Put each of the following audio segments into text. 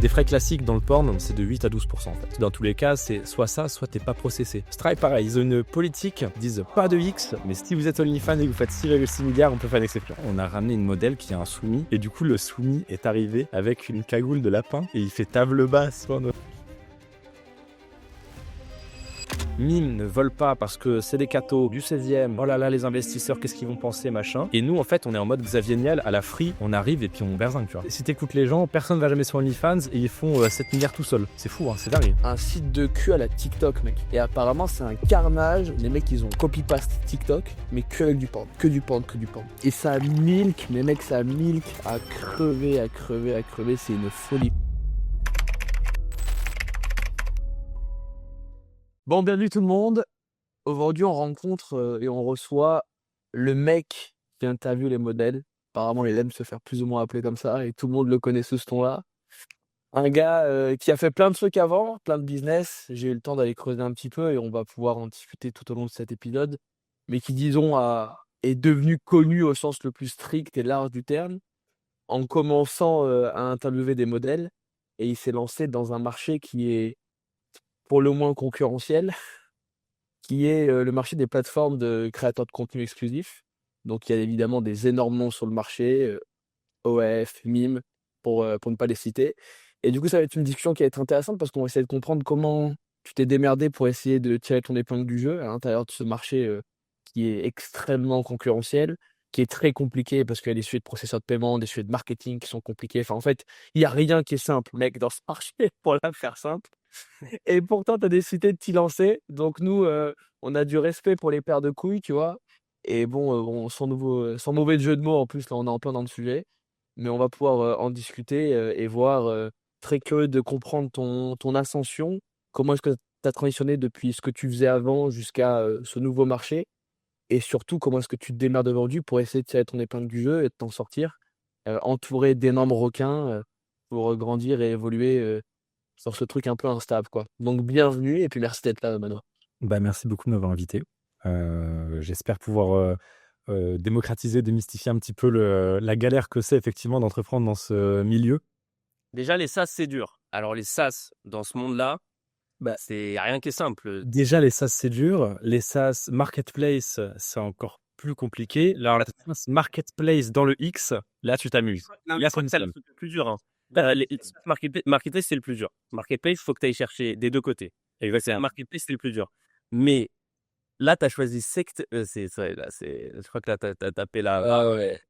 Des frais classiques dans le porn, c'est de 8 à 12% en fait. Dans tous les cas, c'est soit ça, soit t'es pas processé. Stripe, pareil, ils ont une politique, ils disent pas de X, mais si vous êtes OnlyFans et que vous faites 6,6 milliards, on peut faire une exception. On a ramené une modèle qui a un soumis, et du coup, le soumis est arrivé avec une cagoule de lapin, et il fait table basse. Mime ne vole pas parce que c'est des cathos du 16e. Oh là là, les investisseurs, qu'est-ce qu'ils vont penser, machin. Et nous, en fait, on est en mode Xavier Niel à la free. On arrive et puis on berzingue, tu vois. Et si t'écoutes les gens, personne va jamais sur OnlyFans et ils font 7 milliards tout seuls. C'est fou, hein, c'est dingue. Un site de cul à la TikTok, mec. Et apparemment, c'est un carnage. Les mecs, ils ont copy-paste TikTok, mais que avec du porn. Que du porn, que du porn. Et ça milk, mais mec, ça milk à crever, à crever, à crever. C'est une folie. Bon, bienvenue tout le monde. Aujourd'hui, on rencontre et on reçoit le mec qui interviewe les modèles. Apparemment, il aime se faire plus ou moins appeler comme ça et tout le monde le connaît sous ce ton-là. Un gars qui a fait plein de trucs avant, plein de business. J'ai eu le temps d'aller creuser un petit peu et on va pouvoir en discuter tout au long de cet épisode. Mais qui, disons, est devenu connu au sens le plus strict et large du terme en commençant à interviewer des modèles. Et il s'est lancé dans un marché qui est pour le moins concurrentiel, qui est le marché des plateformes de créateurs de contenu exclusifs. Donc, il y a évidemment des énormes noms sur le marché, OF, Mime, pour ne pas les citer. Et du coup, ça va être une discussion qui va être intéressante parce qu'on va essayer de comprendre comment tu t'es démerdé pour essayer de tirer ton épingle du jeu à l'intérieur de ce marché qui est extrêmement concurrentiel, qui est très compliqué parce qu'il y a des sujets de processeurs de paiement, des sujets de marketing qui sont compliqués. Enfin, en fait, il n'y a rien qui est simple, mec, dans ce marché, pour la faire simple. Et pourtant, tu as décidé de t'y lancer. Donc, nous, on a du respect pour les paires de couilles, tu vois. Et bon, sans mauvais jeu de mots, en plus, là, on est en plein dans le sujet. Mais on va pouvoir en discuter et voir, très curieux de comprendre ton ascension. Comment est-ce que tu as transitionné depuis ce que tu faisais avant jusqu'à ce nouveau marché? Et surtout, comment est-ce que tu te démerdes aujourd'hui pour essayer de tirer ton épingle du jeu et de t'en sortir, entouré d'énormes requins, pour grandir et évoluer sur ce truc un peu instable, quoi. Donc bienvenue et puis merci d'être là, Mano. Bah, merci beaucoup de m'avoir invité. J'espère pouvoir démocratiser, démystifier un petit peu la galère que c'est effectivement d'entreprendre dans ce milieu. Déjà, les SaaS, c'est dur. Alors, les SaaS, dans ce monde-là, Bah, c'est rien qui est simple. Déjà, les SaaS, c'est dur. Les SaaS Marketplace, c'est encore plus compliqué. Alors, la SaaS Marketplace dans le X, là, tu t'amuses. Non, Là, c'est c'est le truc le plus dur. Hein. Marketplace, c'est le plus dur. Marketplace, il faut que tu ailles chercher des deux côtés. exactement. Marketplace, c'est le plus dur. Mais là, tu as choisi secte. Je crois que là, tu as tapé là. Ah ouais.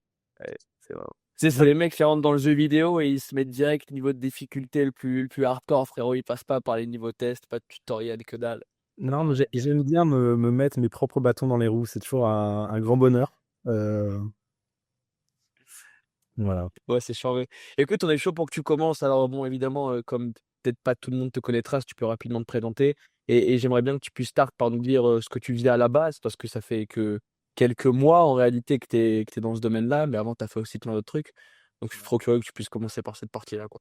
C'est vraiment. C'est les mecs qui rentrent dans le jeu vidéo et ils se mettent direct niveau de difficulté le plus hardcore, frérot. Ils passent pas par les niveaux tests, pas de tutoriel, que dalle. Non, mais j'aime bien me mettre mes propres bâtons dans les roues. C'est toujours un grand bonheur. Voilà. Ouais, c'est charmé. Écoute, on est chaud pour que tu commences. Alors bon, évidemment, comme peut-être pas tout le monde te connaîtra, si tu peux rapidement te présenter. Et j'aimerais bien que tu puisses start par nous dire ce que tu faisais à la base, parce que ça fait que quelques mois en réalité que t'es dans ce domaine-là, mais avant, tu as fait aussi plein d'autres trucs. Donc je suis trop curieux que tu puisses commencer par cette partie-là, quoi.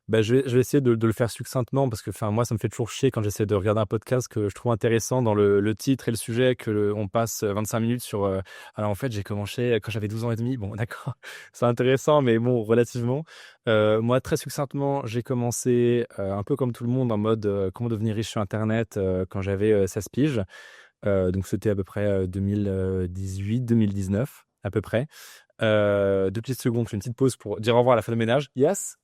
Bah, je vais essayer de le faire succinctement parce que moi, ça me fait toujours chier quand j'essaie de regarder un podcast que je trouve intéressant dans le titre et le sujet on passe 25 minutes sur. Alors en fait, j'ai commencé quand j'avais 12 ans et demi. Bon, d'accord, c'est intéressant, mais bon, relativement. Moi, très succinctement, j'ai commencé un peu comme tout le monde en mode comment devenir riche sur Internet quand j'avais 16 piges. Donc c'était à peu près 2018-2019 à peu près. 2 petites secondes, je fais une petite pause pour dire au revoir à la femme de ménage. Yes.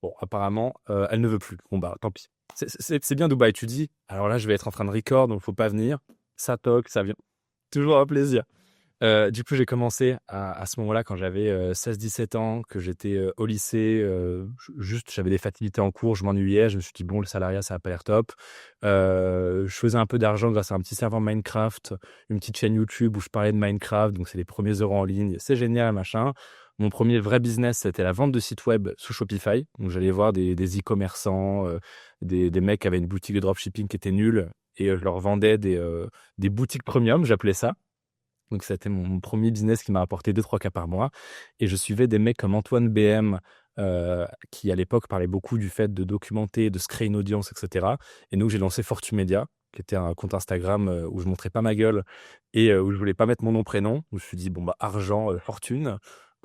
Bon, apparemment, elle ne veut plus. Bon, bah, tant pis. C'est bien Dubaï, tu dis. Alors là, je vais être en train de record, donc faut pas venir. Ça toque, ça vient. Toujours un plaisir. Du coup, j'ai commencé à ce moment-là, quand j'avais 16-17 ans, que j'étais au lycée. Juste, j'avais des fatiguités en cours, je m'ennuyais. Je me suis dit, bon, le salariat, ça n'a pas l'air top. Je faisais un peu d'argent grâce à un petit serveur Minecraft, une petite chaîne YouTube où je parlais de Minecraft. Donc, c'est les premiers euros en ligne. C'est génial, machin. Mon premier vrai business, c'était la vente de sites web sous Shopify. Donc, j'allais voir des e-commerçants, des mecs qui avaient une boutique de dropshipping qui était nulle. Et je leur vendais des boutiques premium, j'appelais ça. Donc, c'était mon premier business qui m'a apporté 2-3 cas par mois. Et je suivais des mecs comme Antoine BM, qui à l'époque parlait beaucoup du fait de documenter, de se créer une audience, etc. Et donc, j'ai lancé Fortu Media, qui était un compte Instagram où je montrais pas ma gueule et où je voulais pas mettre mon nom, prénom. Où je me suis dit, bon, bah, argent, fortune,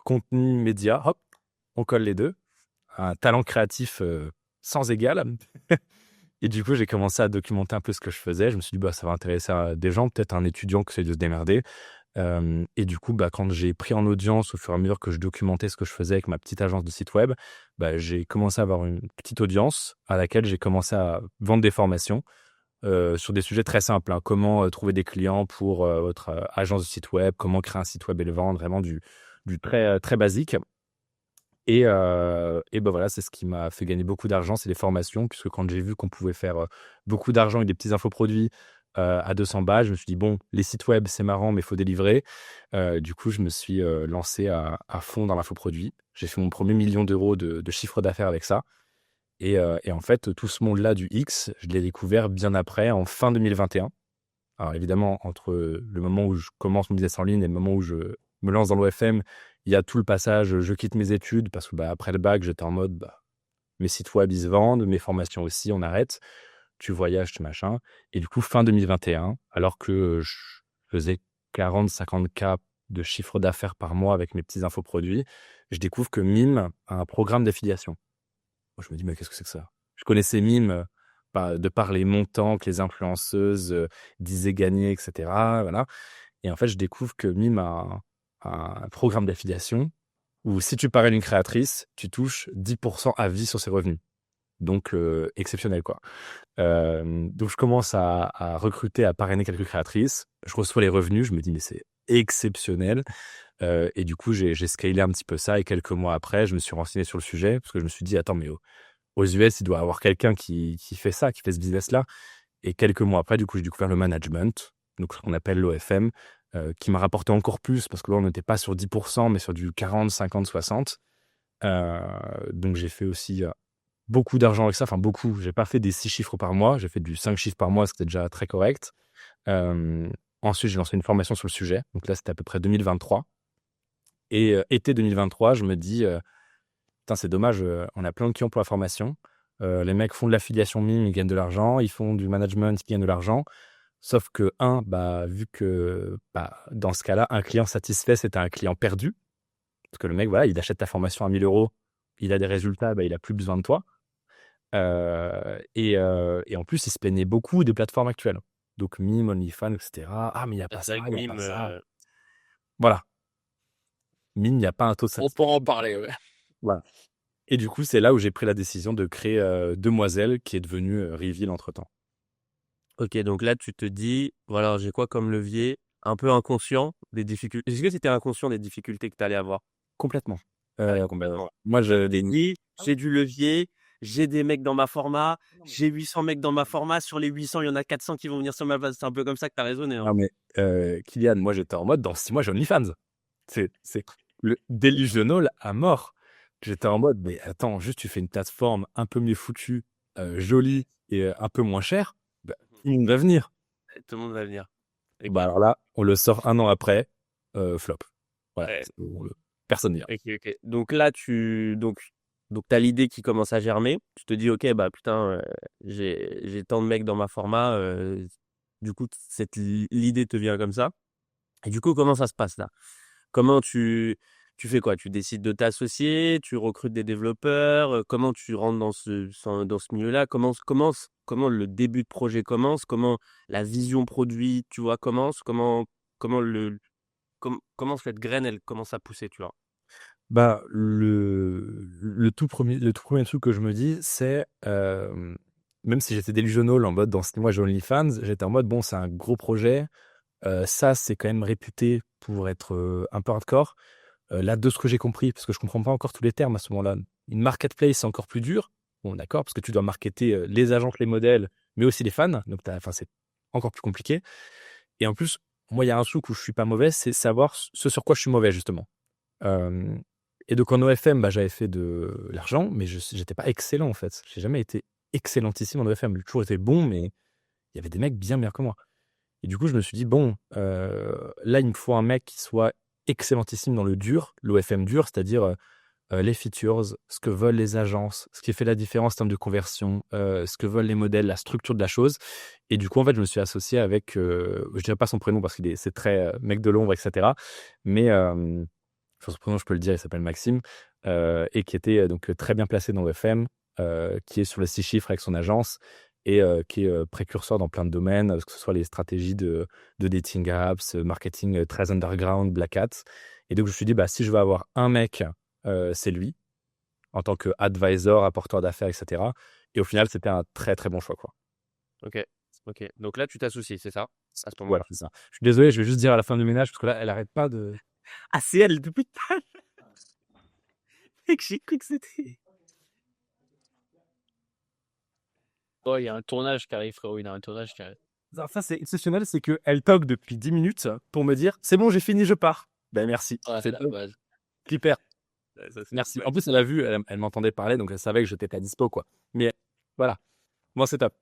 contenu, média, hop, on colle les deux. un talent créatif sans égal. Et du coup, j'ai commencé à documenter un peu ce que je faisais. Je me suis dit, ça va intéresser des gens, peut-être un étudiant qui essaie de se démerder. Et du coup, quand j'ai pris en audience au fur et à mesure que je documentais ce que je faisais avec ma petite agence de site web, j'ai commencé à avoir une petite audience à laquelle j'ai commencé à vendre des formations sur des sujets très simples. Comment trouver des clients pour votre agence de site web, comment créer un site web et le vendre, vraiment du très, très basique. Et voilà, c'est ce qui m'a fait gagner beaucoup d'argent, c'est les formations, puisque quand j'ai vu qu'on pouvait faire beaucoup d'argent avec des petits infoproduits à 200 balles, je me suis dit, bon, les sites web, c'est marrant, mais il faut délivrer. Du coup, je me suis lancé à fond dans l'infoproduit. J'ai fait mon premier 1 million d'euros de chiffre d'affaires avec ça. Et en fait, tout ce monde-là du X, je l'ai découvert bien après, en fin 2021. Alors évidemment, entre le moment où je commence mon business en ligne et le moment où je me lance dans l'OFM, il y a tout le passage, je quitte mes études parce que après le bac, j'étais en mode, mes sites web, ils se vendent, mes formations aussi, on arrête. Tu voyages, tu machin. Et du coup, fin 2021, alors que je faisais 40-50K de chiffre d'affaires par mois avec mes petits infoproduits, je découvre que Mime a un programme d'affiliation. Moi, je me dis, mais qu'est-ce que c'est que ça? Je connaissais Mime de par les montants que les influenceuses disaient gagner, etc. Voilà. Et en fait, je découvre que Mime a un programme d'affiliation où si tu parraines une créatrice, tu touches 10% à vie sur ses revenus. Donc, exceptionnel, quoi. Donc, je commence à recruter, à parrainer quelques créatrices. Je reçois les revenus, je me dis, mais c'est exceptionnel. Et du coup, j'ai scalé un petit peu ça. Et quelques mois après, je me suis renseigné sur le sujet parce que je me suis dit, attends, mais aux US, il doit y avoir quelqu'un qui fait ça, qui fait ce business-là. Et quelques mois après, du coup, j'ai découvert le management, donc ce qu'on appelle l'OFM, qui m'a rapporté encore plus parce que là, on n'était pas sur 10%, mais sur du 40, 50, 60. Donc, j'ai fait aussi beaucoup d'argent avec ça. Enfin, beaucoup. J'ai pas fait des 6 chiffres par mois. J'ai fait du 5 chiffres par mois, c'était déjà très correct. Ensuite, j'ai lancé une formation sur le sujet. Donc là, c'était à peu près 2023. Et été 2023, je me dis, putain, c'est dommage, on a plein de clients pour la formation. Les mecs font de l'affiliation Mime, ils gagnent de l'argent. Ils font du management, ils gagnent de l'argent. Sauf que, vu que dans ce cas-là, un client satisfait, c'est un client perdu. Parce que le mec, voilà, il achète ta formation à 1 000 euros, il a des résultats, il n'a plus besoin de toi. Et en plus, il se plaignait beaucoup des plateformes actuelles. Donc Mime, OnlyFans, etc. Ah, mais il n'y a pas ça, C'est vrai que il n'y a Mime, pas ça. Voilà. Mime, il n'y a pas un taux de On satisfaction. peut en parler, ouais. Voilà. Et du coup, c'est là où j'ai pris la décision de créer Demoiselle, qui est devenue Reveal entre-temps. ok, donc là, tu te dis, voilà, j'ai quoi comme levier? Un peu inconscient des difficultés. Est-ce que c'était inconscient des difficultés que tu allais avoir? Complètement. Complètement. Moi, Dis, j'ai du levier, j'ai des mecs dans ma format, j'ai 800 mecs dans ma format. Sur les 800, il y en a 400 qui vont venir sur ma base. C'est un peu comme ça que tu as raisonné. Hein. Non, mais Kylian, moi, j'étais en mode, dans 6 mois, j'ai OnlyFans. C'est le delusional à mort. J'étais en mode, mais attends, juste tu fais une plateforme un peu mieux foutue, jolie et un peu moins chère, tout le monde va venir. Tout le monde va venir. Et Alors là, on le sort 1 an après, flop. Voilà, Ouais. personne n'y vient. ok. Donc là, donc t'as l'idée qui commence à germer. Tu te dis, ok, putain, j'ai tant de mecs dans ma format. Du coup, l'idée te vient comme ça. Et du coup, comment ça se passe là? Comment tu fais quoi? Tu décides de t'associer, tu recrutes des développeurs, comment tu rentres dans ce milieu-là? Comment le début de projet commence? Comment la vision produit, tu vois, commence? Comment cette graine, elle commence à pousser, tu vois? Le tout premier truc que je me dis, c'est, même si j'étais delusional en mode, dans 6 mois, j'ai OnlyFans, j'étais en mode, bon, c'est un gros projet. Ça, c'est quand même réputé pour être un peu hardcore. Là, de ce que j'ai compris, parce que je comprends pas encore tous les termes à ce moment-là, une marketplace, c'est encore plus dur. Bon, d'accord, parce que tu dois marketer les agences, les modèles, mais aussi les fans. Donc, c'est encore plus compliqué. Et en plus, moi, il y a un truc où je suis pas mauvais, c'est savoir ce sur quoi je suis mauvais, justement. Et donc, en OFM, j'avais fait de l'argent, mais je n'étais pas excellent, en fait. J'ai jamais été excellentissime en OFM. J'ai toujours été bon, mais il y avait des mecs bien meilleurs que moi. Et du coup, je me suis dit, bon, là, il me faut un mec qui soit excellentissime dans le dur, l'OFM dur, c'est-à-dire les features, ce que veulent les agences, ce qui fait la différence en termes de conversion, ce que veulent les modèles, la structure de la chose. Et du coup, en fait, je me suis associé avec, je dirais pas son prénom parce c'est très mec de l'ombre, etc. Mais son prénom, je peux le dire, il s'appelle Maxime, et qui était donc très bien placé dans l'EFM, qui est sur les 6 chiffres avec son agence et qui est précurseur dans plein de domaines, que ce soit les stratégies de dating apps, marketing très underground, black hat. Et donc, je me suis dit, bah, si je veux avoir un mec, c'est lui, en tant qu'advisor, apporteur d'affaires, etc. Et au final, c'était un très, très bon choix, quoi. Ok. Ok. Donc là, tu t'associes, c'est ça? À ce Voilà, moment-là. c'est ça. Je suis désolé, je vais juste dire à la fin du ménage, parce que là, elle arrête pas de. Ah, c'est elle depuis tout à l'heure. Mec, j'ai cru que c'était. Oh, il y a un tournage qui arrive, frérot. Il y a un tournage qui arrive. Alors ça, c'est exceptionnel, c'est qu'elle toque depuis 10 minutes pour me dire c'est bon, j'ai fini, je pars. Ben merci. Ouais, C'est c'est la base. super. Ça, c'est Merci. ouais. En plus, elle a vu, elle m'entendait parler, donc elle savait que j'étais à dispo, quoi. Mais voilà. Bon, c'est top.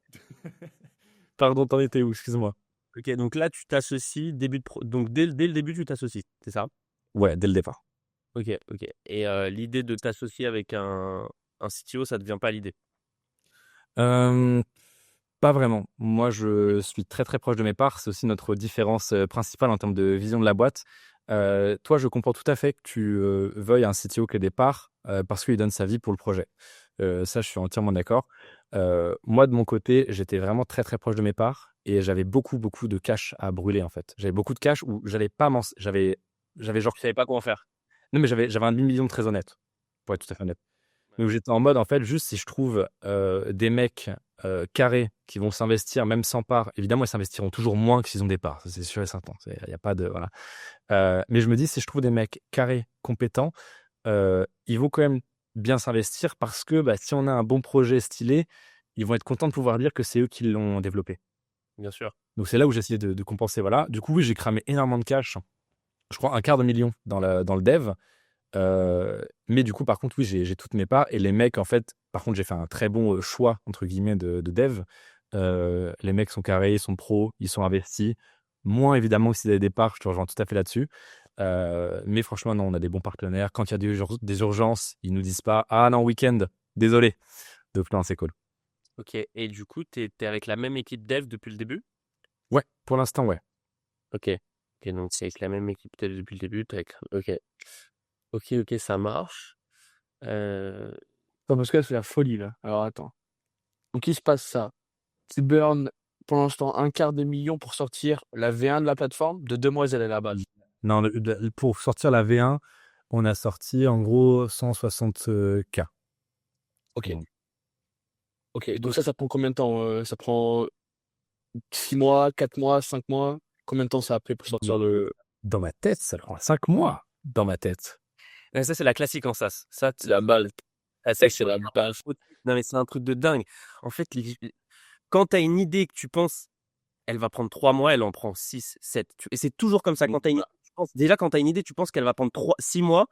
Pardon, t'en étais où? Excuse-moi. Ok, donc là, tu t'associes donc dès le début, tu t'associes, c'est ça? Ouais, dès le départ. Ok, ok. Et l'idée de t'associer avec un CTO, ça ne te vient pas à l'idée? Euh, Pas vraiment. Moi, je suis très très proche de mes parts. C'est aussi notre différence principale en termes de vision de la boîte. Toi, je comprends tout à fait que tu veuilles un CTO qui ait des parts parce qu'il donne sa vie pour le projet. Ça, je suis entièrement d'accord. Moi, de mon côté, j'étais vraiment très très proche de mes parts et j'avais beaucoup beaucoup de cash à brûler en fait. J'avais beaucoup de cash où j'allais pas j'avais genre Tu savais pas quoi en faire. non mais j'avais un demi-million de très honnête pour être tout à fait honnête. Donc j'étais en mode, en fait, juste si je trouve des mecs carrés qui vont s'investir, même sans part, évidemment, ils s'investiront toujours moins que s'ils ont des parts, ça, c'est sûr et certain. Il y a pas de. Voilà. Mais je me dis, si je trouve des mecs carrés, compétents, ils vont quand même bien s'investir parce que bah, si on a un bon projet stylé, ils vont être contents de pouvoir dire que c'est eux qui l'ont développé. Bien sûr. Donc c'est là où j'ai essayé de compenser. Voilà. Du coup, oui, j'ai cramé énormément de cash. Je crois un quart de million dans le dev. Mais du coup, par contre, oui, j'ai toutes mes parts. Et les mecs, en fait, par contre, j'ai fait un très bon choix, entre guillemets, de dev. Les mecs sont carrés, ils sont pros, ils sont investis. Moins évidemment que s'ils avaient des parts, je te rejoins tout à fait là-dessus. Mais franchement, non, on a des bons partenaires. Quand il y a des urgences, ils nous disent pas ah non, week-end, désolé. Donc, non, c'est cool. Ok, et du coup, t'es avec la même équipe dev depuis le début? Ouais, pour l'instant, ouais. Ok. Ok, donc c'est avec la même équipe dev depuis le début. Ok. Ok, ok, ça marche. Euh, Non, parce que là, c'est la folie, là. Alors, attends. Donc, il se passe ça. Tu burn, pour l'instant, un quart de million pour sortir la V1 de la plateforme de Demoiselle à la base. Non, pour sortir la V1, on a sorti en gros 160 K. Ok. Bon. Ok, donc ça prend combien de temps? Ça prend 6 mois, 4 mois, 5 mois? Combien de temps ça a pris pour sortir le. Dans ma tête, ça prend 5 mois. Dans ma tête. ouais, ça, c'est la classique en SaaS. Ça, C'est la balle. ah, C'est que c'est la base. non, mais c'est un truc de dingue. En fait, quand tu as une idée que tu penses, elle va prendre 3 mois, elle en prend 6, 7. Et c'est toujours comme ça. Quand t'as une... Déjà, quand tu as une idée, tu penses qu'elle va prendre 6 mois,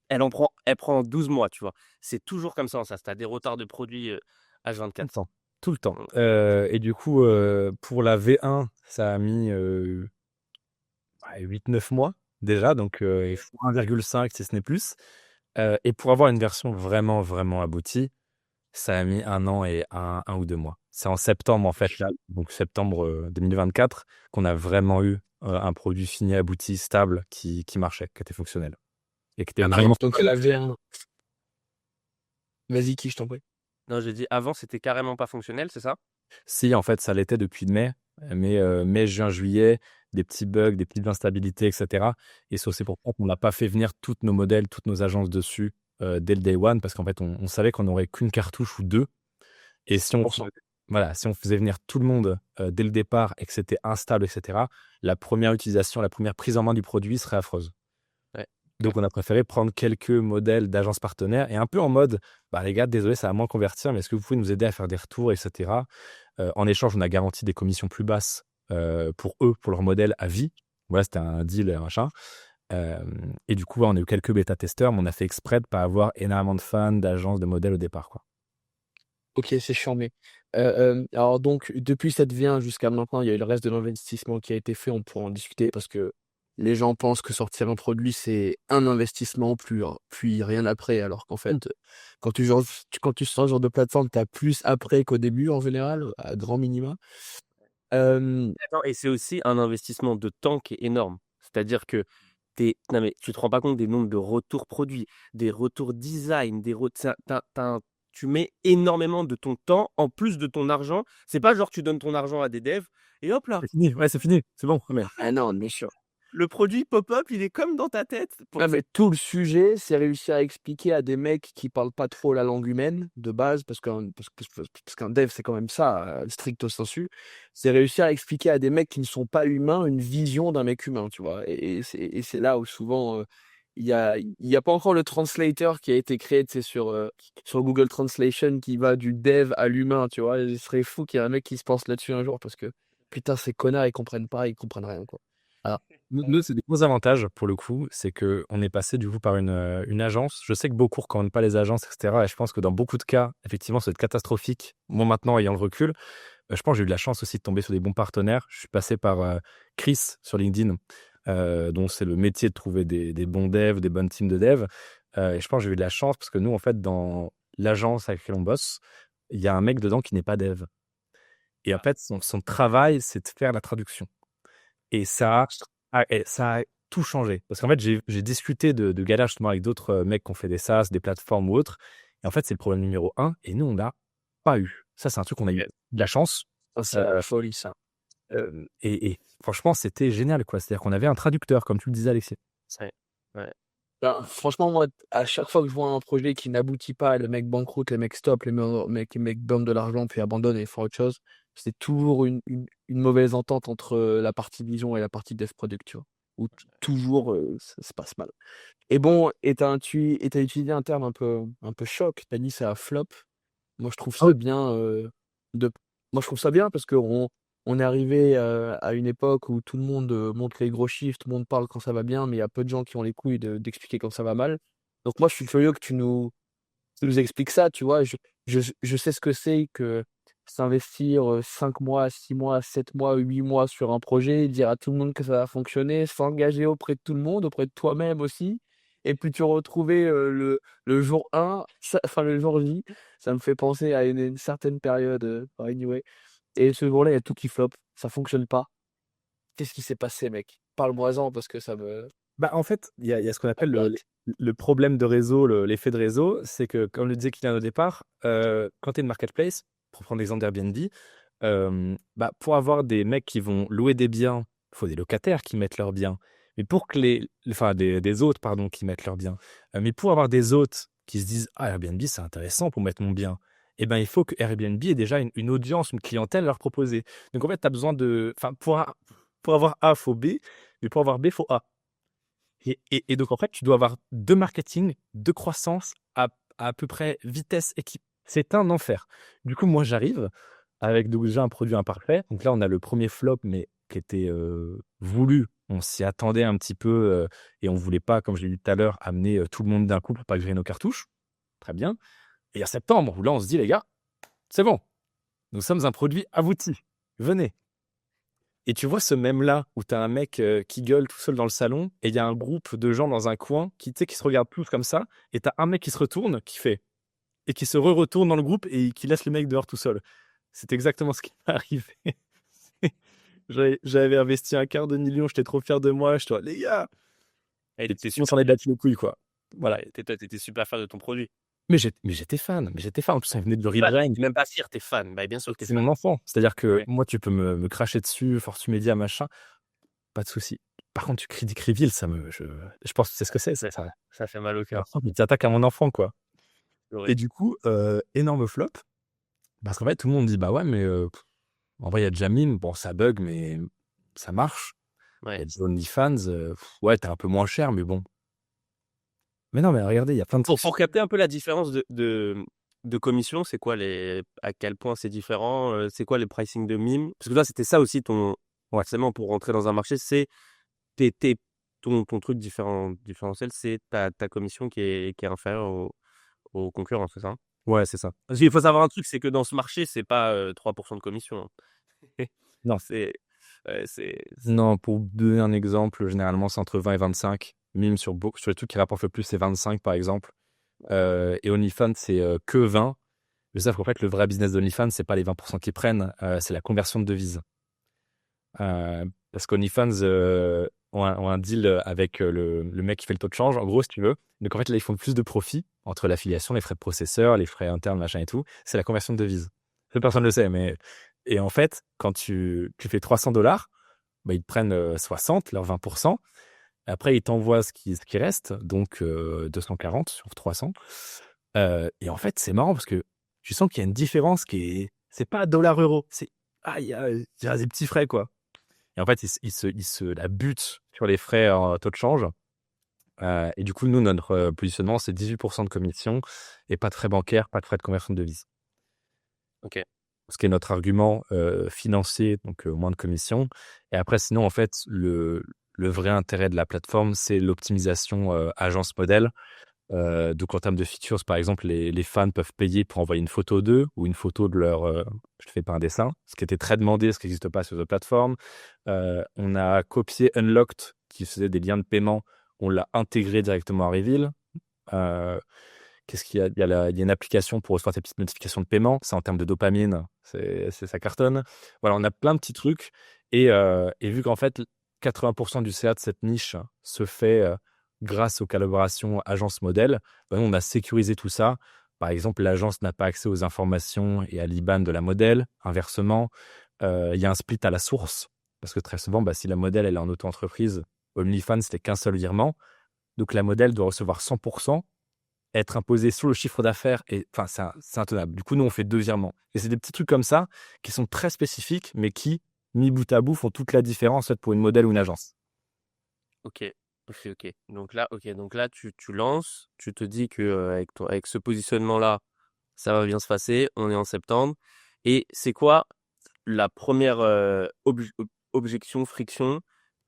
elle prend 12 mois, tu vois. C'est toujours comme ça en SaaS. Tu as des retards de produits Tout le H24. temps. Tout le temps. Et du coup, pour la V1, ça a mis 8-9 mois déjà, donc il faut 1,5 si ce n'est plus. Et pour avoir une version vraiment, vraiment aboutie, ça a mis 1 an et un ou 2 mois. C'est en septembre, en fait, là, donc septembre 2024, qu'on a vraiment eu un produit fini, abouti, stable, qui marchait, qui était fonctionnel. Et qui était vraiment. Donc la V1. Vas-y, qui, je t'en prie. Non, j'ai dit avant, c'était carrément pas fonctionnel, c'est ça? Si, en fait, ça l'était depuis mai, mais mai, juin, juillet, des petits bugs, des petites instabilités, etc. Et c'est aussi pour ça qu'on n'a pas fait venir tous nos modèles, toutes nos agences dessus dès le day one, parce qu'en fait, on savait qu'on n'aurait qu'une cartouche ou deux. Et si on, 100%. voilà, si on faisait venir tout le monde dès le départ et que c'était instable, etc., la première utilisation, la première prise en main du produit serait affreuse. Ouais. Donc, on a préféré prendre quelques modèles d'agences partenaires et un peu en mode, bah, les gars, désolé, ça va moins convertir, mais est-ce que vous pouvez nous aider à faire des retours, etc. En échange, on a garanti des commissions plus basses pour eux, pour leur modèle à vie. Voilà, c'était un deal, machin. Et du coup, ouais, on a eu quelques bêta-testeurs, mais on a fait exprès de ne pas avoir énormément de fans, d'agences, de modèles au départ, quoi. Ok, c'est charmé. Alors donc, depuis cette V1 jusqu'à maintenant, il y a eu le reste de l'investissement qui a été fait. On pourra en discuter parce que les gens pensent que sortir un produit, c'est un investissement, puis rien après. Alors qu'en fait, quand tu sors ce genre de plateforme, tu as plus après qu'au début en général, à grand minima. Euh, Attends, et c'est aussi un investissement de temps qui est énorme. C'est-à-dire que Non, mais tu te rends pas compte des nombres de retours produits, des retours design, tu mets énormément de ton temps en plus de ton argent. C'est pas genre tu donnes ton argent à des devs et hop là, C'est fini. Ouais, c'est fini. C'est bon. Mais Ah non, bien sûr. le produit pop-up, il est comme dans ta tête. Ouais, mais tout le sujet, c'est réussir à expliquer à des mecs qui parlent pas trop la langue humaine de base, parce qu'un dev, c'est quand même ça, stricto sensu. C'est réussir à expliquer à des mecs qui ne sont pas humains une vision d'un mec humain, tu vois. Et c'est là où souvent, il y a pas encore le translator qui a été créé, tu sais, sur Google Translation qui va du dev à l'humain, tu vois. Il serait fou qu'il y ait un mec qui se pense là-dessus un jour, parce que putain, ces connards, ils comprennent pas, ils comprennent rien, quoi. Alors, nous, c'est des gros avantages pour le coup. C'est qu'on est passé du coup par une agence. Je sais que beaucoup ne recommandent pas les agences, etc. Et je pense que dans beaucoup de cas, effectivement, ça va être catastrophique. Moi, maintenant, ayant le recul, je pense que j'ai eu de la chance aussi de tomber sur des bons partenaires. Je suis passé par Chris sur LinkedIn, dont c'est le métier de trouver des bons devs, des bonnes teams de devs. Et je pense que j'ai eu de la chance parce que nous, en fait, dans l'agence avec laquelle on bosse, il y a un mec dedans qui n'est pas dev. Et en fait, son travail, c'est de faire la traduction. Et ça a tout changé. Parce qu'en fait, j'ai discuté de galères justement avec d'autres mecs qui ont fait des SaaS, des plateformes ou autres. Et en fait, c'est le problème numéro un. Et nous, on n'a pas eu. Ça, c'est un truc qu'on a eu de la chance. ça, c'est la folie, ça. Et franchement, c'était génial, quoi. C'est-à-dire qu'on avait un traducteur, comme tu le disais, Alexis. Ouais. Ben, franchement, moi, à chaque fois que je vois un projet qui n'aboutit pas, le mec banqueroute, les mecs stoppent, les mecs burn de l'argent, puis abandonnent et font autre chose, c'est toujours une mauvaise entente entre la partie vision et la partie dev product, tu vois. Où toujours ça se passe mal. Et bon, t'as utilisé un terme un peu choc, t'as dit c'est un flop. Moi, je trouve Ah ça oui. bien. De... Moi, je trouve ça bien parce qu'on est arrivé à une époque où tout le monde montre les gros chiffres, tout le monde parle quand ça va bien, mais il y a peu de gens qui ont les couilles d'expliquer quand ça va mal. Donc, moi, je suis curieux que tu nous expliques ça, tu vois. Je sais ce que c'est que s'investir 5 mois, 6 mois, 7 mois, 8 mois sur un projet, dire à tout le monde que ça va fonctionner, s'engager auprès de tout le monde, auprès de toi-même aussi. Et puis tu retrouver le jour 1, enfin le jour J, ça me fait penser à une certaine période, anyway. Et ce jour-là, il y a tout qui flop, ça fonctionne pas. Qu'est-ce qui s'est passé, mec? Parle-moi-en parce que ça me Bah, en fait, il y a ce qu'on appelle impacte. le problème de réseau, l'effet de réseau. C'est que, comme le disait Kylian au départ, quand tu es une marketplace, pour prendre l'exemple d'Airbnb, bah, pour avoir des mecs qui vont louer des biens, il faut des locataires qui mettent leurs biens. Mais pour que enfin, des hôtes, pardon, qui mettent leurs biens. Mais pour avoir des hôtes qui se disent, ah, Airbnb, c'est intéressant pour mettre mon bien, eh ben, il faut que Airbnb ait déjà une audience, une clientèle à leur proposer. Donc, en fait, tu as besoin enfin, pour avoir A, il faut B, mais pour avoir B, il faut A. Et donc, en fait, tu dois avoir deux marketing, deux croissance à peu près vitesse équipe. C'est un enfer. Du coup, moi, j'arrive avec donc déjà un produit imparfait. Donc là, on a le premier flop, mais qui était voulu. On s'y attendait un petit peu et on voulait pas, comme je l'ai dit tout à l'heure, amener tout le monde d'un coup pour pas griller nos cartouches. Très bien. Et en septembre, où là, on se dit, les gars, c'est bon. Nous sommes un produit abouti. Venez. Et tu vois ce mème-là où tu as un mec qui gueule tout seul dans le salon et il y a un groupe de gens dans un coin qui, tu sais, qui se regardent tous comme ça et tu as un mec qui se retourne, qui fait et qui se retourne dans le groupe et qui laisse le mec dehors tout seul. C'est exactement ce qui m'est arrivé. J'avais investi 250 000, j'étais trop fier de moi. Je te dis, les gars, Et t'étais on s'en est battu les couilles, quoi. Voilà. t'étais super fan de ton produit. Mais j'étais fan. En plus, ça venait de Bah, Rebrand. t'es même pas sûr, t'es fan. Bah, bien sûr que t'es C'est fan. mon enfant. C'est-à-dire que Ouais. moi, tu peux me cracher dessus, Force Media, machin. Pas de souci. Par contre, tu cries Dick Reveal, je pense que c'est ce que c'est. Ça fait mal au cœur. Mais tu attaques à mon enfant, quoi. Ouais. Et du coup, énorme flop. Parce qu'en fait, tout le monde dit, bah ouais, mais en vrai, il y a déjà Mime. Bon, ça bug, mais ça marche. Il y a Ouais. déjà OnlyFans. Ouais, t'es un peu moins cher, mais bon. Mais non, mais regardez, il y a plein de trucs. Pour capter un peu la différence de commission, c'est quoi à quel point c'est différent, c'est quoi les pricing de mime? Parce que toi, c'était ça aussi forcément pour rentrer dans un marché, c'est ton truc différentiel, c'est ta commission qui est inférieure aux concurrents, c'est ça? Ouais, c'est ça. Parce qu'il faut savoir un truc, c'est que dans ce marché, c'est pas 3% de commission, hein. Non. C'est, c'est, Non, pour donner un exemple, généralement, c'est entre 20 et 25. Mime sur les trucs qui rapportent le plus, c'est 25, par exemple. Et OnlyFans, c'est que 20. Mais sauf qu'en fait, le vrai business d'OnlyFans, c'est pas les 20% qu'ils prennent, c'est la conversion de devises. Parce qu'OnlyFans, ont un deal avec le mec qui fait le taux de change, en gros, si tu veux. Donc, en fait, là, ils font plus de profit entre l'affiliation, les frais de processeur, les frais internes, machin et tout. C'est la conversion de devises. Personne ne le sait, mais. Et en fait, quand tu fais $300, bah, ils te prennent 60, leurs 20%. Après, ils t'envoient ce qui reste, donc 240 sur 300. Et en fait, c'est marrant parce que tu sens qu'il y a une différence qui est. C'est pas dollar-euro. C'est. Ah, il y a des petits frais, quoi. Et en fait, ils se la butent sur les frais en taux de change. Et du coup, nous, notre positionnement, c'est 18% de commission et pas de frais bancaires, pas de frais de conversion de devises. Ok. Ce qui est notre argument financier, donc moins de commission. Et après, sinon, en fait, le vrai intérêt de la plateforme, c'est l'optimisation agence modèle. Donc, en termes de features, par exemple, les fans peuvent payer pour envoyer une photo d'eux ou une photo de leur. Je ne fais pas un dessin, ce qui était très demandé, ce qui n'existe pas sur d'autres plateformes. On a copié Unlocked, qui faisait des liens de paiement. On l'a intégré directement à Reveal. Qu'est-ce qu'il y a? Il y a une application pour recevoir tes petites notifications de paiement. C'est en termes de dopamine, ça cartonne. Voilà, on a plein de petits trucs. Et vu qu'en fait, 80% du CA de cette niche se fait grâce aux collaborations agence-modèle, bah, nous, on a sécurisé tout ça. Par exemple, l'agence n'a pas accès aux informations et à l'IBAN de la modèle. Inversement, il y a un split à la source. Parce que très souvent, bah, si la modèle elle est en auto-entreprise, OnlyFans, c'était qu'un seul virement. Donc, la modèle doit recevoir 100%, être imposé sur le chiffre d'affaires. Et enfin, c'est intenable. Du coup, nous, on fait 2 virements. Et c'est des petits trucs comme ça qui sont très spécifiques, mais qui, mis bout à bout, font toute la différence en fait, pour une modèle ou une agence. Ok. Ok. Donc là, tu lances, tu te dis que avec ce positionnement-là, ça va bien se passer. On est en septembre. Et c'est quoi la première objection, friction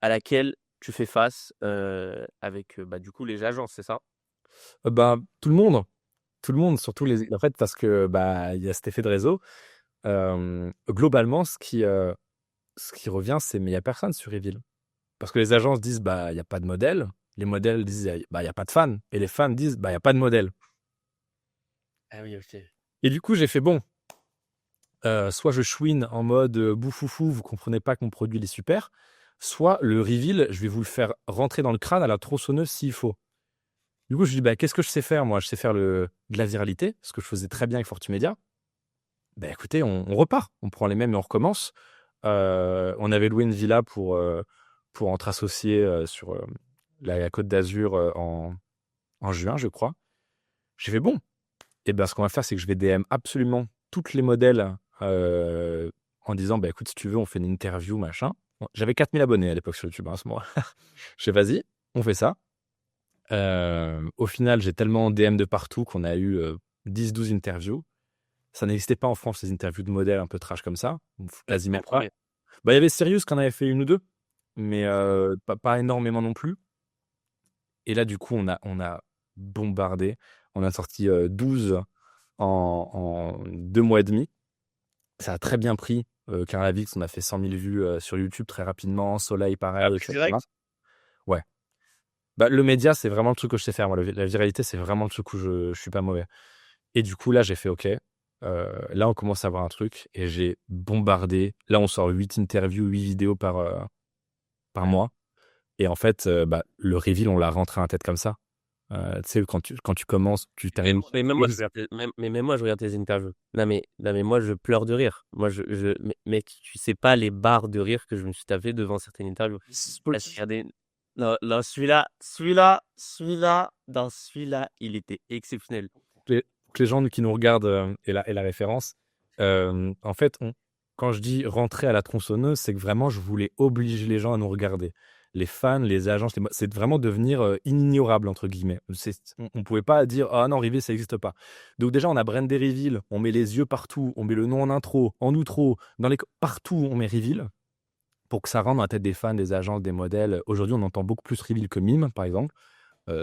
à laquelle tu fais face avec bah, du coup les agences, c'est ça? Bah, tout le monde, surtout les. En fait, parce que bah, il y a cet effet de réseau. Globalement, ce qui revient, c'est mais il n'y a personne sur Reveal. Parce que les agences disent bah, il n'y a pas de modèle. Les modèles disent bah, il n'y a pas de fans. Et les fans disent bah, il n'y a pas de modèle. Ah oui, ok. Et du coup, j'ai fait bon. Soit je chouine en mode boufoufou, vous comprenez pas que mon produit il est super. Soit le reveal, je vais vous le faire rentrer dans le crâne à la tronçonneuse s'il faut. Du coup, je dis bah, qu'est-ce que je sais faire moi? Je sais faire de la viralité, ce que je faisais très bien avec Fortumedia. Bah écoutez, on repart. On prend les mêmes et on recommence. On avait loué une villa pour entre associés sur la Côte d'Azur en juin, je crois. J'ai fait bon. Et ben, ce qu'on va faire, c'est que je vais DM absolument toutes les modèles en disant bah, écoute, si tu veux, on fait une interview, machin. Bon, j'avais 4000 abonnés à l'époque sur YouTube, hein, à ce moment. Je fais vas-y, on fait ça. Au final, j'ai tellement DM de partout qu'on a eu 10-12 interviews. Ça n'existait pas en France, les interviews de modèles un peu trash comme ça. Quasiment pas. Bah, il y avait Sirius qui en avait fait une ou deux, mais pas énormément non plus. Et là, du coup, on a bombardé. On a sorti 12 en 2 mois et demi. Ça a très bien pris. Carlavix, on a fait 100 000 vues sur YouTube très rapidement. Soleil, pareil, etc. Direct? Ouais. Bah, le média, c'est vraiment le truc que je sais faire. Moi, la viralité, c'est vraiment le truc où je suis pas mauvais. Et du coup, là, j'ai fait OK. Là, on commence à avoir un truc et j'ai bombardé. Là, on sort 8 interviews, 8 vidéos par mois. Et en fait, bah, le reveal, on l'a rentré en tête comme ça. Tu sais, quand tu commences, tu termines. Mais même moi, même moi, je regarde tes interviews. Non, mais moi, je pleure de rire. Moi, mais, mec, tu sais pas les barres de rire que je me suis tapé devant certaines interviews. Là, j'ai regardé. Non, dans celui-là, il était exceptionnel. Que les gens qui nous regardent et la référence, en fait, quand je dis rentrer à la tronçonneuse, c'est que vraiment, je voulais obliger les gens à nous regarder. Les fans, les agences, c'est vraiment devenir inignorable, entre guillemets. On ne pouvait pas dire « Ah non, Reveal, ça n'existe pas ». Donc déjà, on a brandé Reveal, on met les yeux partout, on met le nom en intro, en outro, partout, on met Reveal pour que ça rentre dans la tête des fans, des agences, des modèles. Aujourd'hui, on entend beaucoup plus Reveal que Mime, par exemple,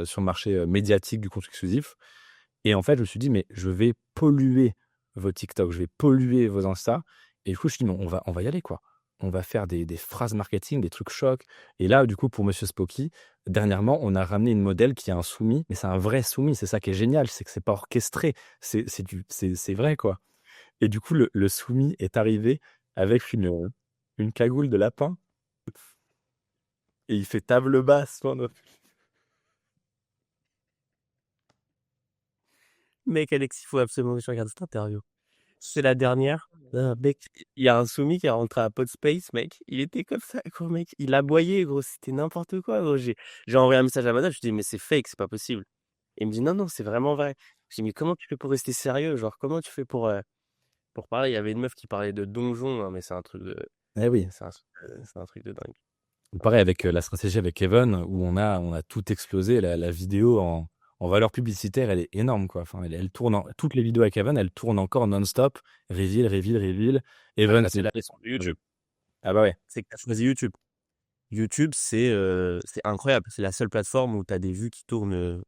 sur le marché médiatique du contenu exclusif. Et en fait, je me suis dit, mais je vais polluer vos TikTok, je vais polluer vos Insta. Et du coup, je me suis dit, mais on va y aller, quoi. On va faire des phrases marketing, des trucs chocs. Et là, du coup, pour Monsieur Spoky, dernièrement, on a ramené une modèle qui a un soumis, mais c'est un vrai soumis. C'est ça qui est génial, c'est que c'est pas orchestré. C'est vrai, quoi. Et du coup, le soumis est arrivé avec une cagoule de lapin. Et il fait table basse pendant. Mec, Alex, il faut absolument que je regarde cette interview. C'est la dernière. Mec, il y a un soumis qui est rentré à Podspace, mec. Il était comme ça, gros, mec. Il aboyait, gros. C'était n'importe quoi, gros. J'ai envoyé un message à madame. Je lui ai dit, mais c'est fake, c'est pas possible. Et il me dit, non, non, c'est vraiment vrai. Je lui ai dit, mais comment tu fais pour rester sérieux? Genre, comment tu fais pour parler? Il y avait une meuf qui parlait de donjon, hein, mais c'est un truc de, Eh oui. c'est un truc de dingue. Pareil avec la stratégie avec Evan, où on a tout explosé. La vidéo en valeur publicitaire, elle est énorme, quoi. Enfin, elle tourne toutes les vidéos avec Evan, elles tournent encore non-stop. Reveal, reveal, reveal. Evan, Là, c'est la leçon de YouTube. Ah bah ouais. C'est que tu as choisi YouTube. YouTube, c'est incroyable. C'est la seule plateforme où tu as des vues qui tournent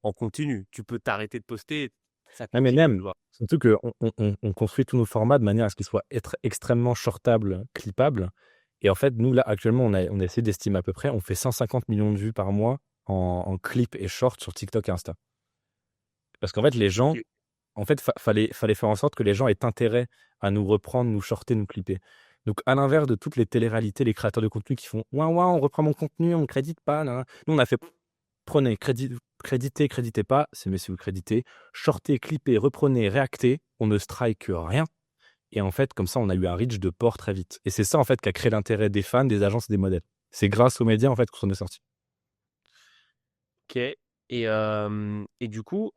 en continu. Tu peux t'arrêter de poster, ça Non, mais continue, tu même, vois. surtout qu'on construit tous nos formats de manière à ce qu'ils soient extrêmement shortables, clippables. Et en fait, nous, là, actuellement, on a essayé d'estimer à peu près, on fait 150 millions de vues par mois en clips et shorts sur TikTok et Insta. Parce qu'en fait, les gens, Ok. en fait, fallait faire en sorte que les gens aient intérêt à nous reprendre, nous shorter, nous clipper. Donc, à l'inverse de toutes les téléréalités, les créateurs de contenu qui font ouin ouin, on reprend mon contenu, on ne crédite pas. Nan, nan. Nous, on a fait prenez, créditez pas, c'est mais si vous créditez, shortez, clippez, reprenez, réactez, on ne strike rien. Et en fait, comme ça, on a eu un reach de port très vite. Et c'est ça, en fait, qui a créé l'intérêt des fans, des agences et des modèles. C'est grâce aux médias, en fait, qu'on est sorti. Ok. Et du coup,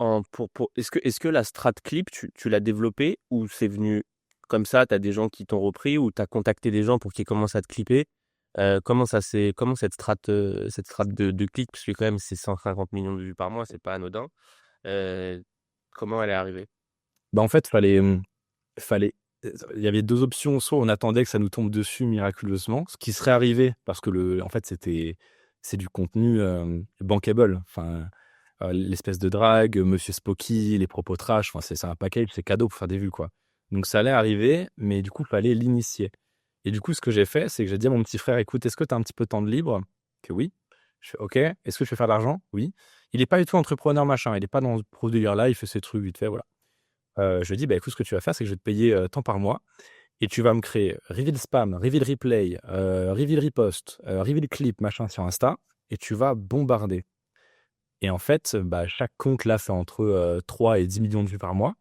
est-ce que la strat clip, tu l'as développée ou c'est venu comme ça, tu as des gens qui t'ont repris ou tu as contacté des gens pour qu'ils commencent à te clipper? Comment cette strat de clip, parce que quand même c'est 150 millions de vues par mois, c'est pas anodin. euh, Comment elle est arrivée? Bah, en fait, fallait, il y avait deux options. Soit on attendait que ça nous tombe dessus miraculeusement, ce qui serait arrivé parce que en fait, c'est du contenu bankable. Enfin, l'espèce de drague, Monsieur Spocky, les propos trash. Enfin, c'est un package, c'est cadeau pour faire des vues, quoi. Donc ça allait arriver, mais du coup, il fallait l'initier. Et du coup, ce que j'ai fait, c'est que j'ai dit à mon petit frère, écoute, est-ce que tu as un petit peu de temps de libre? Que oui. Je fais, ok. Est-ce que je fais faire de l'argent? Oui. Il n'est pas du tout entrepreneur, machin. Il n'est pas dans ce pro délire-là. Il fait ses trucs vite fait, voilà. Je lui ai dit, bah, écoute, ce que tu vas faire, c'est que je vais te payer tant par mois et tu vas me créer reveal spam, reveal replay, reveal repost, reveal clip, machin sur Insta et tu vas bombarder. Et en fait, bah, chaque compte là fait entre 3 et 10 millions de vues par mois.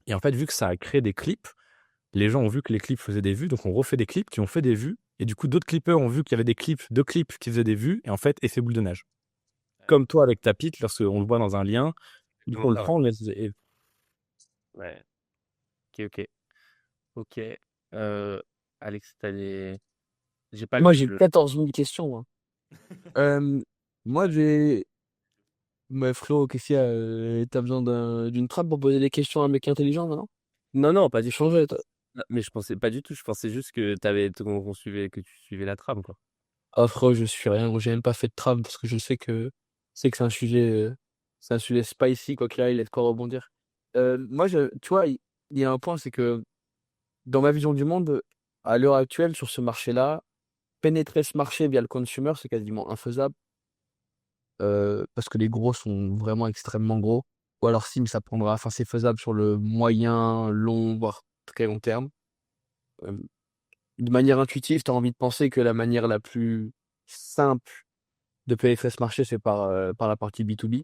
Et en fait, vu que ça a créé des clips, les gens ont vu que les clips faisaient des vues, donc on refait des clips qui ont fait des vues. Et du coup, d'autres clippers ont vu qu'il y avait deux clips qui faisaient des vues. Et en fait, effet boule de neige. Comme toi avec ta pique, lorsqu'on le voit dans un lien, du coup, on le prend, et Ouais. Ok, ok. Ok. Euh, Alex, t'as des. J'ai pas Moi, le. j'ai 14 000 questions, moi. Euh, moi, j'ai. Mais Flo, qu'est-ce qu'il y a? T'as besoin d'une trappe pour poser des questions à un mec intelligent, maintenant? Non, non, pas du tout. Changer, toi. Mais je pensais pas du tout. Je pensais juste que que tu suivais la trame, quoi. Ah, frérot, je suis rien, gros, j'ai même pas fait de trame parce que je sais que c'est un sujet spicy, quoi qu'il arrive, il y a de quoi rebondir. Moi, tu vois, il y a un point, c'est que dans ma vision du monde, à l'heure actuelle, sur ce marché-là, pénétrer ce marché via le consumer, c'est quasiment infaisable parce que les gros sont vraiment extrêmement gros. Ou alors, si, mais ça prendra, enfin, c'est faisable sur le moyen, long, voire très long terme. Euh, de manière intuitive, tu as envie de penser que la manière la plus simple de pénétrer ce marché, c'est par la partie B2B.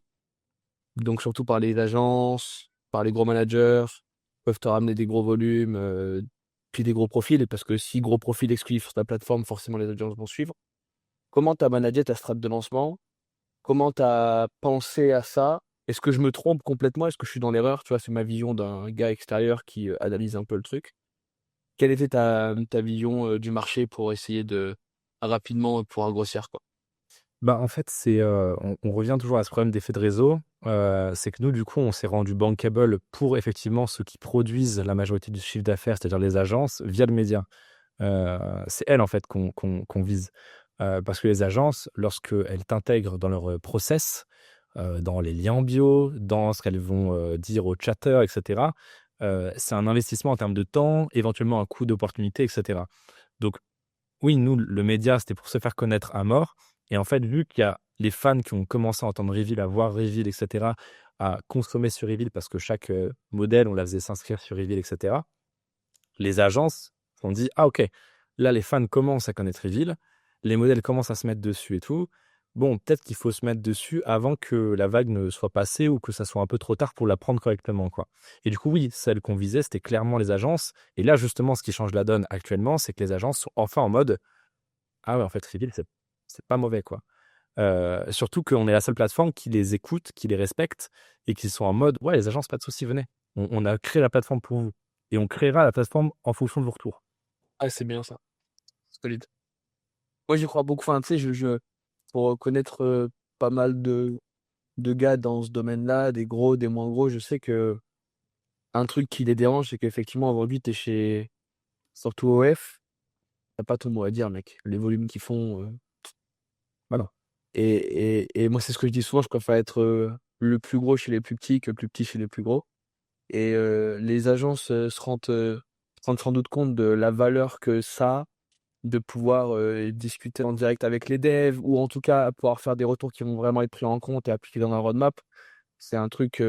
Donc, surtout par les agences, par les gros managers, peuvent te ramener des gros volumes, puis des gros profils, parce que si gros profils exclusifs sur ta plateforme, forcément les audiences vont suivre. Comment tu as managé ta strat de lancement? Comment tu as pensé à ça? Est-ce que je me trompe complètement? Est-ce que je suis dans l'erreur? Tu vois, c'est ma vision d'un gars extérieur qui analyse un peu le truc. Quelle était ta vision du marché pour essayer de rapidement pouvoir grossir, quoi? bah, en fait, on revient toujours à ce problème d'effet de réseau. C'est que nous, du coup, on s'est rendu bankable pour effectivement ceux qui produisent la majorité du chiffre d'affaires, c'est-à-dire les agences, via le média. C'est elles, en fait, qu'on vise. Parce que les agences, lorsqu'elles t'intègrent dans leur process, dans les liens en bio, dans ce qu'elles vont dire aux chatters, etc., c'est un investissement en termes de temps, éventuellement un coût d'opportunité, etc. Donc, oui, nous, le média, c'était pour se faire connaître à mort. Et en fait, vu qu'il y a les fans qui ont commencé à entendre Reveal, à voir Reveal, etc., à consommer sur Reveal, parce que chaque modèle, on la faisait s'inscrire sur Reveal, etc., les agences se sont dit, ah ok, là, les fans commencent à connaître Reveal. les modèles commencent à se mettre dessus et tout. Bon, peut-être qu'il faut se mettre dessus avant que la vague ne soit passée ou que ça soit un peu trop tard pour la prendre correctement, quoi. Et du coup, oui, celle qu'on visait, c'était clairement les agences. Et là, justement, ce qui change la donne actuellement, c'est que les agences sont enfin en mode: «Ah ouais, en fait, Reveal, c'est pas mauvais, quoi». Surtout qu'on est la seule plateforme qui les écoute, qui les respecte et qui sont en mode: «Ouais, les agences, pas de souci, venez. On a créé la plateforme pour vous et on créera la plateforme en fonction de vos retours». Ah, c'est bien ça, solide. Moi, j'y crois beaucoup. Enfin, tu sais, pour connaître pas mal de gars dans ce domaine-là, des gros, des moins gros, je sais que un truc qui les dérange, c'est qu'effectivement, aujourd'hui, t'es chez, surtout OF, t'as pas ton mot à dire, mec. Les volumes qu'ils font. Voilà. Et moi, c'est ce que je dis souvent, je préfère être le plus gros chez les plus petits que le plus petit chez les plus gros. Et les agences se rendent sans doute compte de la valeur que ça a de pouvoir discuter en direct avec les devs ou en tout cas pouvoir faire des retours qui vont vraiment être pris en compte et appliqués dans la roadmap. C'est un truc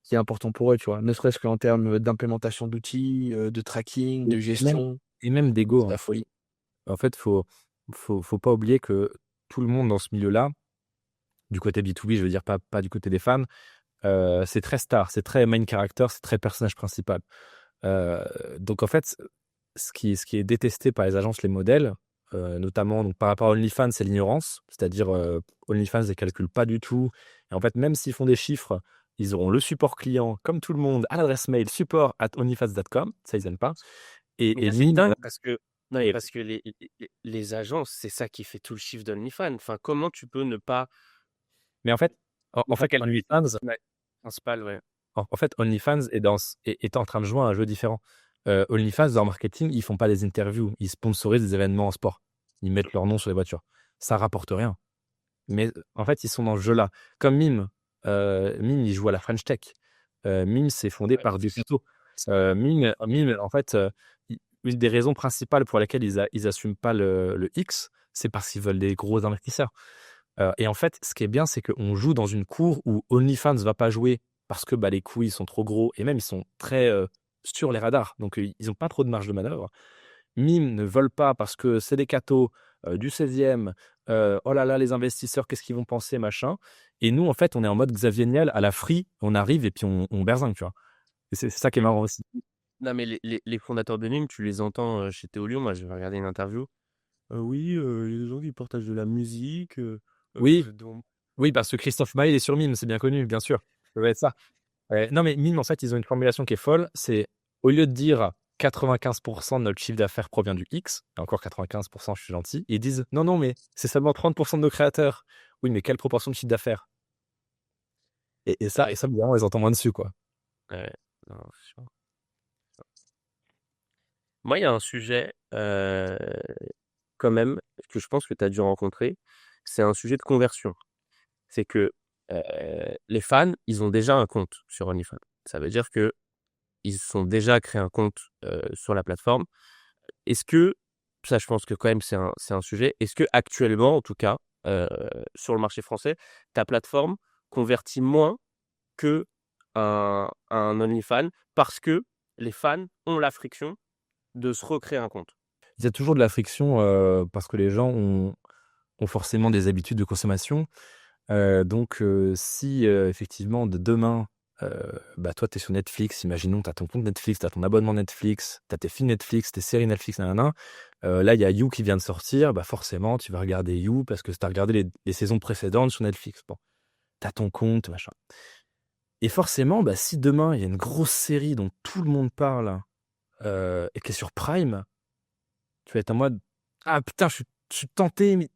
qui est important pour eux, tu vois. Ne serait-ce qu'en termes d'implémentation d'outils, de tracking, de Et même gestion, et même d'ego, c'est hein. la folie. En fait, faut pas oublier que tout le monde dans ce milieu-là, du côté B2B, je veux dire, pas du côté des fans, c'est très star, c'est très main character, c'est très personnage principal. Heu, donc en fait, ce qui est détesté par les agences, les modèles, notamment donc par rapport à OnlyFans, c'est l'ignorance. C'est-à-dire, OnlyFans ne calculent pas du tout et en fait, même s'ils font des chiffres, ils auront le support client comme tout le monde à l'adresse mail support@onlyfans.com, ça ils aiment pas Mais et là, c'est Mime dingue parce que non, mais et parce que les agences, c'est ça qui fait tout le chiffre d'OnlyFans. Enfin, comment tu peux ne pas mais en fait ne pas calculer OnlyFans ouais, principal, ouais. en fait, OnlyFans est en train de jouer à un jeu différent. OnlyFans, dans le marketing, ils font pas des interviews, ils sponsorisent des événements en sport. Ils mettent leur nom sur les voitures. Ça rapporte rien. Mais en fait, ils sont dans ce jeu-là. Comme Mime, Mime, il joue à la French Tech. Mime, c'est fondé Ouais. par Ducato. Mime, en fait, une des raisons principales pour lesquelles ils assument pas le X, c'est parce qu'ils veulent des gros investisseurs. Et en fait, ce qui est bien, c'est qu'on joue dans une cour où OnlyFans va pas jouer parce que bah, les coûts ils sont trop gros et même ils sont très sur les radars. Donc ils ont pas trop de marge de manœuvre. Mime ne veulent pas parce que c'est des cathos du 16e. Oh là là, les investisseurs, qu'est-ce qu'ils vont penser, machin. Et nous, en fait, on est en mode Xavier Niel à la free. On arrive et puis on berzingue, tu vois. Et c'est ça qui est marrant aussi. Non, mais les fondateurs de Nîmes, tu les entends chez Théo Lyon. Moi, j'avais regardé une interview. Oui, les gens qui partagent de la musique. Oui, Donc, oui, parce que Christophe Maé est sur Mime, c'est bien connu, bien sûr. Ça doit être ça. Ouais, non, mais Mime, en fait, ils ont une formulation qui est folle. C'est au lieu de dire 95% de notre chiffre d'affaires provient du X, et encore 95%, je suis gentil, ils disent non, non, mais c'est seulement 30% de nos créateurs. Oui, mais quelle proportion de chiffre d'affaires? Et ça, évidemment, ils entendent moins dessus, quoi. ouais, non, c'est sûr. Moi, il y a un sujet, quand même, que je pense que tu as dû rencontrer. C'est un sujet de conversion. C'est que les fans, ils ont déjà un compte sur OnlyFans. Ça veut dire que ils sont déjà créé un compte sur la plateforme. Est-ce que, ça je pense que quand même c'est un sujet, est-ce que actuellement, en tout cas, sur le marché français, ta plateforme convertit moins que un OnlyFans parce que les fans ont la friction de se recréer un compte? Il y a toujours de la friction parce que les gens ont forcément des habitudes de consommation. Donc, si effectivement, demain, bah, toi, tu es sur Netflix, imaginons, tu as ton compte Netflix, tu as ton abonnement Netflix, tu as tes films Netflix, tes séries Netflix, nanana. Là, il y a You qui vient de sortir, bah, forcément, tu vas regarder You parce que tu as regardé les saisons précédentes sur Netflix. Bon, tu as ton compte, machin. Et forcément, bah, si demain, il y a une grosse série dont tout le monde parle et qui est sur Prime, tu vas être en mode ah putain, je suis tenté, mais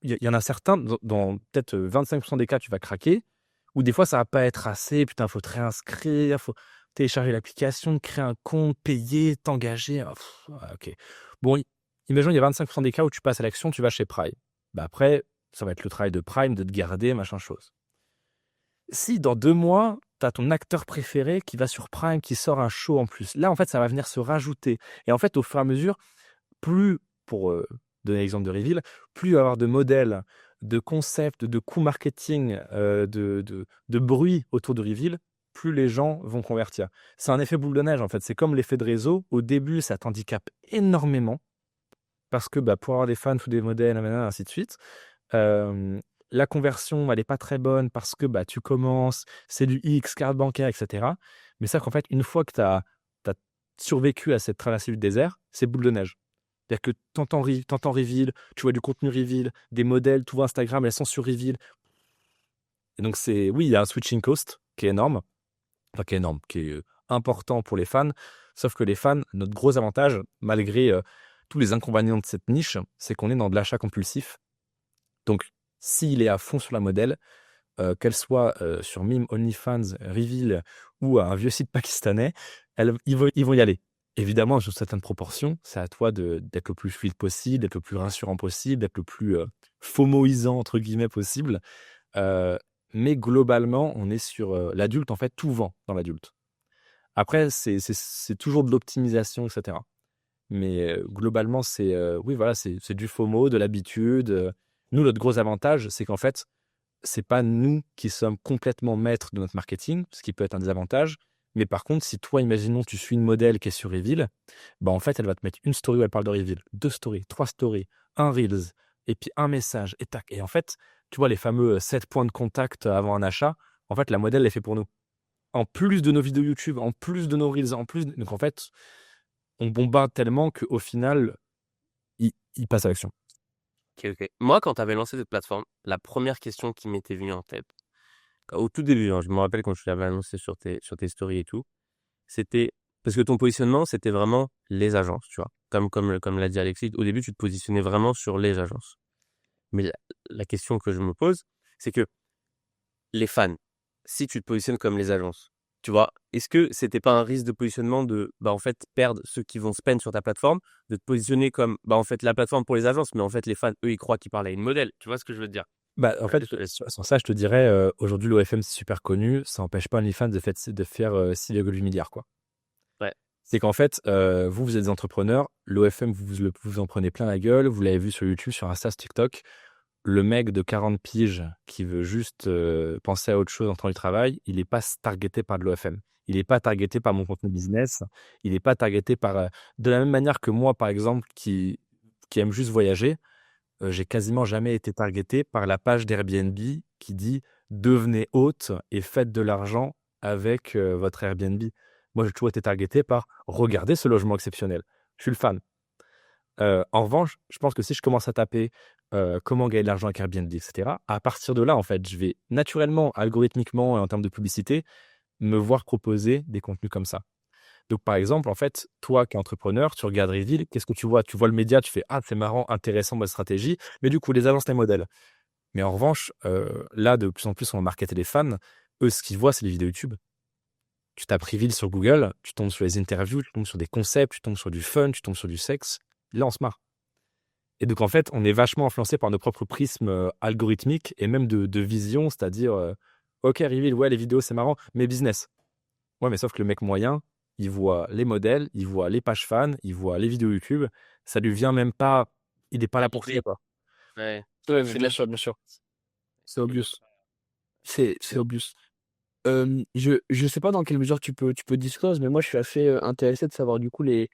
il y en a certains, dans peut-être 25% des cas, tu vas craquer, ou des fois, ça va pas être assez. Putain, faut te réinscrire, faut télécharger l'application, créer un compte, payer, t'engager. Ah, ouais, ok. Bon, imaginons, il y a 25% des cas où tu passes à l'action, tu vas chez Prime. Bah après, ça va être le travail de Prime de te garder, machin chose. Si dans 2 mois, tu as ton acteur préféré qui va sur Prime, qui sort un show en plus, là, en fait, ça va venir se rajouter. Et en fait, au fur et à mesure, plus, pour donner l'exemple de Reveal, plus il va y avoir de modèles, de concepts, de coûts marketing, de bruit autour de Reveal, plus les gens vont convertir. C'est un effet boule de neige, en fait. C'est comme l'effet de réseau. Au début, ça t'handicape énormément parce que pour avoir des fans, faut des modèles, nanana, ainsi de suite. La conversion, elle n'est pas très bonne parce que tu commences, c'est du X, carte bancaire, etc. Mais ça, qu'en fait, une fois que tu as survécu à cette traversée du désert, c'est boule de neige. C'est-à-dire que t'entends Reveal, tu vois du contenu Reveal, des modèles, tu vois Instagram, elles sont sur Reveal. Et donc, oui, il y a un switching cost qui est énorme, qui est important pour les fans. Sauf que les fans, notre gros avantage, malgré tous les inconvénients de cette niche, c'est qu'on est dans de l'achat compulsif. Donc, s'il est à fond sur la modèle, qu'elle soit sur Mime, OnlyFans, Reveal ou un vieux site pakistanais, ils vont y aller. Évidemment, sur certaines proportions, c'est à toi d'être le plus fluide possible, d'être le plus rassurant possible, d'être le plus FOMOisant, entre guillemets, possible. Mais globalement, on est sur l'adulte. En fait, tout vend dans l'adulte. Après, c'est toujours de l'optimisation, etc. Mais globalement, oui, voilà, c'est du FOMO, de l'habitude. Nous, notre gros avantage, c'est qu'en fait, c'est pas nous qui sommes complètement maîtres de notre marketing, ce qui peut être un désavantage. Mais par contre, si toi, imaginons, tu suis une modèle qui est sur Reveal, en fait, elle va te mettre une story où elle parle de Reveal, 2 stories, 3 stories, un Reels, et puis un message, et tac. Et en fait, tu vois, les fameux 7 points de contact avant un achat, en fait, la modèle elle est fait pour nous. En plus de nos vidéos YouTube, en plus de nos Reels, donc en fait, on bombarde tellement qu'au final, il passe à l'action. Ok. Moi, quand tu avais lancé cette plateforme, la première question qui m'était venue en tête, au tout début, je me rappelle quand je l'avais annoncé sur tes stories et tout, c'était parce que ton positionnement, c'était vraiment les agences, tu vois. Comme l'a dit Alexis, au début, tu te positionnais vraiment sur les agences. Mais la question que je me pose, c'est que les fans, si tu te positionnes comme les agences, tu vois, est-ce que c'était pas un risque de positionnement de, en fait, perdre ceux qui vont spend sur ta plateforme, de te positionner comme, en fait, la plateforme pour les agences, mais en fait, les fans, eux, ils croient qu'ils parlent à une modèle. Tu vois ce que je veux te dire? En fait, sans ça, je te dirais, aujourd'hui, l'OFM, c'est super connu. Ça n'empêche pas OnlyFans de faire 6,8 milliards, quoi. Ouais. C'est qu'en fait, vous êtes des entrepreneurs. L'OFM, vous en prenez plein la gueule. Vous l'avez vu sur YouTube, sur Insta, sur TikTok. Le mec de 40 piges qui veut juste penser à autre chose en temps du travail, il n'est pas targeté par de l'OFM. Il n'est pas targeté par mon contenu business. Il n'est pas targeté par... de la même manière que moi, par exemple, qui aime juste voyager, j'ai quasiment jamais été targeté par la page d'Airbnb qui dit « Devenez hôte et faites de l'argent avec votre Airbnb ». Moi, j'ai toujours été targeté par « Regardez ce logement exceptionnel ». Je suis le fan. En revanche, je pense que si je commence à taper comment gagner de l'argent avec Airbnb, etc., à partir de là, en fait, je vais naturellement, algorithmiquement et en termes de publicité, me voir proposer des contenus comme ça. Donc, par exemple, en fait, toi qui es entrepreneur, tu regardes Reveal, qu'est-ce que tu vois? Tu vois le média, tu fais « Ah, c'est marrant, intéressant, bonne stratégie ». Mais du coup, les agences, les modèles. Mais en revanche, là, de plus en plus, on va marketer les fans. Eux, ce qu'ils voient, c'est les vidéos YouTube. Tu tapes Reveal sur Google, tu tombes sur les interviews, tu tombes sur des concepts, tu tombes sur du fun, tu tombes sur du sexe. Là, on se marre. Et donc, en fait, on est vachement influencé par nos propres prismes algorithmiques et même de vision, c'est-à-dire OK, Reveal, ouais, les vidéos, c'est marrant, mais business. Ouais, mais sauf que le mec moyen, il voit les modèles, il voit les pages fans, il voit les vidéos YouTube. Ça lui vient même pas. Il n'est pas là pour ça, quoi. Ouais. Ouais, mais bien sûr. C'est obvious. C'est obvious. Je sais pas dans quelle mesure tu peux disclose, mais moi je suis assez intéressé de savoir du coup les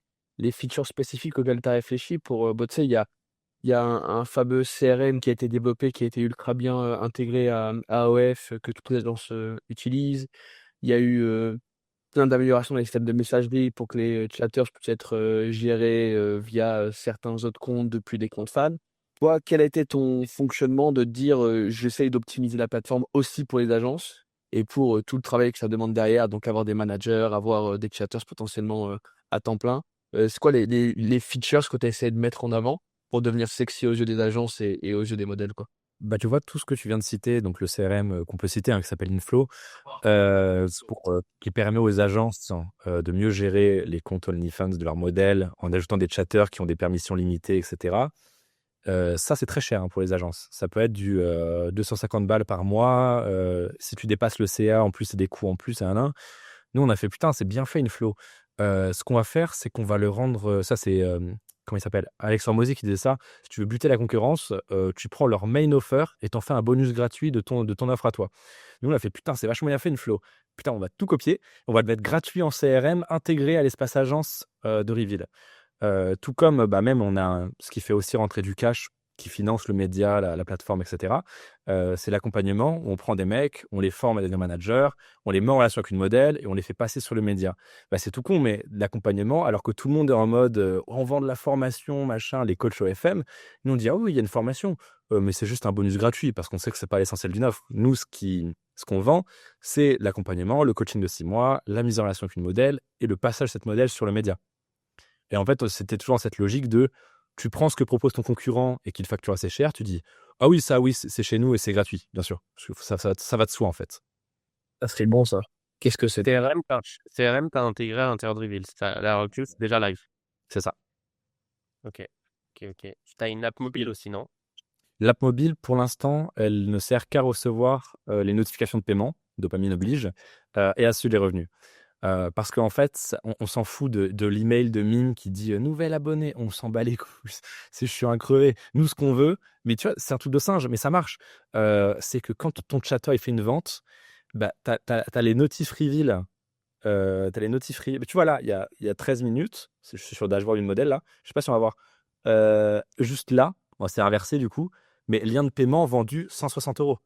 features spécifiques auxquelles tu as réfléchi pour tu sais, il y a un fameux CRM qui a été développé, qui a été ultra bien intégré à AOF, que toutes les agences utilisent. Il y a eu plein d'améliorations dans les systèmes de messagerie pour que les chatters puissent être gérés via certains autres comptes depuis des comptes fans. Toi, quel a été ton fonctionnement de dire j'essaye d'optimiser la plateforme aussi pour les agences et pour tout le travail que ça demande derrière, donc avoir des managers, avoir des chatters potentiellement à temps plein. C'est quoi les features que tu essaies de mettre en avant pour devenir sexy aux yeux des agences et aux yeux des modèles, quoi? Tu vois, tout ce que tu viens de citer, donc le CRM qu'on peut citer, qui s'appelle Inflow, qui permet aux agences de mieux gérer les comptes OnlyFans de leurs modèles en ajoutant des chatters qui ont des permissions limitées, etc. Ça, c'est très cher pour les agences. Ça peut être du 250 balles par mois. Si tu dépasses le CA, en plus, c'est des coûts en plus. Nous, on a fait, putain, c'est bien fait, Inflow. Ce qu'on va faire, c'est qu'on va le rendre... ça, c'est... comment il s'appelle? Alex Hormozy qui disait ça. Si tu veux buter la concurrence, tu prends leur main offer et t'en fais un bonus gratuit de ton offre à toi. Nous, on a fait, putain, c'est vachement bien fait, Inflow. Putain, on va tout copier. On va le mettre gratuit en CRM, intégré à l'espace agence de Reveal. Tout comme même on a ce qui fait aussi rentrer du cash, qui finance le média, la plateforme, etc. C'est l'accompagnement. On prend des mecs, on les forme à devenir managers, on les met en relation avec une modèle et on les fait passer sur le média. C'est tout con, mais l'accompagnement, alors que tout le monde est en mode on vend de la formation, machin, les coachs au FM, nous on dit ah oui, il y a une formation, mais c'est juste un bonus gratuit parce qu'on sait que c'est pas l'essentiel d'une offre. Nous, ce qu'on vend, c'est l'accompagnement, le coaching de 6 mois, la mise en relation avec une modèle et le passage de cette modèle sur le média. Et en fait, c'était toujours dans cette logique de tu prends ce que propose ton concurrent et qu'il facture assez cher, tu dis ah oui, ça, oui, c'est chez nous et c'est gratuit, bien sûr. Parce que ça va de soi, en fait. Ça serait bon, ça. Qu'est-ce que c'est? CRM, t'as intégré à l'intérieur de Reveal. La recul, c'est déjà live. C'est ça. Ok. T'as une app mobile aussi, non? L'app mobile, pour l'instant, elle ne sert qu'à recevoir les notifications de paiement, dopamine oblige, et à suivre les revenus. Parce qu'en fait, on s'en fout de l'email de mime qui dit nouvel abonné, on s'en bat les couilles, c'est chiant à crever. Nous, ce qu'on veut, mais tu vois, c'est un truc de singe, mais ça marche. C'est que quand ton chatter il fait une vente, t'as les notifs reveal. T'as les notifs reveal. Tu vois là, il y a 13 minutes, je suis sur le dashboard d'une modèle là, je sais pas si on va voir. Juste là, bon, c'est inversé du coup, mais lien de paiement vendu 160 €.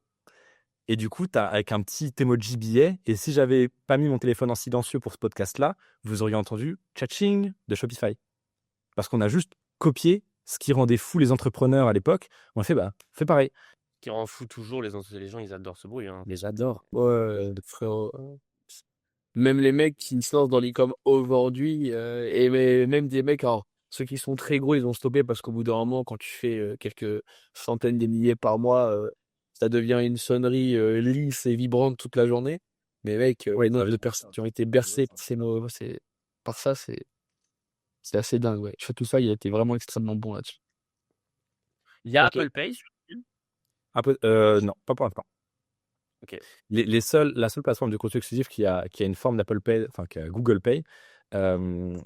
Et du coup, tu as avec un petit emoji billet. Et si j'avais pas mis mon téléphone en silencieux pour ce podcast-là, vous auriez entendu tching de Shopify. Parce qu'on a juste copié ce qui rendait fou les entrepreneurs à l'époque. On a fait, fais pareil. Qui rend fou toujours les gens, ils adorent ce bruit. Hein. Les adore. Ouais, frérot. Même les mecs qui se lancent dans l'e-com aujourd'hui, même des mecs, alors, ceux qui sont très gros, ils ont stoppé parce qu'au bout d'un moment, quand tu fais quelques centaines de milliers par mois, ça devient une sonnerie lisse et vibrante toute la journée. Mais mec, ouais, non, de personnes qui ont été bercées par ces mots, par ça, c'est assez dingue, ouais. Je fais tout ça, il a été vraiment extrêmement bon là-dessus. Il y a Ok. Apple Pay sur Non, pas pour l'instant. Ok. La seule plateforme de contenu exclusif qui a une forme d'Apple Pay, enfin qui a Google Pay,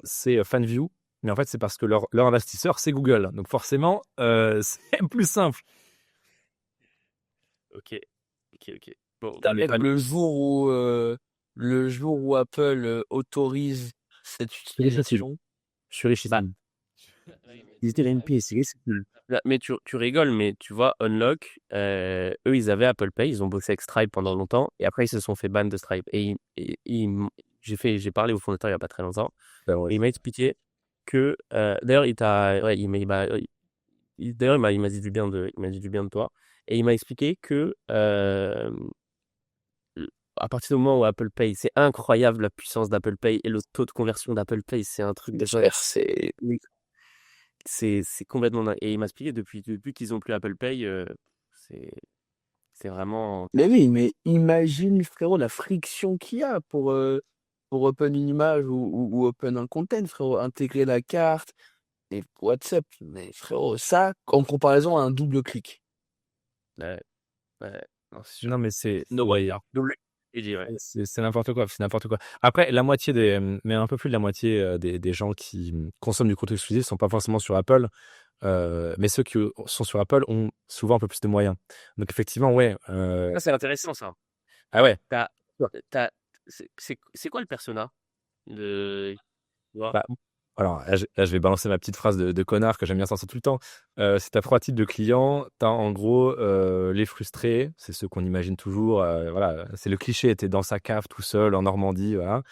c'est FanView. Mais en fait, c'est parce que leur investisseur, c'est Google. Donc forcément, c'est plus simple. Ok. Bon, Le jour où Apple autorise cette utilisation, Je suis riche. Bah, mais tu rigoles, mais tu vois, Unlock, eux, ils avaient Apple Pay, ils ont bossé avec Stripe pendant longtemps, et après, ils se sont fait ban de Stripe. J'ai parlé au fondateur il n'y a pas très longtemps, et il m'a expliqué que, d'ailleurs, il m'a dit du bien de toi, et il m'a expliqué que, à partir du moment où Apple Pay, c'est incroyable la puissance d'Apple Pay et le taux de conversion d'Apple Pay, c'est un truc de c'est complètement dingue. Et il m'a expliqué depuis qu'ils ont plus Apple Pay, c'est c'est vraiment. mais oui, mais imagine, frérot, la friction qu'il y a pour open une image ou open un content, frérot, intégrer la carte et WhatsApp. Mais frérot, ça, en comparaison à un double clic. Ouais, ouais. Non, c'est sûr. Non, mais c'est Double. Et dit, ouais. c'est n'importe quoi. C'est n'importe quoi. Après, la moitié mais un peu plus de la moitié des gens qui consomment du contenu exclusif sont pas forcément sur Apple. Mais ceux qui sont sur Apple ont souvent un peu plus de moyens. Donc effectivement, ouais. Ça, c'est intéressant, ça. Ah ouais. T'as, c'est quoi le persona de. Tu vois Bah, alors là, je vais balancer ma petite phrase de connard que j'aime bien sortir tout le temps. Si tu as 3 types de clients, tu as en gros les frustrés, c'est ceux qu'on imagine toujours. Voilà, c'est le cliché, tu es dans sa cave tout seul en Normandie. Voilà.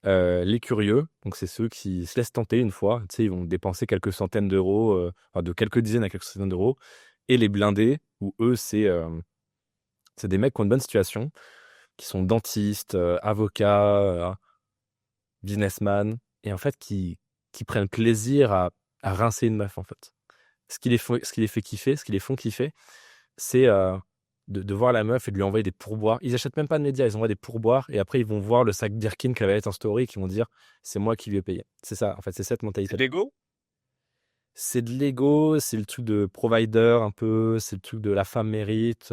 Les curieux, donc c'est ceux qui se laissent tenter une fois. Tu sais, ils vont dépenser quelques centaines d'euros, enfin, de quelques dizaines à quelques centaines d'euros. Et les blindés, où eux, c'est des mecs qui ont une bonne situation, qui sont dentistes, avocats, businessman, et en fait qui prennent plaisir à rincer une meuf en fait. Ce qui les fait kiffer, ce qui les font kiffer, c'est de voir la meuf et de lui envoyer des pourboires. Ils achètent même pas de médias, ils envoient des pourboires et après ils vont voir le sac Birkin qu'elle va être en story et qui vont dire c'est moi qui lui ai payé. C'est ça, en fait, c'est cette mentalité. C'est l'ego? C'est de l'ego, c'est le truc de provider un peu, c'est le truc de la femme mérite.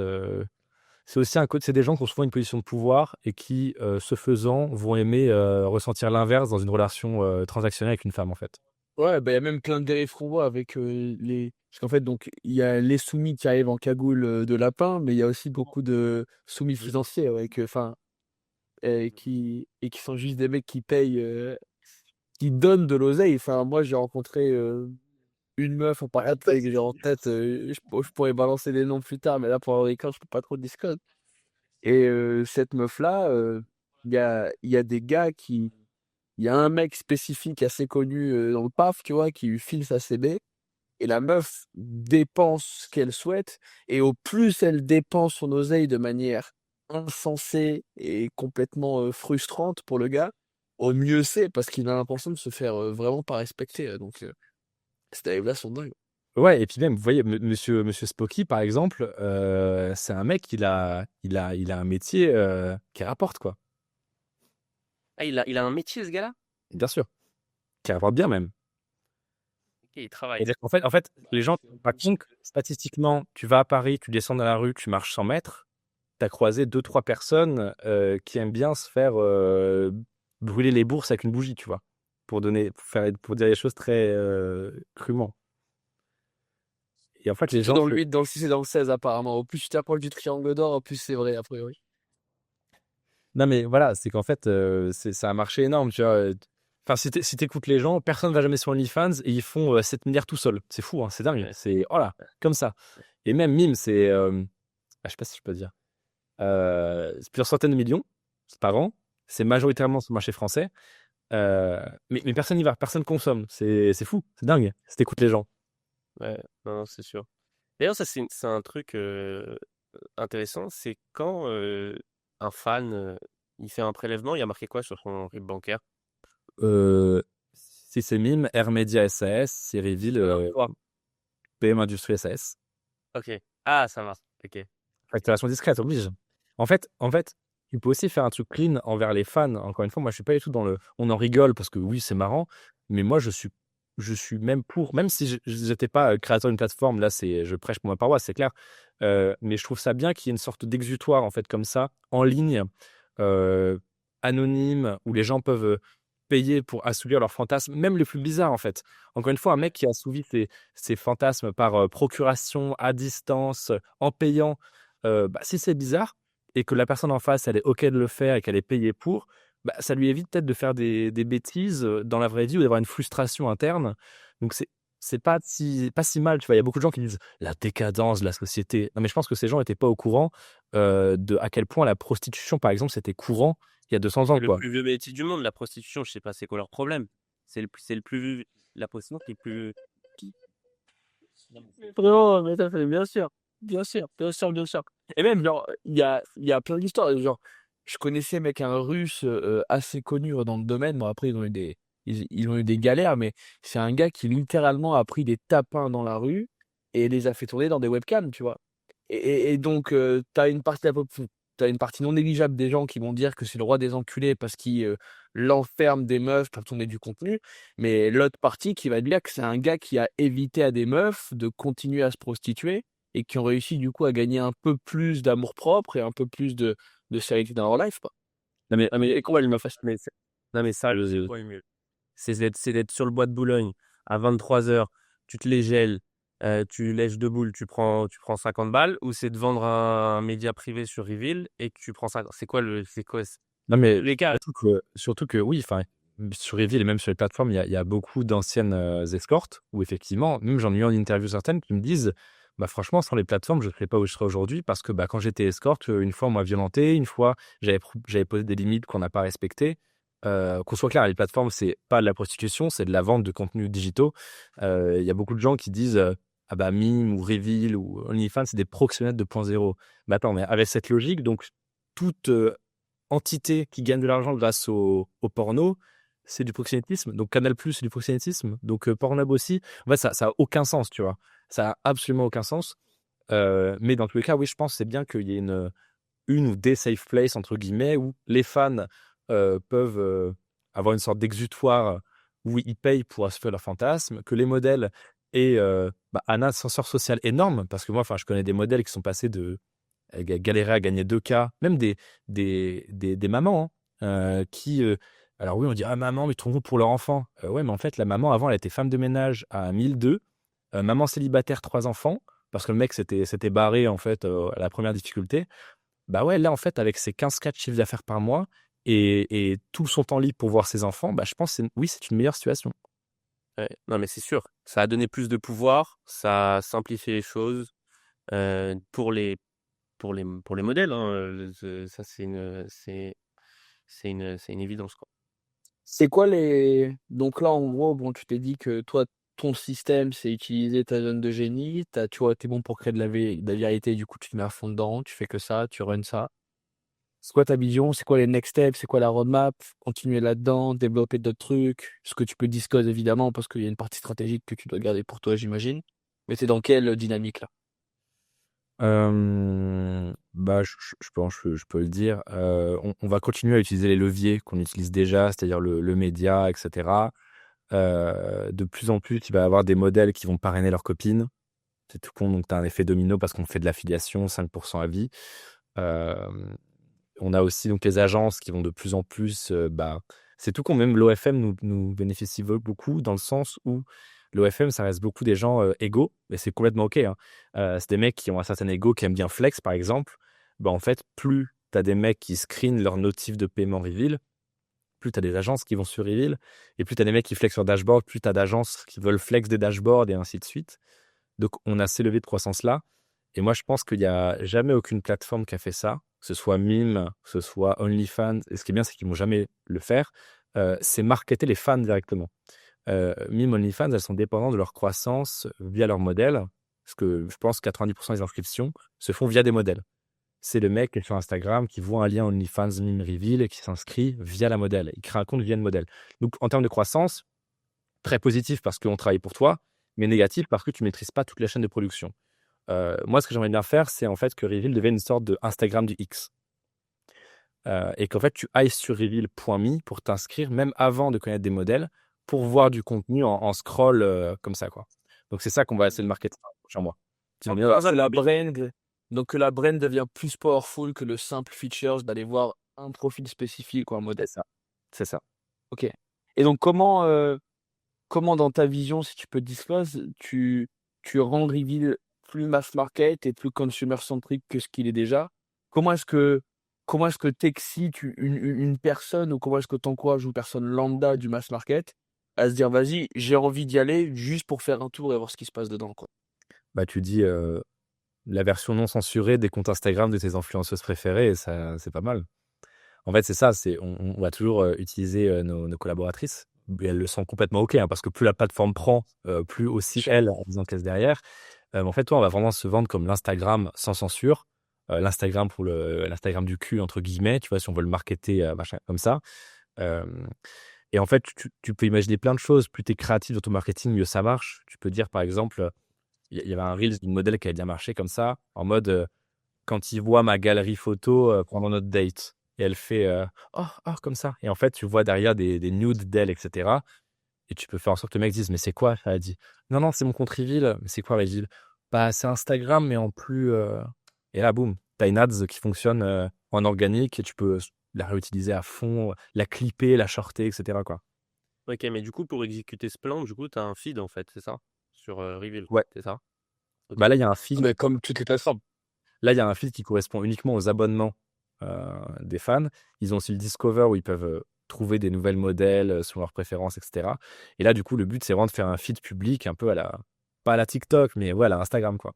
C'est aussi c'est des gens qui ont souvent une position de pouvoir et qui, ce faisant, vont aimer ressentir l'inverse dans une relation transactionnelle avec une femme, en fait. Ouais, bah, il y a même plein de dérives qu'on voit avec les. Parce qu'en fait, donc, il y a les soumis qui arrivent en cagoule de lapin, mais il y a aussi beaucoup de soumis financiers, ouais, qui sont juste des mecs qui payent qui donnent de l'oseille. Enfin, moi, j'ai rencontré une meuf en parallèle que j'ai en tête. Je pourrais balancer des noms plus tard, mais là, pour un record, je peux pas trop discuter. Et cette meuf-là, il y a des gars qui. Il y a un mec spécifique assez connu dans le PAF, tu vois, qui lui file sa CB. Et la meuf dépense ce qu'elle souhaite. Et au plus elle dépense son oseille de manière insensée et complètement frustrante pour le gars, au mieux c'est parce qu'il a l'impression de se faire vraiment pas respecter. Donc, ces lives-là sont dingues. Ouais, et puis même, vous voyez, monsieur Spocky, par exemple, c'est un mec, il a un métier qui rapporte, quoi. Ah, il a un métier, ce gars-là? Bien sûr. Qui rapporte bien, même. Ok, il travaille. C'est-à-dire qu'en fait, les gens, par contre, statistiquement, tu vas à Paris, tu descends dans la rue, tu marches 100 mètres, tu as croisé 2-3 personnes qui aiment bien se faire brûler les bourses avec une bougie, tu vois, pour dire les choses très crûment. Et en fait, les gens, Dans le 8, dans le 6 et dans le 16, apparemment. Au plus tu t'approches du triangle d'or, au plus c'est vrai, a priori. non mais voilà, c'est qu'en fait, c'est un marché énorme, tu vois. Enfin, si t'écoutes les gens, personne ne va jamais sur OnlyFans et ils font 7 milliards tout seuls. C'est fou, hein, c'est dingue. Ouais. C'est, oh là, comme ça. Et même Mime, c'est, je sais pas si je peux dire, c'est plusieurs centaines de millions par an. C'est majoritairement sur le marché français. Mais personne n'y va, personne consomme. C'est fou, c'est dingue. Si t'écoutes les gens. Ouais, non, non, c'est sûr. D'ailleurs, ça, c'est un truc intéressant. C'est quand un fan, il fait un prélèvement, il y a marqué quoi sur son RIB bancaire? Si c'est Mime, Air Media SAS, c'est Reveal, Toi. PM Industrie SAS. Ok. Ah, ça marche. Ok. Facturation discrète, oblige. En fait, tu peux aussi faire un truc clean envers les fans. Encore une fois, moi, je suis pas du tout dans le. On en rigole parce que oui, c'est marrant, mais moi, je suis même pour. Même si je n'étais pas créateur d'une plateforme, là, je prêche pour ma paroisse, c'est clair. Mais je trouve ça bien qu'il y ait une sorte d'exutoire, en fait, comme ça, en ligne, euh, anonyme, où les gens peuvent payer pour assouvir leurs fantasmes, même les plus bizarres, en fait. Encore une fois, un mec qui a assouvi ses fantasmes par procuration, à distance, en payant. Bah, si c'est bizarre et que la personne en face, elle est OK de le faire et qu'elle est payée pour, bah, ça lui évite peut-être de faire des bêtises dans la vraie vie ou d'avoir une frustration interne. Donc, c'est pas si mal. Tu vois, il y a beaucoup de gens qui disent la décadence de la société. Non, mais je pense que ces gens n'étaient pas au courant de à quel point la prostitution, par exemple, c'était courant il y a 200 ans, C'est le quoi. plus vieux métier du monde, la prostitution. Je sais pas c'est quoi leur problème. C'est le plus vieux. La prostitution qui est plus. Vraiment, mais ça, c'est bien sûr. Bien sûr, bien sûr, bien sûr. Et même, genre, il y a plein d'histoires. Genre, je connaissais, mec, un russe assez connu dans le domaine. Bon, après, ils ont eu des galères, mais c'est un gars qui littéralement a pris des tapins dans la rue et les a fait tourner dans des webcams, tu vois. Et donc, t'as une partie non négligeable des gens qui vont dire que c'est le roi des enculés parce qu'il l'enferme des meufs pour tourner du contenu. Mais l'autre partie qui va dire que c'est un gars qui a évité à des meufs de continuer à se prostituer et qui ont réussi du coup à gagner un peu plus d'amour-propre et un peu plus de sérénité dans leur life, quoi. Non, mais Et comment elle me fasse. non, mais ça, c'est d'être sur le bois de Boulogne à 23h, tu te les gèles, tu lèches deux boules, tu prends 50 balles, ou c'est de vendre un média privé sur Reveal et que tu prends 50. C'est quoi? Non, mais Les cas. surtout que oui, enfin, sur Reveal et même sur les plateformes, il y a beaucoup d'anciennes escortes où effectivement, même j'en ai eu en interview certaines qui me disent, bah franchement, sans les plateformes, je ne serais pas où je serais aujourd'hui parce que bah, quand j'étais escorte, une fois on m'a violenté, une fois j'avais posé des limites qu'on n'a pas respectées. Qu'on soit clair, les plateformes, c'est pas de la prostitution, c'est de la vente de contenus digitaux. Il y a beaucoup de gens qui disent ah bah Mime ou Reveal ou OnlyFans, c'est des proxénètes 2.0. Mais attends, mais avec cette logique, donc toute entité qui gagne de l'argent grâce au porno, c'est du proxénétisme. Donc Canal+, c'est du proxénétisme. Donc Pornhub aussi. En fait, ça a aucun sens, tu vois. Ça a absolument aucun sens. Mais dans tous les cas, oui, je pense que c'est bien qu'il y ait une ou des safe places, entre guillemets, où les fans peuvent avoir une sorte d'exutoire où ils payent pour assurer leurs fantasmes, que les modèles aient un ascenseur social énorme, parce que moi, je connais des modèles qui sont passés de galérer à gagner 2K, même des mamans qui... alors oui, on dit, ah maman, mais ils trouvent pour leur enfant. Ouais, mais en fait, la maman, avant, elle était femme de ménage à 1002, maman célibataire, 3 enfants, parce que le mec s'était barré, en fait, à la première difficulté. Bah ouais, là, en fait, avec ses 15K de chiffre d'affaires par mois, et tout son temps libre pour voir ses enfants, bah, je pense que oui, c'est une meilleure situation. Ouais. Non, mais c'est sûr. Ça a donné plus de pouvoir, ça a simplifié les choses pour les modèles. Hein, ça, c'est une évidence, quoi. C'est quoi les donc là, en gros, bon, tu t'es dit que toi, ton système, c'est utiliser ta zone de génie. Tu vois, tu bon pour créer de la vérité, du coup, tu te mets à fond dedans, tu fais que ça, tu runs ça. C'est quoi ta vision? C'est quoi les next steps? C'est quoi la roadmap? Continuer là-dedans, développer d'autres trucs? Ce que tu peux discuter évidemment, parce qu'il y a une partie stratégique que tu dois garder pour toi, j'imagine. Mais c'est dans quelle dynamique là? Bah, je peux le dire. On va continuer à utiliser les leviers qu'on utilise déjà, c'est-à-dire le média, etc. De plus en plus, il va y avoir des modèles qui vont parrainer leurs copines. C'est tout con, donc tu as un effet domino parce qu'on fait de l'affiliation, 5% à vie. On a aussi donc les agences qui vont de plus en plus, bah, c'est tout con, même l'OFM nous bénéficie beaucoup dans le sens où l'OFM, ça reste beaucoup des gens égaux, et c'est complètement OK, hein. C'est des mecs qui ont un certain ego, qui aiment bien flex, par exemple. Bah, en fait, plus tu as des mecs qui screenent leurs notifs de paiement Reveal, plus tu as des agences qui vont sur Reveal, et plus tu as des mecs qui flexent sur dashboard, plus tu as d'agences qui veulent flex des dashboards et ainsi de suite. Donc, on a ces leviers de croissance-là. Et moi, je pense qu'il n'y a jamais aucune plateforme qui a fait ça, que ce soit Mime, que ce soit OnlyFans. Et ce qui est bien, c'est qu'ils ne vont jamais le faire. C'est marketer les fans directement. Mime, OnlyFans, elles sont dépendantes de leur croissance via leur modèle. Parce que je pense que 90% des inscriptions se font via des modèles. C'est le mec qui est sur Instagram qui voit un lien OnlyFans Mime Reveal et qui s'inscrit via la modèle. Il crée un compte via le modèle. Donc, en termes de croissance, très positif parce qu'on travaille pour toi, mais négatif parce que tu ne maîtrises pas toute la chaîne de production. Moi, ce que j'aimerais bien faire, c'est en fait que Reveal devienne une sorte de Instagram du X. Et qu'en fait, tu ailles sur reveal.me pour t'inscrire, même avant de connaître des modèles, pour voir du contenu en scroll comme ça, quoi. Donc, c'est ça qu'on va essayer de marketer dans les prochains mois. Donc que la brand devient plus powerful que le simple feature d'aller voir un profil spécifique ou un C'est modèle. ça. C'est ça. OK. Et donc comment dans ta vision, si tu peux disclose, tu rends Reveal plus mass market et plus consumer centric que ce qu'il est déjà? Comment est-ce que tu excites une personne ou comment est-ce que tu encourages une personne lambda du mass market à se dire: «Vas-y, j'ai envie d'y aller juste pour faire un tour et voir ce qui se passe dedans, quoi»? Bah, tu dis la version non censurée des comptes Instagram de tes influenceuses préférées, et ça, c'est pas mal. En fait, c'est ça, on va toujours utiliser nos collaboratrices. Et elles le sont complètement OK, hein, parce que plus la plateforme prend, plus aussi elles encaissent derrière. En fait, toi, on va vraiment se vendre comme l'Instagram sans censure, l'Instagram pour l'Instagram du cul, entre guillemets, tu vois, si on veut le marketer, machin, comme ça. Hem Et en fait, tu peux imaginer plein de choses. Plus tu es créatif dans ton marketing, mieux ça marche. Tu peux dire, par exemple, il y avait un Reels d'une modèle qui avait bien marché comme ça, en mode, quand il voit ma galerie photo pendant notre date, et elle fait oh, oh, comme ça. Et en fait, tu vois derrière des nudes d'elle, etc. Et tu peux faire en sorte que le mec dise, mais c'est quoi? Elle a dit, non, non, c'est mon compte Reveal. Mais c'est quoi Reveal? Bah, c'est Instagram, mais en plus. Et là, boum, t'as une ads qui fonctionne en organique, et tu peux la réutiliser à fond, la clipper, la shorter, etc., quoi. Ok, mais du coup, pour exécuter ce plan, du coup, tu as un feed, en fait, c'est ça? Sur Reveal, Ouais. c'est ça? Ok. Bah là, il y a un Ah feed. mais comme toutes les plateformes. Là, il y a un feed qui correspond uniquement aux abonnements des fans. Ils ont aussi le Discover où ils peuvent trouver des nouvelles modèles selon leurs préférences, etc. Et là, du coup, le but, c'est vraiment de faire un feed public un peu à la, pas à la TikTok, mais ouais, à la Instagram, quoi.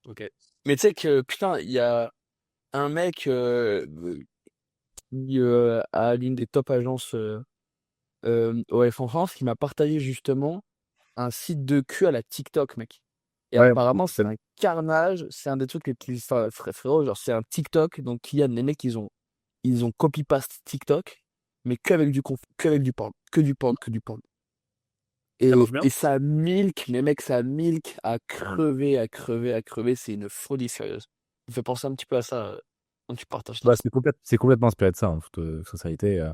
Ok. Mais tu sais que putain, il y a un mec, qui, a l'une des top agences, OF en France qui m'a partagé justement un site de cul à la TikTok, mec. Et Ouais, apparemment, c'est un carnage, c'est un des trucs les plus frérot, genre c'est un TikTok, donc Kylian, les mecs, ils ont copy paste TikTok, mais qu'avec qu'avec du porn, que du porn, que du porn. Ça marche bien? Et ça milk, les mecs, ça milk à crever, à crever, à crever, c'est une folie sérieuse. Ça me fait penser un petit peu à ça, quand tu partages ça. bah, c'est complètement inspiré de ça, en toute sincérité.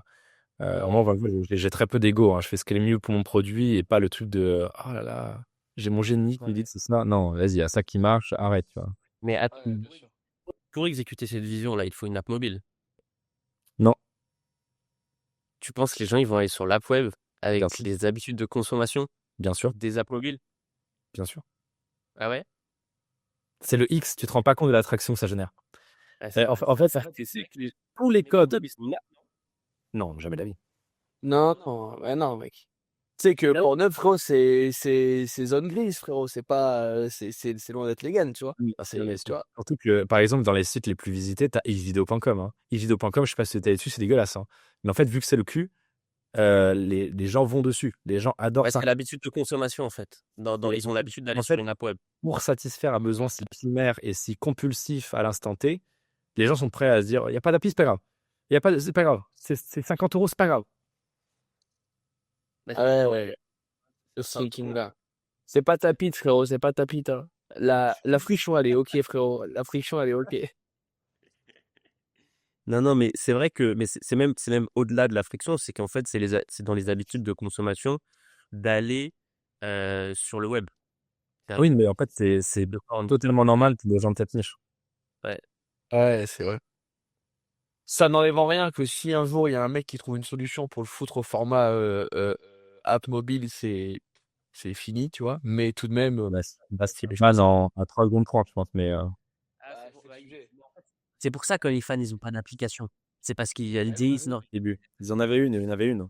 Moi, voilà, j'ai très peu d'ego, hein. Je fais ce qui est le mieux pour mon produit, et pas le truc de oh là là, j'ai mon génie qui me dit c'est ça. Non, vas-y, il y a ça qui marche, arrête, tu vois. Mais attends, Ouais, bien sûr. pour exécuter cette vision-là, il te faut une app mobile. Non, Tu penses que les gens, ils vont aller sur l'app web bien avec sûr, les habitudes de consommation bien sûr, des apps mobiles? bien sûr. Ah ouais? C'est le X, tu te rends pas compte de l'attraction que ça génère. Ah, c'est En fait, c'est que les tous les codes, ils sont là. Non, jamais de la vie. Non, non, ouais, non, mec. Tu sais que Non. Pornhub, frérot, c'est zone grise, frérot. C'est pas, c'est loin d'être légal, tu vois. Oui, Enfin, non, mais tu vois. surtout que, par exemple, dans les sites les plus visités, t'as xvideo.com. Hein. Xvideo.com, je sais pas si t'es allé dessus, c'est dégueulasse. Hein. Mais en fait, vu que c'est le cul, les gens vont dessus. Les gens adorent Ouais, ça. c'est l'habitude de consommation, en fait. Et Ils ont l'habitude d'aller en sur fait, une app web. pour satisfaire un besoin si primaire et si compulsif à l'instant T, les gens sont prêts à se dire, il n'y a pas d'appli, c'est pas grave. Il y a pas, c'est pas grave. C'est 50 euros, c'est pas grave. Ouais, ouais. Ce thinking-là. C'est pas ta pite, frérot. C'est pas ta pite, hein. La friction, elle est ok, frérot. La friction, elle est ok. Non, non, mais c'est vrai que c'est même au-delà de la friction, c'est qu'en fait, c'est dans les habitudes de consommation d'aller sur le web. C'est un Oui, mais en fait, c'est de porn. totalement normal que les gens de cette niche. Ouais. Ouais, c'est vrai. Ça n'enlève en rien que si un jour il y a un mec qui trouve une solution pour le foutre au format app mobile, c'est fini, tu vois. Mais tout de même, Bah, c'est pas dans à 3 secondes 30, je pense. Mais C'est pour ça que les fans, ils n'ont pas d'application. C'est parce qu'ils disent non. au début, ils en avaient une, il y en avait une.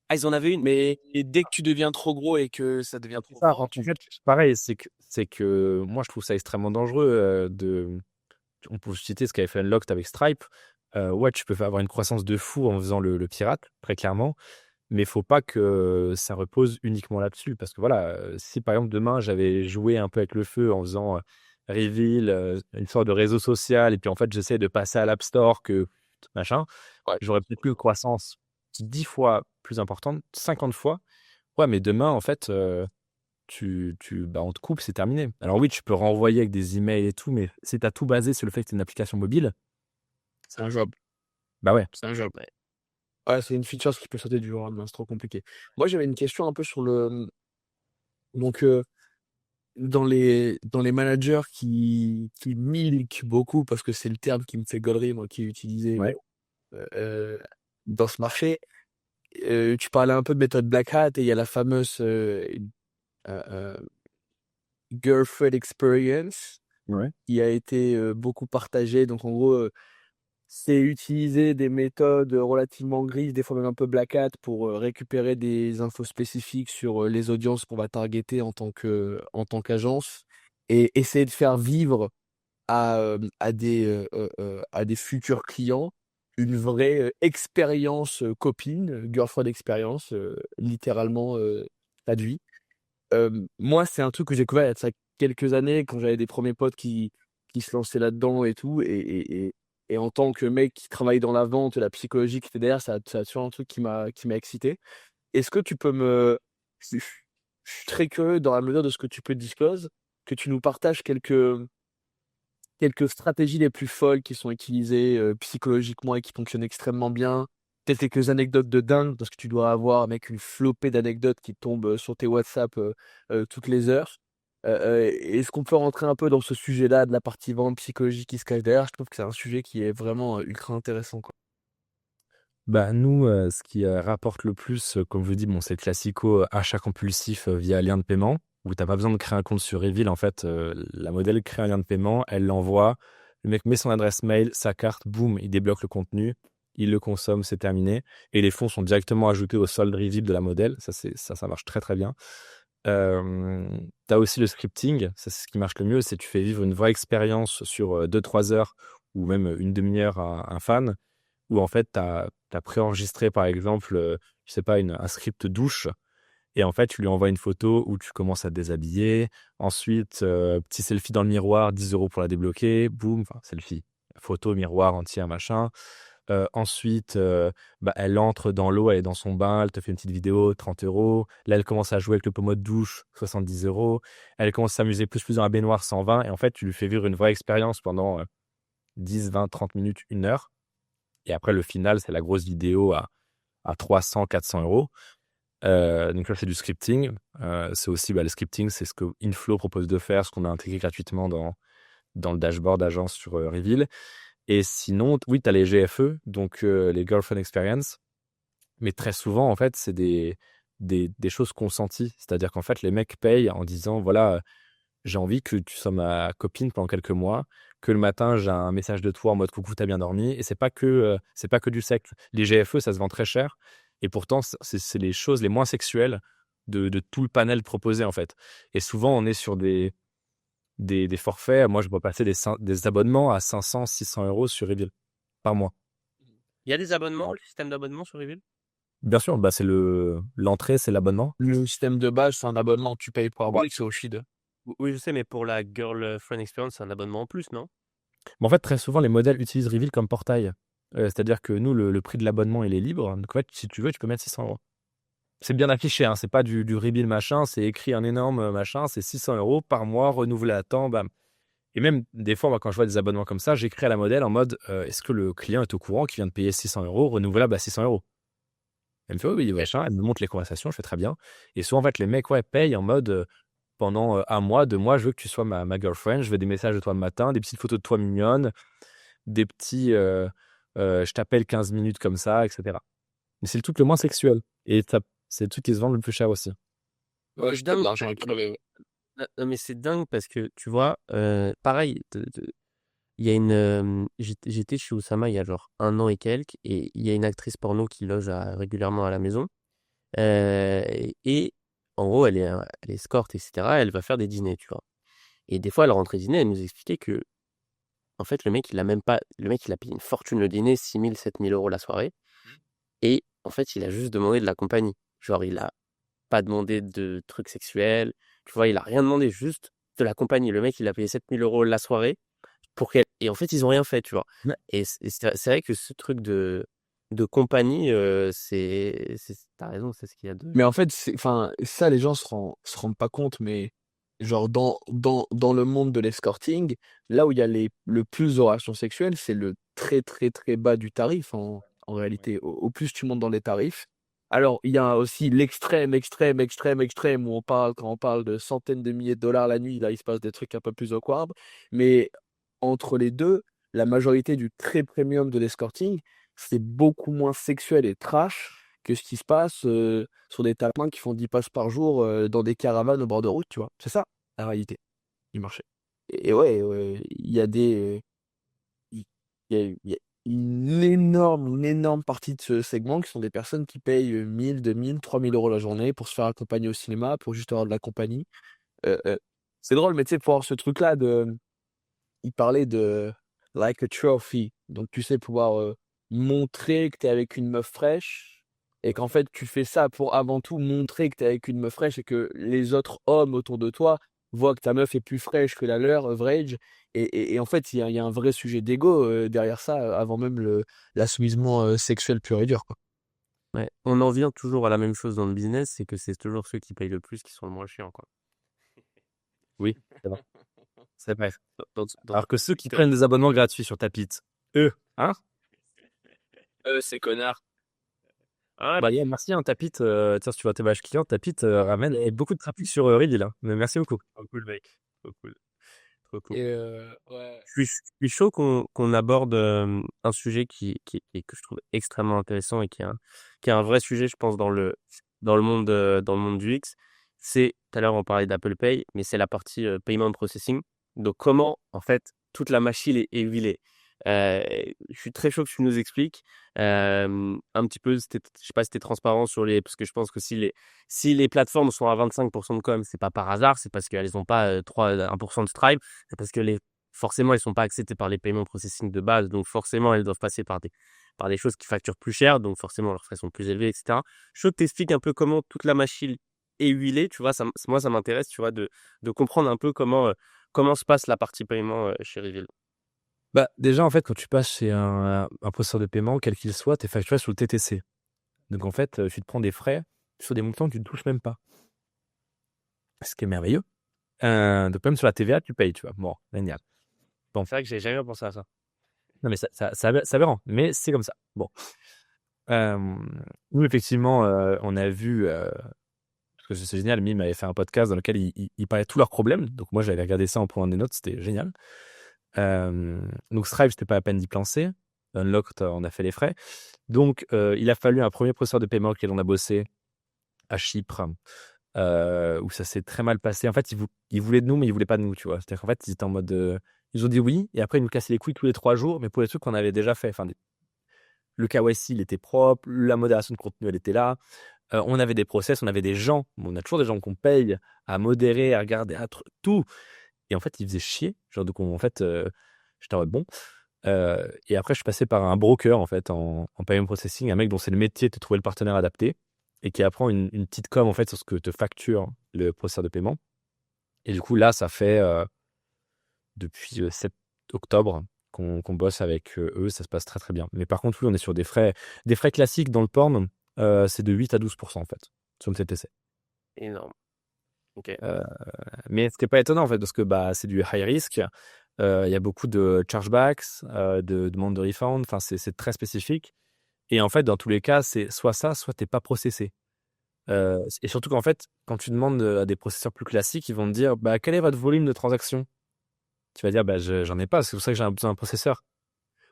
Ah, ils en avaient une. mais dès que tu deviens trop gros et que ça devient trop Ça, fort, en fait, pareil, c'est que moi, je trouve ça extrêmement dangereux on peut citer ce qu'avait fait Unlocked avec Stripe. Ouais, tu peux avoir une croissance de fou en faisant le pirate, très clairement. Mais il faut pas que ça repose uniquement là-dessus. Parce que voilà, si par exemple demain j'avais joué un peu avec le feu en faisant Reveal, une sorte de réseau social, et puis en fait j'essaie de passer à l'App Store que machin, ouais. j'aurais peut-être eu une croissance 10 fois plus importante, 50 fois. Ouais, mais demain, en fait, bah, on te coupe, c'est terminé. Alors oui, tu peux renvoyer avec des emails et tout, mais si tu as tout basé sur le fait que c'est une application mobile, C'est un job. bah ouais. C'est un job. Ouais. Ouais, c'est une feature qui peut sauter du jour au lendemain, c'est trop compliqué. Moi, j'avais une question un peu sur le. Donc, dans les managers qui milquent beaucoup, parce que c'est le terme qui me fait gaulerie, moi, qui est utilisé Ouais. dans ce marché, tu parlais un peu de méthode Black Hat et il y a la fameuse euh, Girlfriend Experience Ouais. qui a été beaucoup partagée. Donc, en gros, c'est utiliser des méthodes relativement grises, des fois même un peu black hat, pour récupérer des infos spécifiques sur les audiences qu'on va targeter en tant qu'agence et essayer de faire vivre à des futurs clients une vraie expérience copine, girlfriend experience, littéralement traduit. Moi, c'est un truc que j'ai découvert il y a de ça quelques années quand j'avais des premiers potes qui se lançaient là-dedans et tout. Et en tant que mec qui travaille dans la vente, la psychologie qui était derrière, ça a toujours un truc qui m'a excité. Est-ce que tu peux je suis très curieux dans la mesure de ce que tu peux disclose, que tu nous partages quelques stratégies les plus folles qui sont utilisées psychologiquement et qui fonctionnent extrêmement bien. Peut-être quelques anecdotes de dingue, parce que tu dois avoir, mec, une flopée d'anecdotes qui tombent sur tes WhatsApp toutes les heures. Est-ce qu'on peut rentrer un peu dans ce sujet-là de la partie vente psychologie qui se cache derrière? Je trouve que c'est un sujet qui est vraiment ultra intéressant, quoi. Bah, nous, ce qui rapporte le plus, comme je vous dis, bon, c'est le classico achat compulsif via lien de paiement, où tu pas besoin de créer un compte sur Reveal. En fait, la modèle crée un lien de paiement, elle l'envoie, le mec met son adresse mail, sa carte, boum, il débloque le contenu, il le consomme, c'est terminé. Et les fonds sont directement ajoutés au solde Reveal de la modèle. Ça marche très très bien. Tu as aussi le scripting, ça c'est ce qui marche le mieux, c'est tu fais vivre une vraie expérience sur 2-3 heures ou même une demi-heure à un fan, où en fait, tu as préenregistré, par exemple, je sais pas, un script douche, et en fait, tu lui envoies une photo où tu commences à te déshabiller. Ensuite, petit selfie dans le miroir, 10 euros pour la débloquer. Boum, enfin, selfie. Photo, miroir, entier, machin. Ensuite, bah, elle entre dans l'eau, elle est dans son bain, elle te fait une petite vidéo, 30 euros. Là, elle commence à jouer avec le pommeau de douche, 70 euros. Elle commence à s'amuser plus dans la baignoire, 120. Et en fait, tu lui fais vivre une vraie expérience pendant 10, 20, 30 minutes, 1 heure. Et après, le final, c'est la grosse vidéo à 300, 400 euros. Donc là, c'est du scripting. C'est aussi le scripting, c'est ce que Inflow propose de faire, ce qu'on a intégré gratuitement dans le dashboard agence sur Reveal. Et sinon, oui, tu as les GFE, donc les Girlfriend Experience. Mais très souvent, en fait, c'est des choses consenties. C'est-à-dire qu'en fait, les mecs payent en disant, voilà, j'ai envie que tu sois ma copine pendant quelques mois, que le matin, j'ai un message de toi en mode coucou, t'as bien dormi. Et c'est pas que du sexe. Les GFE, ça se vend très cer. Et pourtant, c'est les choses les moins sexuelles de tout le panel proposé, en fait. Et souvent, on est sur des forfaits. Moi, je peux passer des abonnements à 500, 600 euros sur Reveal par mois. Il y a des abonnements, le système d'abonnement sur Reveal? Bien sûr, c'est l'entrée, c'est l'abonnement. Le système de base, c'est un abonnement. Tu payes pour avoir accès au feed. Oui, je sais, mais pour la Girlfriend Experience, c'est un abonnement en plus, non? Mais en fait, très souvent, les modèles utilisent Reveal comme portail. C'est-à-dire que nous, le prix de l'abonnement, il est libre. Donc, en fait, si tu veux, tu peux mettre 600 euros. C'est bien affiché, hein, c'est pas du Reveal machin, c'est écrit un énorme machin, c'est 600 euros par mois, renouvelé à temps, bam. Et même des fois, moi, quand je vois des abonnements comme ça, j'écris à la modèle en mode est-ce que le client est au courant qu'il vient de payer 600 euros, renouvelable à 600 euros? Elle me fait oui, machin, elle me montre les conversations, je fais très bien. Et souvent, en fait, les mecs payent en mode pendant un mois, 2 mois, je veux que tu sois ma girlfriend, je veux des messages de toi le matin, des petites photos de toi mignonnes, des petits je t'appelle 15 minutes comme ça, etc. Mais c'est le truc le moins sexuel. Et c'est le truc qui se vend le plus cher aussi. Ouais, C'est je donne dingue. l'argent à crever. Ouais. Non, mais c'est dingue parce que, tu vois, pareil, il y a j'étais chez Oussama il y a genre 1 an et quelques, et il y a une actrice porno qui loge régulièrement à la maison. Et en gros, elle est escorte, etc. Elle va faire des dîners, tu vois. Et des fois, elle rentrait dîner, elle nous expliquait que, en fait, le mec, il a payé une fortune le dîner, 6 000, 7 000 euros la soirée. Et en fait, il a juste demandé de la compagnie. Genre, il a pas demandé de trucs sexuels. Tu vois, il a rien demandé, juste de la compagnie. Le mec, il a payé 7 000 euros la soirée pour qu'elle. Et en fait, ils ont rien fait, tu vois. Ouais. Et c'est vrai que ce truc de compagnie, t'as raison, c'est ce qu'il y a de. Mais en fait, enfin, ça, les gens se rendent pas compte, mais genre, dans le monde de l'escorting, là où il y a le plus de relations sexuelles, c'est le très, très, très bas du tarif, en réalité. Au plus tu montes dans les tarifs. Alors, il y a aussi l'extrême, extrême, extrême, extrême, quand on parle de centaines de milliers de dollars la nuit, là, il se passe des trucs un peu plus awkward. Mais entre les deux, la majorité du très premium de l'escorting, c'est beaucoup moins sexuel et trash que ce qui se passe sur des tapins qui font 10 passes par jour dans des caravanes au bord de route, tu vois. C'est ça, la réalité du marché. Et ouais, il y a il il y a une énorme partie de ce segment qui sont des personnes qui payent 1000, 2000, 3000 euros la journée pour se faire accompagner au cinéma, pour juste avoir de la compagnie. C'est drôle, mais tu sais, pour avoir ce truc-là il parlait de like a trophy. Donc, tu sais, pouvoir montrer que tu es avec une meuf fraîche et qu'en fait, tu fais ça pour avant tout montrer que tu es avec une meuf fraîche et que les autres hommes autour de toi voient que ta meuf est plus fraîche que la leur, average. Et en fait, il y a un vrai sujet d'ego derrière ça, avant même l'assouvissement sexuel pur et dur, quoi. Ouais. On en vient toujours à la même chose dans le business, c'est que c'est toujours ceux qui payent le plus qui sont le moins chiants, quoi. Oui, c'est vrai. C'est vrai. Dans Alors que ceux qui prennent des abonnements gratuits sur Tapit, eux, hein? Ces connards. Ah, Bah, merci, hein, Tapit. Tiens, si tu vois tes vaches clients, Tapit ramène beaucoup de trafic sur Reveal, hein. Mais merci beaucoup. trop cool, mec. Trop cool. Trop cool. Et ouais. Je suis chaud qu'on aborde un sujet que je trouve extrêmement intéressant et qui est un vrai sujet, je pense, dans le monde du X. C'est, tout à l'heure, on parlait d'Apple Pay, mais c'est la partie payment processing. Donc, comment, en fait, toute la machine est huilée. Je suis très chaud que tu nous expliques un petit peu, je sais pas si tu es transparent parce que je pense que si les plateformes sont à 25% de com, c'est pas par hasard, c'est parce qu'elles n'ont pas 1% de Stripe, c'est parce que forcément, elles sont pas acceptées par les paiements processing de base, donc forcément, elles doivent passer par des choses qui facturent plus cher, donc forcément, leurs frais sont plus élevés, etc. Je veux que tu expliques un peu comment toute la machine est huilée, tu vois, moi, ça m'intéresse, tu vois, de comprendre un peu comment se passe la partie paiement chez Reveal. Bah, déjà, en fait, quand tu passes chez un processeur de paiement, quel qu'il soit, tu es facturé sur le TTC. Donc, en fait, tu te prends des frais sur des montants que tu ne touches même pas. Ce qui est merveilleux. Donc, même sur la TVA, tu payes, tu vois. Bon, génial. C'est vrai que j'ai jamais pensé à ça. Non, mais ça aberrant. Mais c'est comme ça. Bon. Nous, effectivement, on a vu, parce que c'est génial, Mime avait fait un podcast dans lequel il parlait de tous leurs problèmes. Donc, moi, j'avais regardé ça en prenant des notes, c'était génial. Donc, Stripe, c'était pas la peine d'y penser. Unlocked, on a fait les frais. Donc, il a fallu un premier processeur de paiement auquel on a bossé à Chypre, où ça s'est très mal passé. En fait, ils voulaient de nous, mais ils voulaient pas de nous, tu vois. C'est-à-dire qu'en fait, ils étaient en mode. Ils ont dit oui, et après, ils nous cassaient les couilles tous les 3 jours, mais pour les trucs qu'on avait déjà fait. Enfin, le KYC, il était propre, la modération de contenu, elle était là. On avait des process, on avait des gens, on a toujours des gens qu'on paye à modérer, à regarder, tout. Et en fait, ils faisaient chier. Genre, donc, en fait, j'étais en mode bon. Et après, je suis passé par un broker, en fait, en payment processing, un mec dont c'est le métier de trouver le partenaire adapté et qui apprend une petite com, en fait, sur ce que te facture le processeur de paiement. Et du coup, là, ça fait depuis 7 octobre qu'on bosse avec eux. Ça se passe très, très bien. Mais par contre, oui, on est sur des frais classiques dans le porn. C'est de 8 à 12% en fait, sur le TTC. Énorme. Ok. Mais ce qui n'est pas étonnant en fait, parce que c'est du high risk. Il y a beaucoup de chargebacks, de demandes de refund. Enfin, c'est très spécifique. Et en fait, dans tous les cas, c'est soit ça, soit tu n'es pas processé. Et surtout qu'en fait, quand tu demandes à des processeurs plus classiques, ils vont te dire quel est votre volume de transactions. Tu vas dire j'en ai pas, c'est pour ça que j'ai besoin d'un processeur.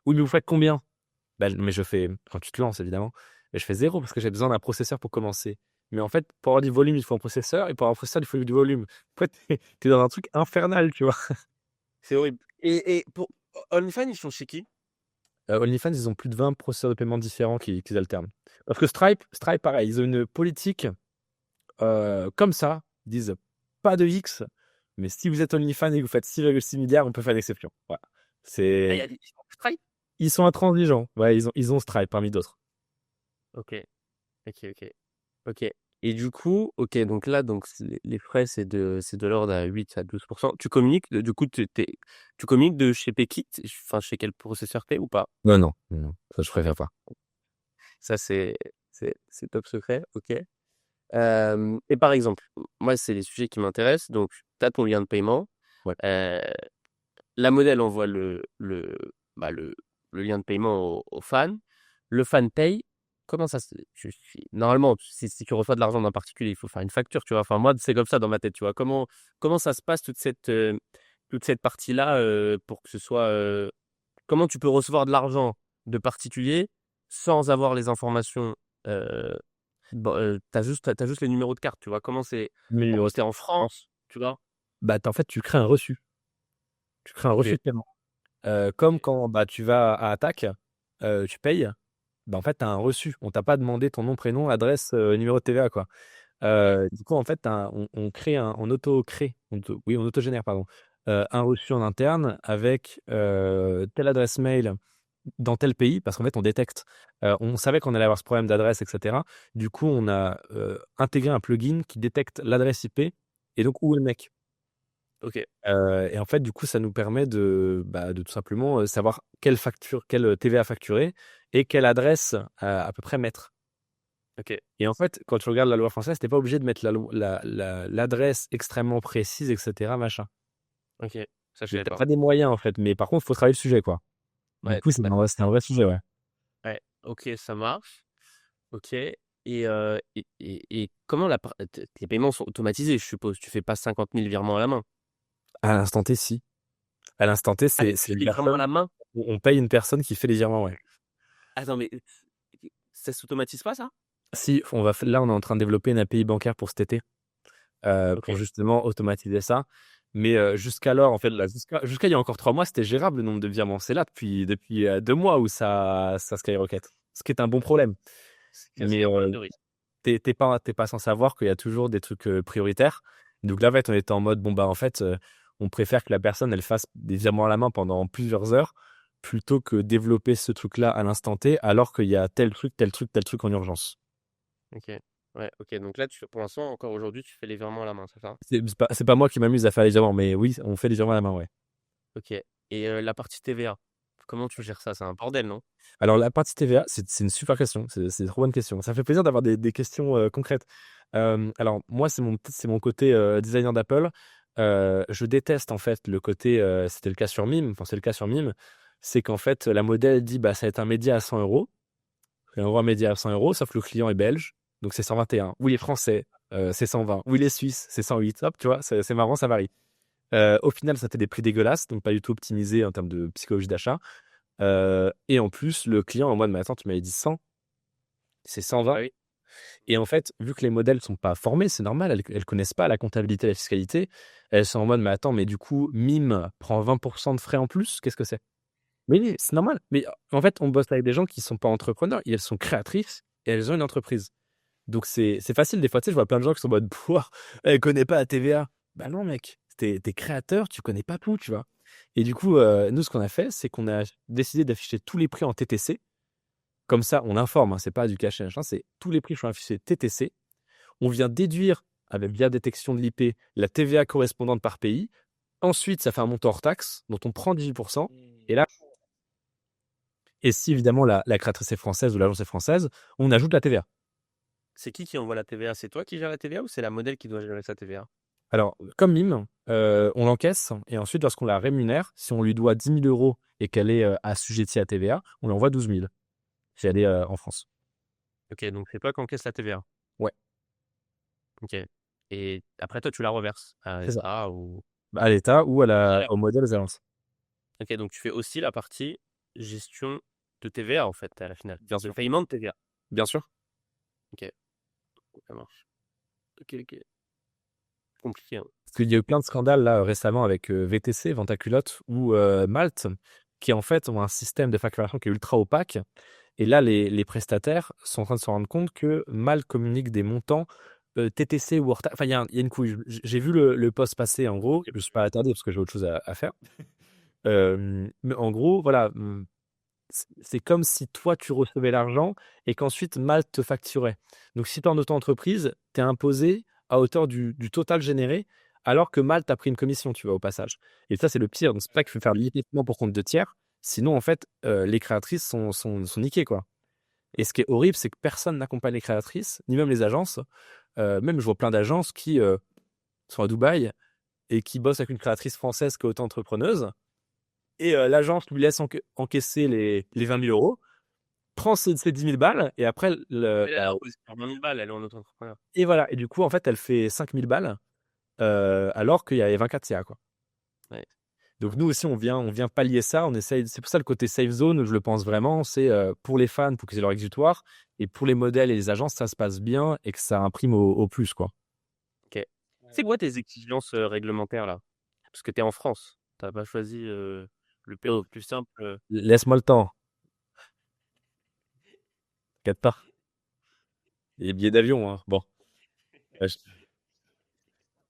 Oui, mais vous faites combien? Mais je fais, quand tu te lances évidemment, mais je fais 0 parce que j'ai besoin d'un processeur pour commencer. Mais en fait, pour avoir du volume, il faut un processeur, et pour avoir un processeur, il faut du volume. En fait, t'es dans un truc infernal, tu vois. C'est horrible. Et pour OnlyFans, ils sont chez qui? OnlyFans, ils ont plus de 20 processeurs de paiement différents qu'ils alternent. Parce que Stripe, pareil, ils ont une politique comme ça. Ils disent pas de X, mais si vous êtes OnlyFans et que vous faites 6,6 milliards, on peut faire une exception. Voilà. Ah, il y a C'est... des Stripe? Ils sont intransigeants. Ouais, ils ont Stripe parmi d'autres. Ok. Ok. Et du coup, ok, donc là, donc les frais, c'est de l'ordre à 8 à 12%. Tu communiques, du coup, tu communiques de chez Pekit, enfin, chez quel processeur t'es ou pas? Non, non, non, ça je préfère pas. Ça, c'est top secret, ok. Et par exemple, moi, c'est les sujets qui m'intéressent. Donc, tu as ton lien de paiement. Ouais. Euh, la modèle envoie le lien de paiement au fan. Le fan paye. Comment ça se... Normalement, si tu reçois de l'argent d'un particulier, il faut faire une facture, tu vois. Enfin, moi, c'est comme ça dans ma tête, tu vois. Comment ça se passe, toute cette partie-là, pour que ce soit... comment tu peux recevoir de l'argent de particulier sans avoir les informations t'as juste les numéros de carte, tu vois. Comment c'est... Mais Bon, t'es en France, tu vois. en fait, tu crées un reçu. Tu crées un Ok. reçu de paiement. Comme quand tu vas à Attaque, tu payes. En fait, tu as un reçu. On t'a pas demandé ton nom, prénom, adresse, numéro de TVA, quoi. Du coup, en fait, on crée on auto-crée, oui, on autogénère, pardon, un reçu en interne avec telle adresse mail dans tel pays, parce qu'en fait, on détecte. On savait qu'on allait avoir ce problème d'adresse, etc. Du coup, on a intégré un plugin qui détecte l'adresse IP et donc où est le mec. Ok. Et en fait, du coup, ça nous permet de tout simplement savoir quelle TVA facturer et quelle adresse à peu près mettre. Ok. Et en fait, quand tu regardes la loi française, t'es pas obligé de mettre l'adresse extrêmement précise, etc. Machin. Ok. Ça, je Mais savais t'as pas. pas des moyens, en fait. Mais par contre, il faut travailler le sujet, quoi. Du Ouais. coup, c'est un vrai sujet, ouais. Ouais. Ok, ça marche. Ok. Et comment les paiements sont automatisés, je suppose. Tu fais pas 50 000 virements à la main. À l'instant T, si. À l'instant T, Ah, c'est tu une fais vraiment à personne. la main? On paye une personne qui fait les virements, ouais. Attends, mais ça s'automatise pas, ça? Si, là, on est en train de développer une API bancaire pour cet été. Ok. Pour justement automatiser ça. Mais jusqu'alors, en fait, là, jusqu'à il y a encore 3 mois, c'était gérable le nombre de virements. C'est là depuis 2 mois où ça skyrocket. Ce qui est un bon problème. C'est Mais la théorie. t'es pas sans savoir qu'il y a toujours des trucs prioritaires. Donc là, en fait, on était en mode, bon, en fait, on préfère que la personne, elle fasse des virements à la main pendant plusieurs heures plutôt que développer ce truc-là à l'instant T alors qu'il y a tel truc, tel truc, tel truc en urgence. Ok. Ouais, ok. Donc là, pour l'instant, encore aujourd'hui, tu fais les virements à la main, c'est ça? C'est pas moi qui m'amuse à faire les virements, mais oui, on fait les virements à la main, ouais. Ok. Et la partie TVA, comment tu gères ça? C'est un bordel, non? Alors, la partie TVA, c'est une super question. C'est une trop bonne question. Ça fait plaisir d'avoir des questions concrètes. Alors, moi, c'est mon côté designer d'Apple. Je déteste, en fait, le côté, c'était le cas sur Mime, enfin, c'est le cas sur Mime, c'est qu'en fait, la modèle dit, ça va être un média à 100 euros. Et on voit un média à 100 euros, sauf que le client est belge, donc c'est 121. Oui, il est français, c'est 120. Oui, il est suisse, c'est 108. Hop, tu vois, c'est marrant, ça varie. Au final, ça fait des prix dégueulasses, donc pas du tout optimisé en termes de psychologie d'achat. Et en plus, le client en mode, mais attends, tu m'avais dit 100, c'est 120. Ah oui. Et en fait, vu que les modèles sont pas formés, c'est normal, elles connaissent pas la comptabilité, la fiscalité. Elles sont en mode, mais attends, mais du coup, Mime prend 20% de frais en plus, qu'est-ce que c'est? Mais oui, c'est normal. Mais en fait, on bosse avec des gens qui sont pas entrepreneurs, elles sont créatrices et elles ont une entreprise. Donc c'est facile des fois, tu sais, je vois plein de gens qui sont en mode: «Pouah, elle connaît pas la TVA». Bah non mec, tu es créateur, tu connais pas tout, tu vois? Et du coup, nous ce qu'on a fait, c'est qu'on a décidé d'afficher tous les prix en TTC. Comme ça, on informe, hein, c'est pas du cachet, machin, c'est tous les prix sont affichés TTC. On vient déduire avec via détection de l'IP, la TVA correspondante par pays. Ensuite, ça fait un montant hors taxe dont on prend 18%. Et là, et si évidemment la créatrice est française ou l'agence est française, on ajoute la TVA. C'est qui envoie la TVA? C'est toi qui gères la TVA ou c'est la modèle qui doit gérer sa TVA? Alors, comme Mime, on l'encaisse et ensuite, lorsqu'on la rémunère, si on lui doit 10 000 € et qu'elle est assujettie à TVA, on lui envoie 12 000 si elle est en France. Ok, donc c'est toi qui encaisse la TVA. Ouais, Ok. Et après, toi, tu la reverses à c'est ça. l'État ou... À l'État ou au modèle aux agences. Ok, donc tu fais aussi la partie gestion de TVA, en fait, à la finale. Bien Le sûr. paiement de TVA. Bien sûr. Ok, ça marche. Ok. Compliqué, hein. Parce qu'il y a eu plein de scandales là récemment avec VTC, Vente à culotte, ou Malte, qui en fait ont un système de facturation qui est ultra opaque. Et là, les prestataires sont en train de se rendre compte que Malte communique des montants TTC ou hors taxe. Enfin, il y a une couille. J'ai vu le post passer en gros. Je ne me suis pas attardé parce que j'ai autre chose à faire. Mais en gros, voilà, c'est comme si toi, tu recevais l'argent et qu'ensuite Malte te facturait. Donc, si tu es en auto-entreprise, tu es imposé à hauteur du total généré, alors que Malte a pris une commission, tu vois, au passage. Et ça, c'est le pire. Donc, c'est pour ça qu'il faut faire uniquement pour compte de tiers. Sinon, en fait, les créatrices sont niquées, quoi. Et ce qui est horrible, c'est que personne n'accompagne les créatrices, ni même les agences. Même, je vois plein d'agences qui sont à Dubaï et qui bossent avec une créatrice française qui est auto-entrepreneuse. Et l'agence lui laisse encaisser les 20 000 €, prend ses 10 000 balles, et après, Mais là, elle a posé pour 20 000 balles, elle est en auto-entrepreneur. et voilà. Et du coup, en fait, elle fait 5 000 balles, alors qu'il y avait 24 CA, quoi. Ouais. Donc, nous aussi, on vient pallier ça. On essaye, c'est pour ça le côté safe zone, je le pense vraiment, c'est pour les fans, pour qu'ils aient leur exutoire, et pour les modèles et les agences, ça se passe bien et que ça imprime au plus, quoi. Ok. C'est quoi tes exigences réglementaires, là? Parce que tu es en France. Tu n'as pas choisi le pays le plus simple. Laisse-moi le temps. T'inquiète pas. Et les billets d'avion, hein. Bon. Ouais,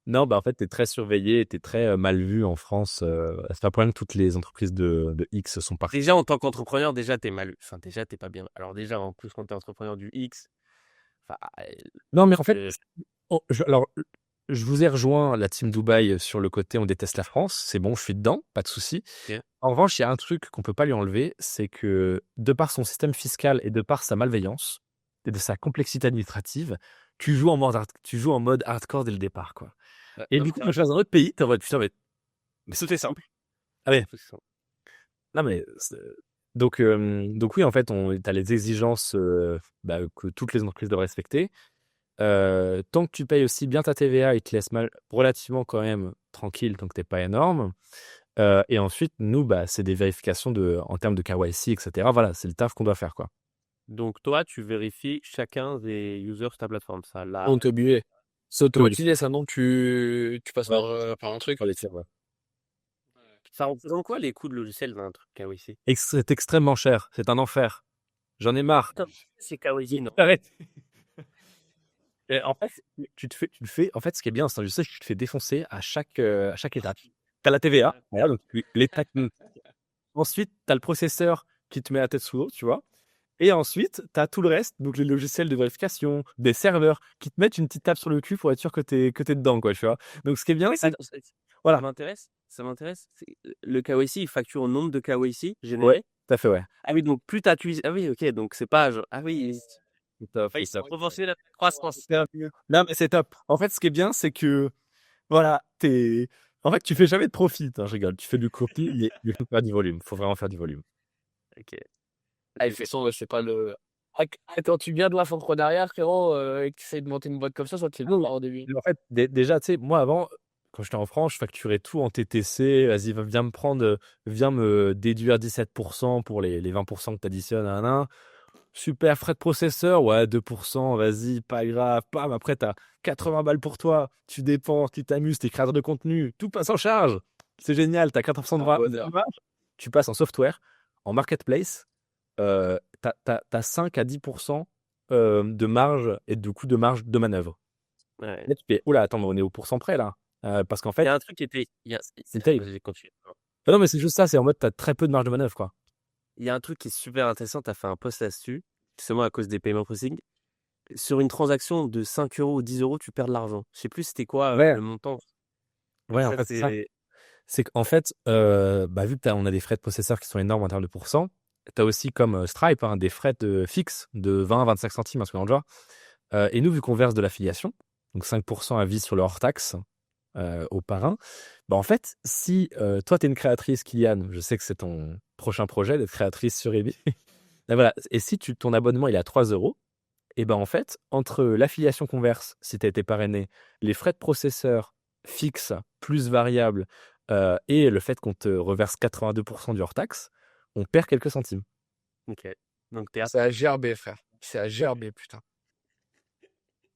Non, bah en fait, tu es très surveillé, tu es très mal vu en France. C'est pas pour rien que toutes les entreprises de X sont parties. Déjà, en tant qu'entrepreneur, déjà, t'es mal. Enfin, déjà, t'es pas bien. Alors, déjà, en plus, quand t'es entrepreneur du X, enfin, Non, mais en fait, euh, alors, je vous ai rejoint la team Dubaï sur le côté on déteste la France. C'est bon, je suis dedans, pas de souci. ok. En revanche, il y a un truc qu'on peut pas lui enlever, c'est que de par son système fiscal et de par sa malveillance et de sa complexité administrative, tu joues en mode hardcore dès le départ, quoi. Et Non, du mais coup, t'as quand tu raison. vas dans un autre pays, t'es en mode putain, mais Tout est simple. ah ouais. Tout est simple. Non, mais donc oui, en fait, tu as les exigences que toutes les entreprises doivent respecter. Tant que tu payes aussi bien ta TVA, ils te laissent relativement quand même tranquille tant que t'es pas énorme. Et ensuite, nous, c'est des vérifications en termes de KYC, etc. Voilà, c'est le taf qu'on doit faire, quoi. Donc, toi, tu vérifies chacun des users sur ta plateforme. Ça, là, On te buée. C'est Oui, oui. automatisé, ça, non? Tu passes Ouais. par un truc. Pour les tirs, ouais. ça représente quoi les coûts de logiciel d'un truc KYC? C'est extrêmement cher. C'est un enfer. J'en ai marre. Attends, c'est KYC, non? Arrête. Et en fait, tu le fais. En fait, ce qui est bien, c'est que je sais que tu te fais défoncer à chaque étape. Tu as la TVA, voilà, donc l'État. Ensuite, tu as le processeur qui te met la tête sous l'eau, tu vois. Et ensuite, tu as tout le reste, donc les logiciels de vérification, des serveurs qui te mettent une petite tape sur le cul pour être sûr que t'es dedans, quoi, tu vois. Donc, ce qui est bien, c'est Attends, ça voilà. m'intéresse. Ça m'intéresse. Le KYC, il facture au nombre de KYC générés. Ouais, tout à fait, ouais. Ah oui, donc plus t'as utilisé. Ah oui, ok, donc c'est pas genre. Ah oui, Top, ils c'est sont top. proportionnels à la croissance. Non, mais c'est top. En fait, ce qui est bien, c'est que voilà, en fait, tu fais jamais de profit. Je rigole. Tu fais du profit, mais il faut faire du volume. Il faut vraiment faire du volume. Ok. Ah, de toute façon, c'est pas le. Quand tu viens de l'entrepreneuriat, frérot, et que tu essaies de monter une boîte comme ça, c'est bon au début. En fait, déjà, tu sais, moi avant, quand j'étais en France, je facturais tout en TTC. Vas-y, viens me déduire 17% pour les 20% que tu additionnes à un. super, frais de processeur, ouais, 2%, vas-y, pas grave. Pam, après, t'as 80 balles pour toi, tu dépenses, tu t'amuses, t'es créateur de contenu, tout passe en charge. C'est génial, t'as 80% de Bonheur. marge. Tu passes en software, en marketplace, t'as 5 à 10% de marge et du coup de marge de manœuvre. Ouais. Là, tu fais, oula, attends, mais on est au pourcent près là. Parce qu'en Il fait, y a un truc qui était. c'est terrible. Vas-y, continue. Ah non, mais c'est juste ça, c'est en mode, t'as très peu de marge de manœuvre, quoi. Il y a un truc qui est super intéressant. Tu as fait un post là-dessus, justement à cause des paiements processing. Sur une transaction de 5 euros ou 10 euros, tu perds de l'argent. Je sais plus c'était quoi Ouais, le montant. ouais, en Ça, fait, c'est ça. c'est. C'est qu'en fait, bah, vu que on a des frais de processeur qui sont énormes en termes de pourcents, tu as aussi comme Stripe des frais fixes de 20-25 centimes, un truc dans le genre. Et nous, vu qu'on verse de l'affiliation, donc 5% à vie sur le hors-taxe au parrain, bah, en fait, si toi, tu es une créatrice, Kylian, je sais que c'est ton prochain projet d'être créatrice sur eBay. Et voilà. Et si ton abonnement il est à 3 euros, et ben en fait, entre l'affiliation qu'on verse, si tu as été parrainé, les frais de processeur fixes plus variables et le fait qu'on te reverse 82% du hors-taxe, on perd quelques centimes. Ok. Donc, t'es à. C'est à gerber, frère. C'est à gerber, putain.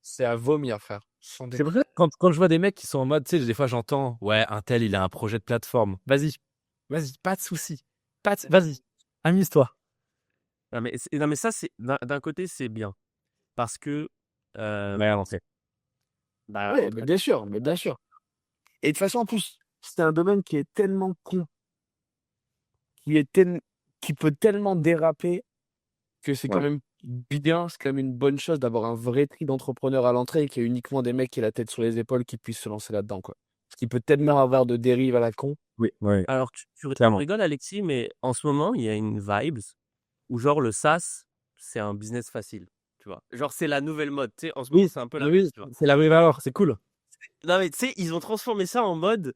C'est à vomir, frère. Sans C'est pour ça que quand je vois des mecs qui sont en mode, tu sais, des fois j'entends, ouais, un tel, il a un projet de plateforme. Vas-y, pas de souci. Vas-y, amuse-toi. Non, mais ça, c'est d'un côté, c'est bien. Parce que. euh, Ouais, non, c'est. bah, Ouais, mais bien sûr, mais bien sûr. Et de toute façon, en plus, c'est un domaine qui est tellement con, qui peut tellement déraper que c'est quand Ouais. même bien, c'est quand même une bonne chose d'avoir un vrai tri d'entrepreneurs à l'entrée et qu'il y ait uniquement des mecs qui aient la tête sur les épaules qui puissent se lancer là-dedans, quoi. Parce qu'il peut tellement avoir de dérives à la con. Oui, ouais, Alors, tu clairement. rigoles, Alexis, mais en ce moment, il y a une vibes où, genre, le SaaS, c'est un business facile. Tu vois. Genre, c'est la nouvelle mode. Tu sais, en ce moment, Oui, c'est un peu la ah mode, oui, tu vois. c'est la vraie valeur, c'est cool. Non, mais tu sais, ils ont transformé ça en mode,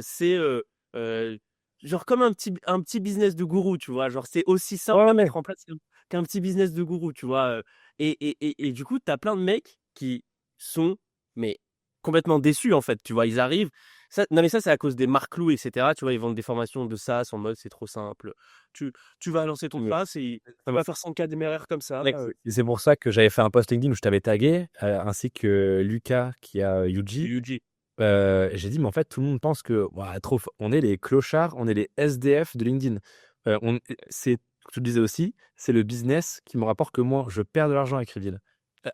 c'est euh, genre comme un petit business de gourou, tu vois. Genre, c'est aussi simple Ouais, à mais mettre en place qu'un petit business de gourou, tu vois. Et du coup, tu as plein de mecs qui sont, mais complètement déçus, en fait, tu vois. Ils arrivent. Non, mais ça, c'est à cause des marques louées, etc. Tu vois, ils vendent des formations de SaaS en mode, c'est trop simple. Tu vas lancer ton Ouais. SaaS et tu vas faire 100K d'MRR comme ça. Mec, c'est pour ça que j'avais fait un post LinkedIn où je t'avais tagué, ainsi que Lucas qui a Yuji. UG. J'ai dit, mais en fait, tout le monde pense que ouah, on est les clochards, on est les SDF de LinkedIn. Je te le disais aussi, c'est le business qui me rapporte que moi, je perds de l'argent avec Reveal.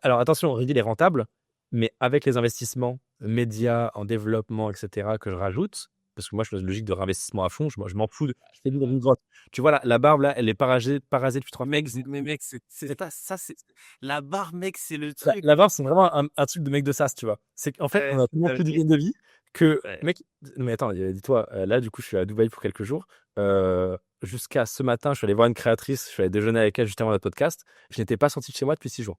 Alors attention, Reveal est rentable, mais avec les investissements médias, en développement, etc., que je rajoute, parce que moi, je suis dans une logique de réinvestissement à fond, je m'en fous. Je fais dans une grotte. Tu vois, la barbe, là, elle est parasée depuis 3 mois. Mais mec, ça, c'est la barre, mec, c'est le La, truc. la barbe, c'est vraiment un truc de mec de sas, tu vois. C'est qu'en fait, Ouais, on a tellement ça plus me- d'hygiène de vie que, ouais. mec, mais attends, dis-toi, là, du coup, je suis à Dubaï pour quelques jours. Jusqu'à ce matin, je suis allé voir une créatrice, je suis allé déjeuner avec elle juste avant notre podcast. Je n'étais pas sorti de chez moi depuis 6 jours.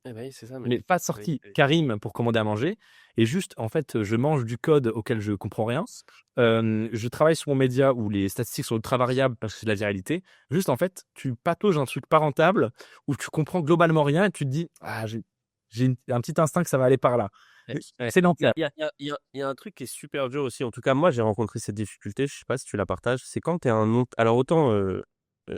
Eh ben oui, c'est ça, Je n'ai mec. pas Oui, sorti oui. Karim pour commander à manger. Et juste, en fait, je mange du code auquel je comprends rien. Je travaille sur mon média où les statistiques sont ultra variables parce que c'est de la viralité. Juste, en fait, tu patauges un truc pas rentable où tu comprends globalement rien et tu te dis, ah, j'ai un petit instinct que ça va aller par là. Ouais, ouais. C'est l'enfer. Il y a un truc qui est super dur aussi. En tout cas, moi, j'ai rencontré cette difficulté. Je sais pas si tu la partages. C'est quand tu es un non. Alors, autant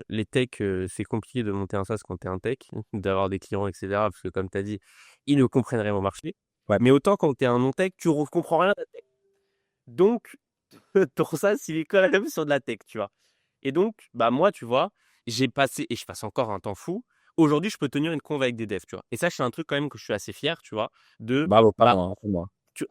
les techs, c'est compliqué de monter un SaaS quand tu es un tech, d'avoir des clients, etc. Parce que, comme tu as dit, ils ne comprennent rien au marché. Ouais. Mais autant quand tu es un non-tech, tu ne comprends rien à la tech. Donc, ton SaaS, il est quand même sur de la tech, tu vois. Et donc, bah moi, tu vois, j'ai passé, et je passe encore un temps fou. Aujourd'hui, je peux tenir une conve avec des devs, tu vois. Et ça, c'est un truc quand même que je suis assez fier, tu vois, de, Bravo, bah, pardon, pour moi. tu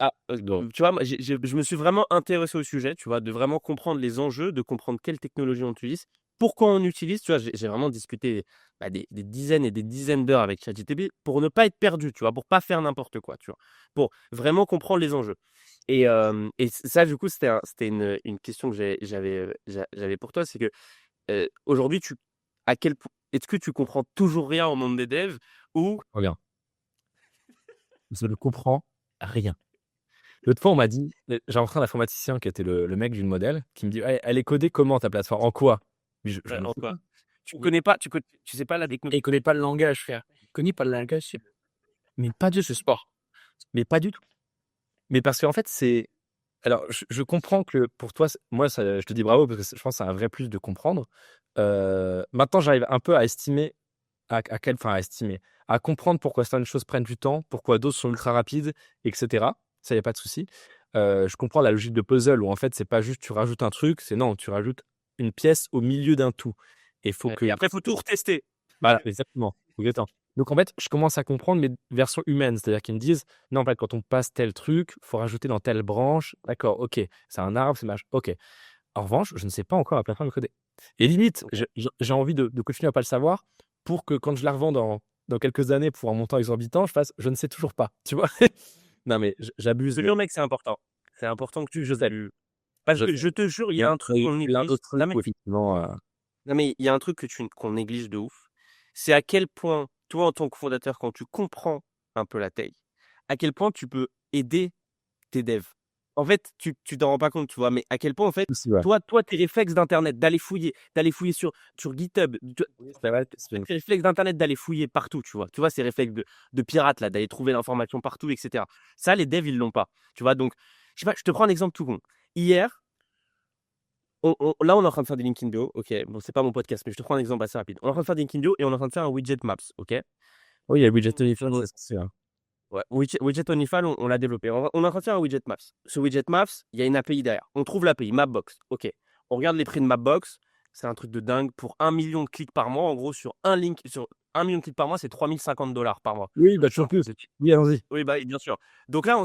vois, moi, je me suis vraiment intéressé au sujet, tu vois, de vraiment comprendre les enjeux, de comprendre quelle technologie on utilise, pourquoi on utilise, tu vois. J'ai vraiment discuté des dizaines et des dizaines d'heures avec ChatGPT pour ne pas être perdu, tu vois, pour pas faire n'importe quoi, tu vois, pour vraiment comprendre les enjeux. Et ça, du coup, c'était une question que j'avais pour toi, c'est que aujourd'hui, est-ce que tu comprends toujours rien au monde des devs ou Regarde, je ne comprends rien. L'autre fois, on m'a dit, j'ai rencontré un informaticien qui était le mec d'une modèle, qui me dit, ouais, elle est codée comment ta plateforme? En quoi? Mais je ne en sais pas. quoi? Tu sais pas la techno. Et il connaît pas le langage, frère. Il connaît pas le langage, Mais pas du ce sport. Mais pas du tout. Mais parce qu'en fait, c'est. Alors, je comprends que pour toi, moi, je te dis bravo parce que je pense que c'est un vrai plus de comprendre. Maintenant, j'arrive un peu à estimer à estimer, à comprendre pourquoi certaines choses prennent du temps, pourquoi d'autres sont ultra rapides, etc. Ça, il n'y a pas de souci. Je comprends la logique de puzzle où en fait, c'est pas juste tu rajoutes un truc, c'est non, tu rajoutes une pièce au milieu d'un tout. Et faut que. Et après, il faut tout retester. Voilà, exactement. Exactement. Donc en fait, je commence à comprendre mes versions humaines, c'est-à-dire qu'ils me disent, non, en fait, quand on passe tel truc, faut rajouter dans telle branche. D'accord, ok, c'est un arbre, c'est machin. Ok. En revanche, je ne sais pas encore à plein train de coder. Et limite, j'ai envie de continuer à pas le savoir pour que quand je la revends dans quelques années pour un montant exorbitant, je fasse, je ne sais toujours pas. Tu vois? Non, mais j'abuse. Je te jure, mec, c'est important. C'est important que je sais. Parce Je que sais. je te jure, il y Il y a a un truc qu'on plein néglige. d'autres trucs Non, mais, où effectivement. non, mais il y a un truc qu'on néglige de ouf. C'est à quel point, toi, en tant que fondateur, quand tu comprends un peu la tech, à quel point tu peux aider tes devs. En fait, tu t'en rends pas compte, tu vois, mais à quel point, en fait, Aussi, ouais. toi, tes réflexes d'Internet, d'aller fouiller sur GitHub, C'est vrai, tes réflexes d'Internet d'aller fouiller partout, tu vois. Tu vois, ces réflexes de pirate, là, d'aller trouver l'information partout, etc. Ça, les devs, ils l'ont pas. Tu vois, donc, je sais pas, je te prends un exemple tout con. Hier, là, on est en train de faire des LinkedIn Bio. Ok, bon, c'est pas mon podcast, mais je te prends un exemple assez rapide. On est en train de faire des LinkedIn Bio et on est en train de faire un widget Maps. Ok. Oui, il y a le widget Unified, c'est sûr. Ouais, widget Onifal, on l'a développé. On est en train de faire un widget Maps. Ce widget Maps, il y a une API derrière. On trouve l'API, Mapbox. Ok. On regarde les prix de Mapbox. C'est un truc de dingue. Pour 1 million de clics par mois, en gros, sur sur 1 million de clics par mois, c'est 3050 $ par mois. Oui, bah toujours plus. Oui, allons-y. Oui, bah, bien sûr. Donc là,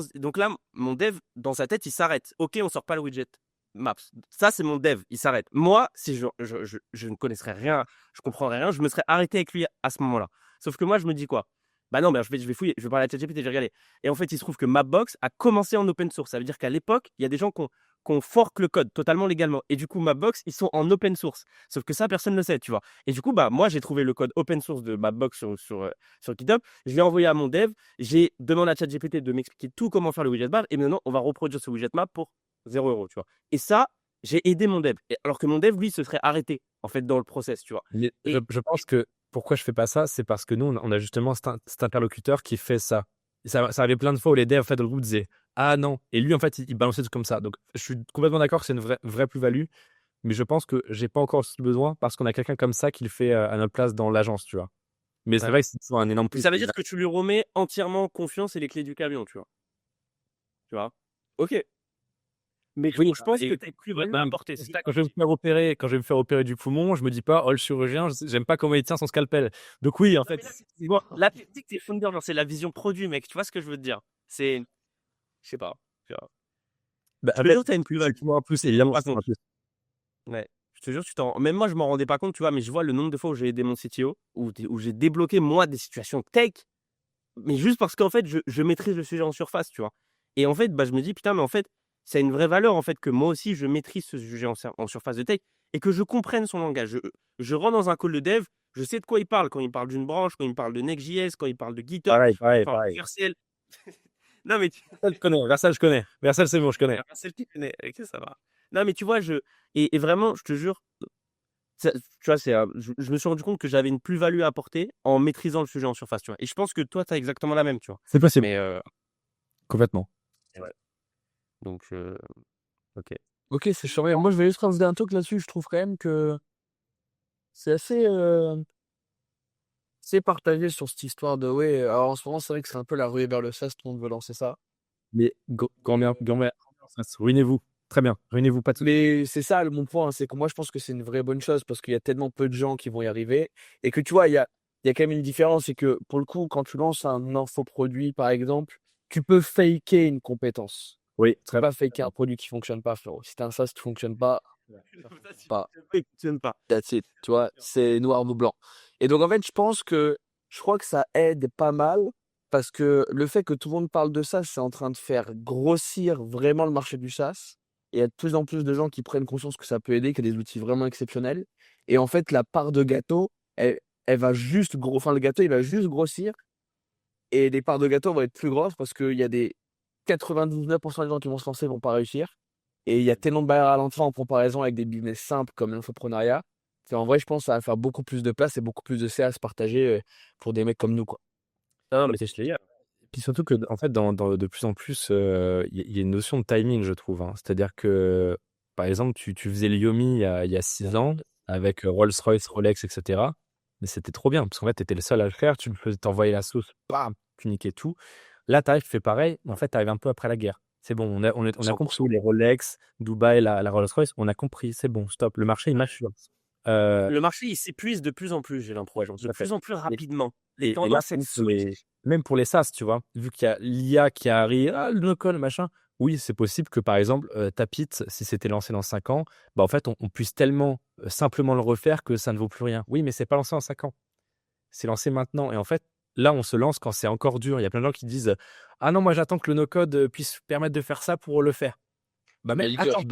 mon dev, dans sa tête, il s'arrête. Ok, on sort pas le widget Maps. Ça, c'est mon dev. Il s'arrête. Moi, si je ne connaisserais rien, je comprendrais rien, je me serais arrêté avec lui à ce moment-là. Sauf que moi, je me dis quoi? Bah non, mais je vais fouiller, je vais parler à ChatGPT, je vais regarder. Et en fait, il se trouve que Mapbox a commencé en open source. Ça veut dire qu'à l'époque, il y a des gens qui ont fork le code totalement légalement. Et du coup, Mapbox, ils sont en open source. Sauf que ça, personne ne le sait, tu vois. Et du coup, bah, moi, j'ai trouvé le code open source de Mapbox sur GitHub. Je l'ai envoyé à mon dev. J'ai demandé à ChatGPT de m'expliquer tout comment faire le widget map. Et maintenant, on va reproduire ce widget map pour 0 €, tu vois. Et ça, j'ai aidé mon dev. Alors que mon dev, lui, se serait arrêté, en fait, dans le process, tu vois. Mais Et je pense que pourquoi je fais pas ça, c'est parce que nous, on a justement cet interlocuteur qui fait ça. Et ça arrivait plein de fois où les devs, en fait, dans le groupe disaient ah non. Et lui, en fait, il balançait tout comme ça. Donc, je suis complètement d'accord que c'est une vraie plus-value. Mais je pense que j'ai pas encore ce besoin parce qu'on a quelqu'un comme ça qui le fait à notre place dans l'agence, tu vois. Mais c'est ouais. vrai que c'est toujours un énorme Mais plus. ça veut dire que tu lui remets entièrement confiance et les clés du camion, tu vois. Tu vois. Ok. Mais Oui, je pense et- que tu as plus ouais, value à apporter. C'est ça quand je vais me faire opérer, quand je vais me faire opérer du poumon, je me dis pas, oh le chirurgien, j'aime pas comment il tient son scalpel. Donc oui, en Non, mais fait, là, tu dis que t'es founder, genre, c'est la vision produit, mec. Tu vois ce que je veux te dire? C'est, je sais pas. Tu vois. bah, Je en te fait, jure, t'as une plus-value. moi en plus, évidemment, Pas c'est un compte. plus. Ouais. Je te jure, même moi, je m'en rendais pas compte, tu vois, mais je vois le nombre de fois où j'ai aidé mon CTO, où j'ai débloqué, moi, des situations tech, mais juste parce qu'en fait, je maîtrise le sujet en surface, tu vois. Et en fait, bah, je me dis, putain, mais en fait, c'est une vraie valeur, en fait, que moi aussi, je maîtrise ce sujet en surface de tech et que je comprenne son langage. Je rentre dans un call de dev, je sais de quoi il parle quand il parle d'une branche, quand il parle de Next.js, quand il parle de GitHub, Pareil, quand il parle de pareil. Vercel. Non, mais Versal, je connais. Versal, je connais. Versal, c'est bon, je connais. Vercel, tu connais. Ok, ça va. Non, mais tu vois, et vraiment, je te jure, tu vois, je me suis rendu compte que j'avais une plus-value à apporter en maîtrisant le sujet en surface, tu vois. Et je pense que toi, tu as exactement la même, tu vois. C'est possible. Mais Complètement. ouais. Donc, ok. Ok, c'est charmant. Moi, je vais juste rajouter un truc là-dessus. Je trouve quand même que c'est assez partagé sur cette histoire de ouais. Alors en ce moment, c'est vrai que c'est un peu la ruée vers le SaaS, tout le monde veut lancer ça. Mais ruinez-vous. Très bien. Ruinez-vous pas tout. Mais c'est ça mon point, c'est que moi, je pense que c'est une vraie bonne chose parce qu'il y a tellement peu de gens qui vont y arriver et que tu vois, il y a quand même une différence. C'est que pour le coup, quand tu lances un infoproduit, par exemple, tu peux faker une compétence. Oui, Tu peux pas faker un produit qui fonctionne pas, frérot. Si t'as un SaaS qui fonctionne pas, pas. Fonctionne pas. That's it, tu vois, c'est noir ou blanc. Et donc, en fait, je crois que ça aide pas mal parce que le fait que tout le monde parle de ça, c'est en train de faire grossir vraiment le marché du SaaS. Et il y a de plus en plus de gens qui prennent conscience que ça peut aider, qu'il y a des outils vraiment exceptionnels. Et en fait, la part de gâteau, elle va juste enfin, le gâteau, il va juste grossir et les parts de gâteau vont être plus grosses parce qu'il y a des 99% des gens qui vont se lancer vont pas réussir. Et il y a tellement de barrières à l'entrée en comparaison avec des business simples comme l'infoprenariat. En vrai, je pense que ça va faire beaucoup plus de place et beaucoup plus de CA à se partager pour des mecs comme nous, quoi. Non, mais c'est clair. Puis surtout que, en fait, de plus en plus, il y a une notion de timing, je trouve, hein. C'est-à-dire que, par exemple, tu faisais le Yomi il y a 6 ans avec Rolls-Royce, Rolex, etc. Mais c'était trop bien, parce qu'en fait, tu étais le seul à le faire, tu t'envoyais la sauce, bam, tu niquais tout. Là, tu arrives, tu fais pareil, mais en fait, tu arrives un peu après la guerre. C'est bon, on a 100%. compris les Rolex, Dubaï, la Rolls-Royce, on a compris, c'est bon, stop, le marché, il mature. Le marché, il s'épuise de plus en plus, j'ai l'impression. Tout De à fait. plus en plus rapidement. Et Les là, tendances, elles switchent. même pour les SaaS, tu vois, vu qu'il y a l'IA qui arrive, le no-code, machin, oui, c'est possible que, par exemple, Tapit, si c'était lancé dans 5 ans, bah, en fait, on puisse tellement simplement le refaire que ça ne vaut plus rien. Oui, mais c'est pas lancé en 5 ans. C'est lancé maintenant. Et en fait, là, on se lance quand c'est encore dur. Il y a plein de gens qui disent ah non, moi, j'attends que le no-code puisse permettre de faire ça pour le faire. Bah, mais attends,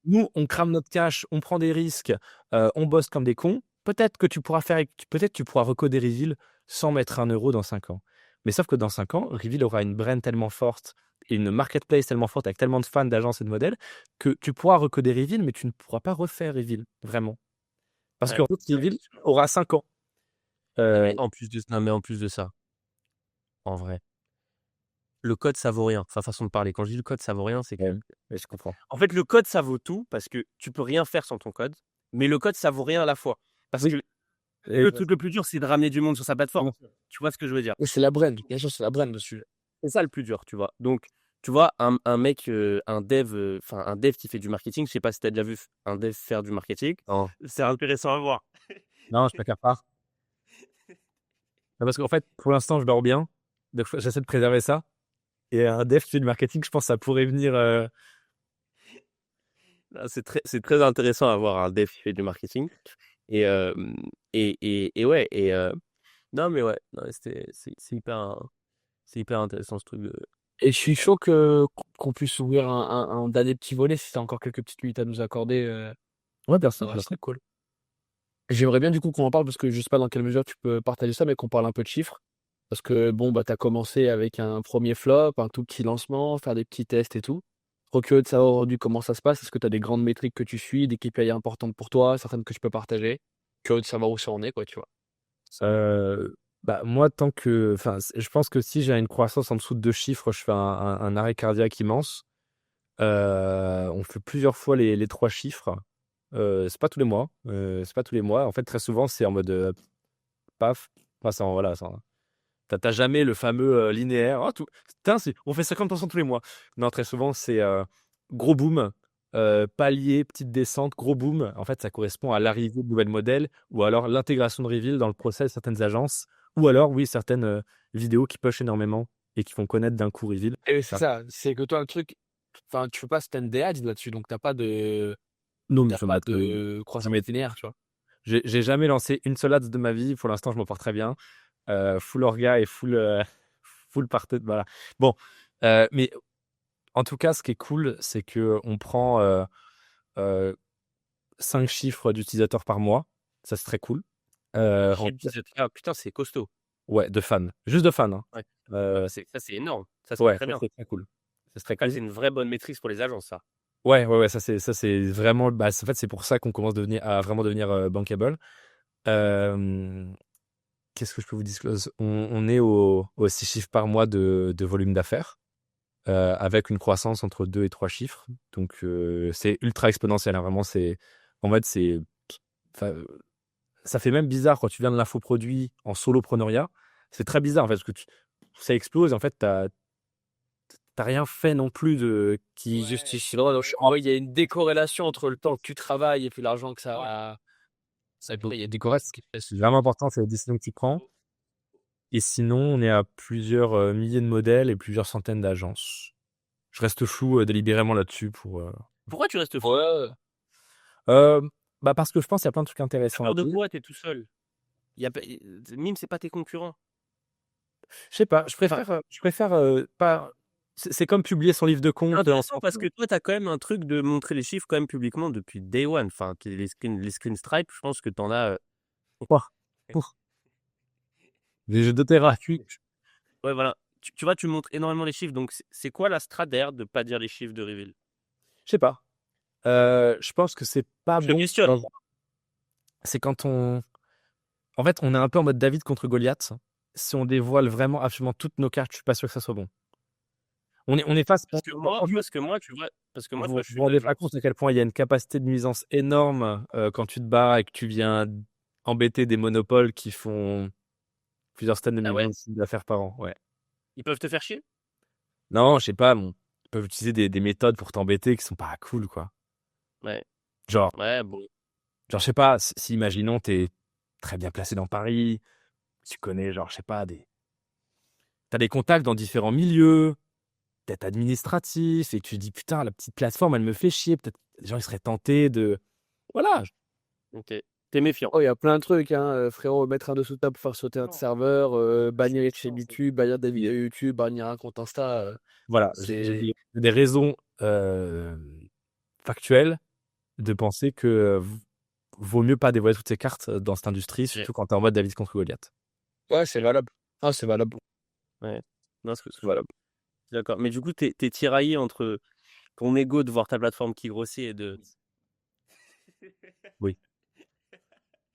nous, on crame notre cash, on prend des risques, on bosse comme des cons. Peut-être que tu pourras recoder Reveal sans mettre 1 € dans 5 ans. Mais sauf que dans 5 ans, Reveal aura une brand tellement forte et une marketplace tellement forte avec tellement de fans, d'agences et de modèles que tu pourras recoder Reveal, mais tu ne pourras pas refaire Reveal, vraiment. Parce Ouais. que Reveal aura 5 ans. Mais en plus de ça, en vrai, le code, ça vaut rien. Enfin, façon de parler. Quand je dis le code, ça vaut rien, c'est que. Mais je comprends. En fait, le code, ça vaut tout parce que tu peux rien faire sans ton code. Mais le code, ça vaut rien à la fois. Parce Oui. que le truc le plus dur, c'est de ramener du monde sur sa plateforme. Tu vois ce que je veux dire? Oui, c'est la brand. Bien sûr, c'est la brand dessus. C'est ça le plus dur, tu vois. Donc, tu vois, un mec, un dev qui fait du marketing, je sais pas si tu as déjà vu un dev faire du marketing. Non. C'est intéressant à voir. Non, je préfère pas. Parce qu'en fait, pour l'instant, je dors bien. Donc, j'essaie de préserver ça. Et un dev qui fait du marketing, je pense que ça pourrait venir. C'est très intéressant à voir un dev qui fait du marketing. Et, ouais. Non, mais ouais, non, c'est hyper intéressant ce truc de. Et je suis chaud qu'on puisse ouvrir un dernier petit volet si tu as encore quelques petites minutes à nous accorder. Ouais, bien Ça serait cool. J'aimerais bien du coup qu'on en parle parce que je sais pas dans quelle mesure tu peux partager ça, mais qu'on parle un peu de chiffres. Parce que bon, bah, tu as commencé avec un premier flop, un tout petit lancement, faire des petits tests et tout. Trop curieux de savoir aujourd'hui comment ça se passe. Est-ce que tu as des grandes métriques que tu suis, des KPI importantes pour toi, certaines que tu peux partager? Curieux de savoir où ça en est, quoi, tu vois. Bah, moi, je pense que si j'ai une croissance en dessous de 2 chiffres, je fais un arrêt cardiaque immense. On fait plusieurs fois les 3 chiffres. C'est pas tous les mois. C'est pas tous les mois. En fait, très souvent, c'est en mode paf. Enfin, voilà, t'as jamais le fameux linéaire. Oh, putain, on fait 50% tous les mois. Non, très souvent, c'est gros boom, palier, petite descente, gros boom. En fait, ça correspond à l'arrivée de nouvelles modèles ou alors l'intégration de Reveal dans le process de certaines agences ou alors, oui, certaines vidéos qui push énormément et qui font connaître d'un coup Reveal. Et c'est ça, c'est que toi, le truc, enfin, tu peux pas stand des ads là-dessus, donc t'as pas de croissance linéaire, tu vois. J'ai jamais lancé une seule ads de ma vie. Pour l'instant, je m'en porte très bien. Full orga et full partout. Voilà. Bon, mais en tout cas, ce qui est cool, c'est que on prend 5 chiffres d'utilisateurs par mois. Ça, c'est très cool. Ah, putain, c'est costaud. Ouais, de fans. Juste de fans. Hein. Ouais. Ça, c'est énorme. Ça, c'est Ouais, très bien. c'est très cool. C'est une vraie bonne maîtrise pour les agences, ça. Ouais, ça c'est vraiment. Bah, en fait, c'est pour ça qu'on commence à vraiment devenir bankable. Qu'est-ce que je peux vous disclose? On est aux 6 chiffres par mois de volume d'affaires, avec une croissance entre 2 et 3 chiffres. Donc, c'est ultra exponentiel. Hein, vraiment, en fait, ça fait même bizarre quand tu viens de l'infoproduit en solopreneuriat. C'est très bizarre, en fait, parce que ça explose. En fait, t'as rien fait non plus qui justifie. En vrai, il y a une décorrélation entre le temps que tu travailles et puis l'argent que ça. Il y a des corrects. C'est vraiment important, c'est la décision que tu prends. Et sinon, on est à plusieurs milliers de modèles et plusieurs centaines d'agences. Je reste flou délibérément là-dessus Pourquoi tu restes fou? Ouais. Bah parce que je pense qu'il y a plein de trucs intéressants. Peur de quoi? T'es tout seul. Mime, c'est pas tes concurrents. Je sais pas, je préfère pas. C'est comme publier son livre de compte. Intéressant parce que toi, t'as quand même un truc de montrer les chiffres quand même publiquement depuis day one. Enfin, les screen stripe, je pense que t'en as. Les jeux de terrain. Ouais, voilà. Tu vois, tu montres énormément les chiffres. Donc, c'est quoi la strat derrière de pas dire les chiffres de Reveal? Je sais pas. Je pense que c'est pas Je te bon. questionne. C'est quand en fait, on est un peu en mode David contre Goliath. Si on dévoile vraiment absolument toutes nos cartes, je suis pas sûr que ça soit bon. On est face. Parce que moi, tu vois, vous vous rendez pas compte à quel point il y a une capacité de nuisance énorme quand tu te bats et que tu viens embêter des monopoles qui font plusieurs centaines de Ah millions ouais? de chiffre d'affaires par an. Ouais. Ils peuvent te faire chier? Non, je sais pas, ils peuvent utiliser des méthodes pour t'embêter qui sont pas cool, quoi. Ouais. Genre, Ouais, bon. je sais pas, si imaginons t'es très bien placé dans Paris, tu connais, genre, je sais pas, t'as des contacts dans différents milieux, peut-être administratifs, et tu te dis, putain, la petite plateforme, elle me fait chier. Peut-être les gens, ils seraient tentés de. Voilà. Ok. T'es méfiant. Oh, il y a plein de trucs, hein, frérot, mettre un dessous de table pour faire sauter un Non. serveur, bannir les chaînes Non, YouTube, bannir des vidéos YouTube, bannir un compte Insta, Voilà. J'ai c'est... des raisons factuelles de penser que vaut mieux pas dévoiler toutes ses cartes dans cette industrie, Ok. surtout quand t'es en mode David contre Goliath. Ouais, c'est valable. Ah, c'est valable. Ouais. Non, C'est valable. d'accord. Mais du coup, t'es tiraillé entre ton ego de voir ta plateforme qui grossit et de. Oui.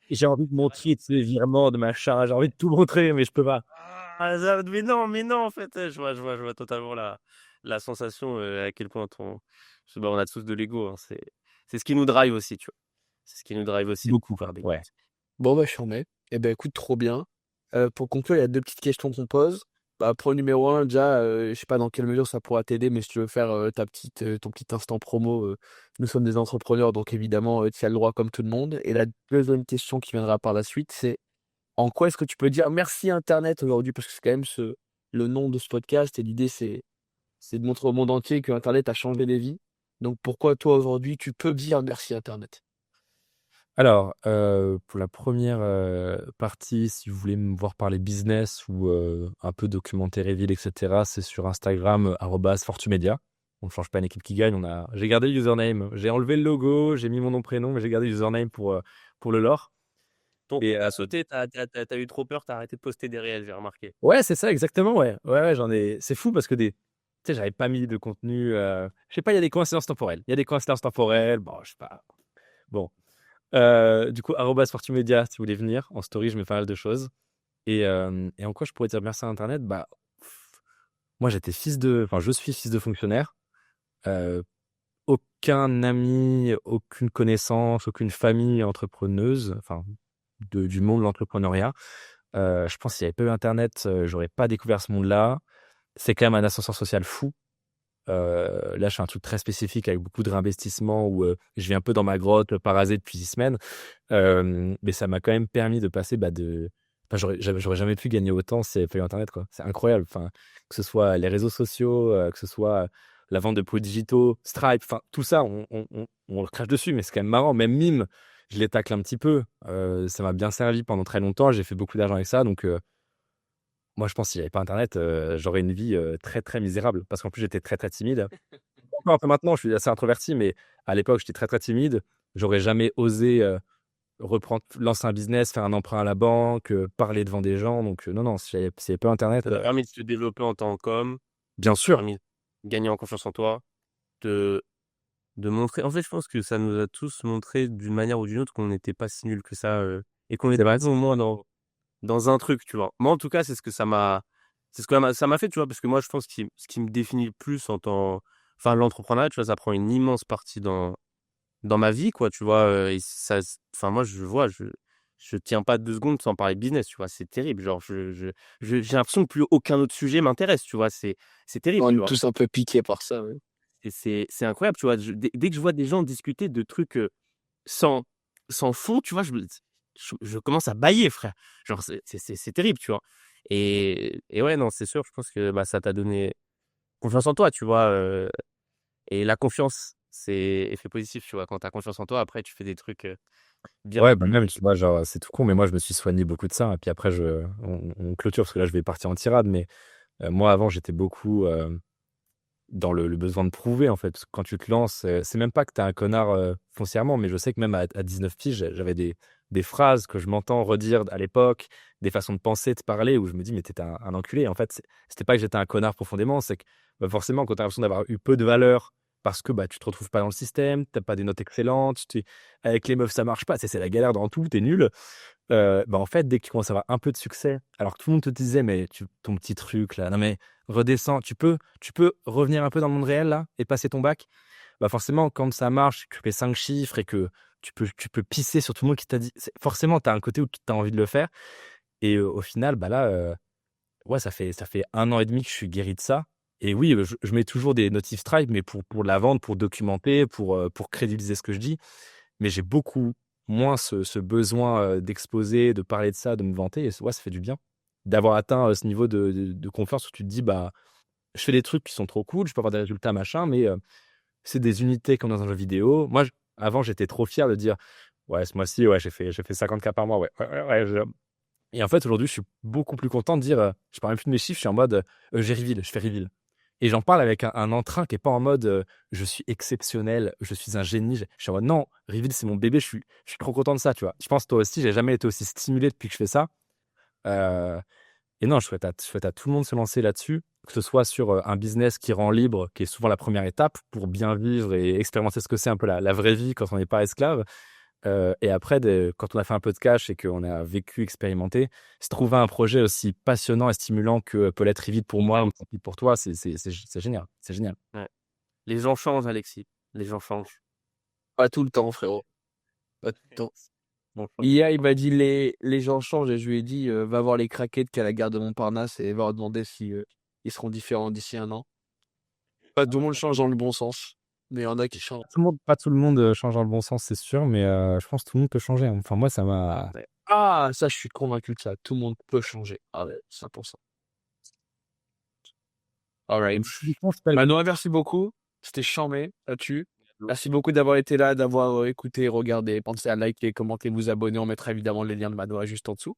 Et j'ai envie de montrer ces virements de machin, j'ai envie de tout montrer, mais je peux pas. Mais non, en fait, je vois totalement la sensation à quel point on a tous de l'ego. Hein, c'est ce qui nous drive aussi, tu vois. C'est ce qui nous drive aussi. Beaucoup, Faire des. ouais. Bon, bah, je suis en mai. Eh ben, écoute, trop bien. Pour conclure, il y a 2 petites questions qu'on pose. Bah, pour le numéro 1, déjà, je sais pas dans quelle mesure ça pourra t'aider, mais si tu veux faire ton petit instant promo, nous sommes des entrepreneurs, donc évidemment, tu as le droit comme tout le monde. Et la deuxième question qui viendra par la suite, c'est en quoi est-ce que tu peux dire merci Internet aujourd'hui? Parce que c'est quand même le nom de ce podcast et l'idée, c'est de montrer au monde entier que Internet a changé les vies. Donc pourquoi toi aujourd'hui, tu peux dire merci Internet? Alors, pour la première partie, si vous voulez me voir parler business ou un peu documentaire et ville, etc., c'est sur Instagram, @fortumedia. On ne change pas une équipe qui gagne. J'ai gardé le username. J'ai enlevé le logo, j'ai mis mon nom, prénom, mais j'ai gardé le username pour le lore. Ton Et compte a sauté, t'as eu trop peur, t'as arrêté de poster des réels, j'ai remarqué. ouais, c'est ça, exactement, ouais. Ouais, c'est fou parce que tu sais, j'avais pas mis de contenu. Je sais pas, il y a des coïncidences temporelles. Il y a des coïncidences temporelles. Bon, je sais pas. Bon. Du coup, @fortumedia, si vous voulez venir. En story, je mets pas mal de choses. Et en quoi je pourrais dire merci à Internet? Bah, moi, je suis fils de fonctionnaire. Euh, Aucun ami, aucune connaissance, aucune famille entrepreneuse, enfin, du monde de l'entrepreneuriat. Je pense que s'il n'y avait pas eu Internet, j'aurais pas découvert ce monde-là. C'est quand même un ascenseur social fou. Là, je fais un truc très spécifique avec beaucoup de réinvestissement où je vis un peu dans ma grotte, parasé depuis 6 semaines. Mais ça m'a quand même permis de passer Enfin, j'aurais jamais pu gagner autant s'il n'y avait pas eu Internet, quoi. C'est incroyable. Enfin, que ce soit les réseaux sociaux, que ce soit la vente de produits digitaux, Stripe, enfin, tout ça, on le crache dessus, mais c'est quand même marrant. Même Mime, je les tacle un petit peu. Ça m'a bien servi pendant très longtemps. J'ai fait beaucoup d'argent avec ça. Donc, moi, je pense que s'il n'y avait pas Internet, j'aurais une vie très, très misérable. Parce qu'en plus, j'étais très, très timide. Encore un peu maintenant, je suis assez introverti, mais à l'époque, j'étais très, très timide. J'aurais jamais osé lancer un business, faire un emprunt à la banque, parler devant des gens. Donc, non, non, s'il n'y avait pas Internet, Ça t'a permis de te développer en tant qu'homme, bien sûr. permis de gagner en confiance en toi, de, de montrer. En fait, je pense que ça nous a tous montré d'une manière ou d'une autre qu'on n'était pas si nuls que ça et qu'on était C'est vrai. plus ou moins dans un truc, tu vois. Moi, en tout cas, c'est ce que ça m'a fait, tu vois, parce que moi, je pense que ce qui me définit le plus enfin, l'entrepreneuriat, tu vois, ça prend une immense partie dans ma vie, quoi, tu vois. Et ça, enfin, moi, je tiens pas 2 secondes sans parler de business, tu vois. C'est terrible. Genre, j'ai l'impression que plus aucun autre sujet m'intéresse, tu vois. C'est terrible, On tu est vois. tous un peu piqués par ça, ouais. Et c'est incroyable, tu vois. Dès que je vois des gens discuter de trucs sans, sans fond, tu vois, je commence à bâiller, frère. Genre, c'est terrible, tu vois. Et ouais, non, c'est sûr, je pense que bah, ça t'a donné confiance en toi, tu vois. Et la confiance, c'est effet positif, tu vois. Quand tu as confiance en toi, après, tu fais des trucs bien Ouais, bah plus. même, tu vois, genre, c'est tout con, mais moi, je me suis soigné beaucoup de ça. Et puis après, on clôture parce que là, je vais partir en tirade. Mais moi, avant, j'étais beaucoup dans le besoin de prouver, en fait. Parce que quand tu te lances, c'est même pas que t'es un connard foncièrement, mais je sais que même à 19 piges, j'avais des phrases que je m'entends redire à l'époque, des façons de penser, de parler, où je me dis, mais t'es un enculé. En fait, c'était pas que j'étais un connard profondément, c'est que bah, forcément, quand t'as l'impression d'avoir eu peu de valeur, parce que bah, tu te retrouves pas dans le système, t'as pas des notes excellentes, avec les meufs, ça marche pas, c'est la galère dans tout, t'es nul. Bah, en fait, dès que tu commences à avoir un peu de succès, alors que tout le monde te disait, mais ton petit truc là, non mais redescends, tu peux revenir un peu dans le monde réel là et passer ton bac. Bah forcément, quand ça marche, que tu fais 5 chiffres et que tu peux pisser sur tout le monde qui t'a dit. Forcément, tu as un côté où tu as envie de le faire. Et au final, bah là, ouais, ça fait 1 an et demi que je suis guéri de ça. Et oui, je mets toujours des notifs Stripe, mais pour la vente, pour documenter, pour crédibiliser ce que je dis. Mais j'ai beaucoup moins ce besoin d'exposer, de parler de ça, de me vanter. Et ouais, ça fait du bien d'avoir atteint ce niveau de confiance où tu te dis, bah, je fais des trucs qui sont trop cool, je peux avoir des résultats, machin, mais c'est des unités comme dans un jeu vidéo. Moi, avant, j'étais trop fier de dire, ouais, ce mois-ci, ouais, j'ai fait 50K par mois, ouais. Et en fait, aujourd'hui, je suis beaucoup plus content de dire, je parle même plus de mes chiffres, je suis en mode, j'ai reveal, je fais reveal. Et j'en parle avec un entrain qui est pas en mode, je suis exceptionnel, je suis un génie. Je suis en mode, non, reveal, c'est mon bébé, je suis trop content de ça, tu vois. Je pense, toi aussi, j'ai jamais été aussi stimulé depuis que je fais ça. Euh, et non, je souhaite à tout le monde de se lancer là-dessus, que ce soit sur un business qui rend libre, qui est souvent la première étape pour bien vivre et expérimenter ce que c'est un peu la vraie vie quand on n'est pas esclave. Et après, quand on a fait un peu de cash et qu'on a vécu, expérimenté, se trouver un projet aussi passionnant et stimulant que peut l'être Revit pour moi ou pour toi, c'est génial. C'est génial. Ouais. Les gens changent, Alexis. Les gens changent. Pas tout le temps, frérot. Pas tout le temps. Bon, Hier, il m'a dit les gens changent et je lui ai dit va voir les craquettes qu'il y a à la gare de Montparnasse et va leur demander si ils seront différents d'ici 1 an. Pas tout le monde change dans le bon sens, mais il y en a qui changent. Pas tout le monde change dans le bon sens, c'est sûr, mais je pense que tout le monde peut changer. Enfin, moi, ça m'a. Ouais. Ah, ça, je suis convaincu de ça. Tout le monde peut changer. Ah ouais, 100%. Alright. Manoa, merci beaucoup. C'était charmé là-dessus. Merci beaucoup d'avoir été là, d'avoir écouté, regardé. Pensez à liker, commenter, vous abonner. On mettra évidemment les liens de Manoa juste en dessous.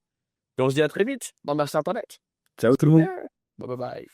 Et on se dit à très vite dans Merci Internet. Ciao tout le monde. Bye bye bye.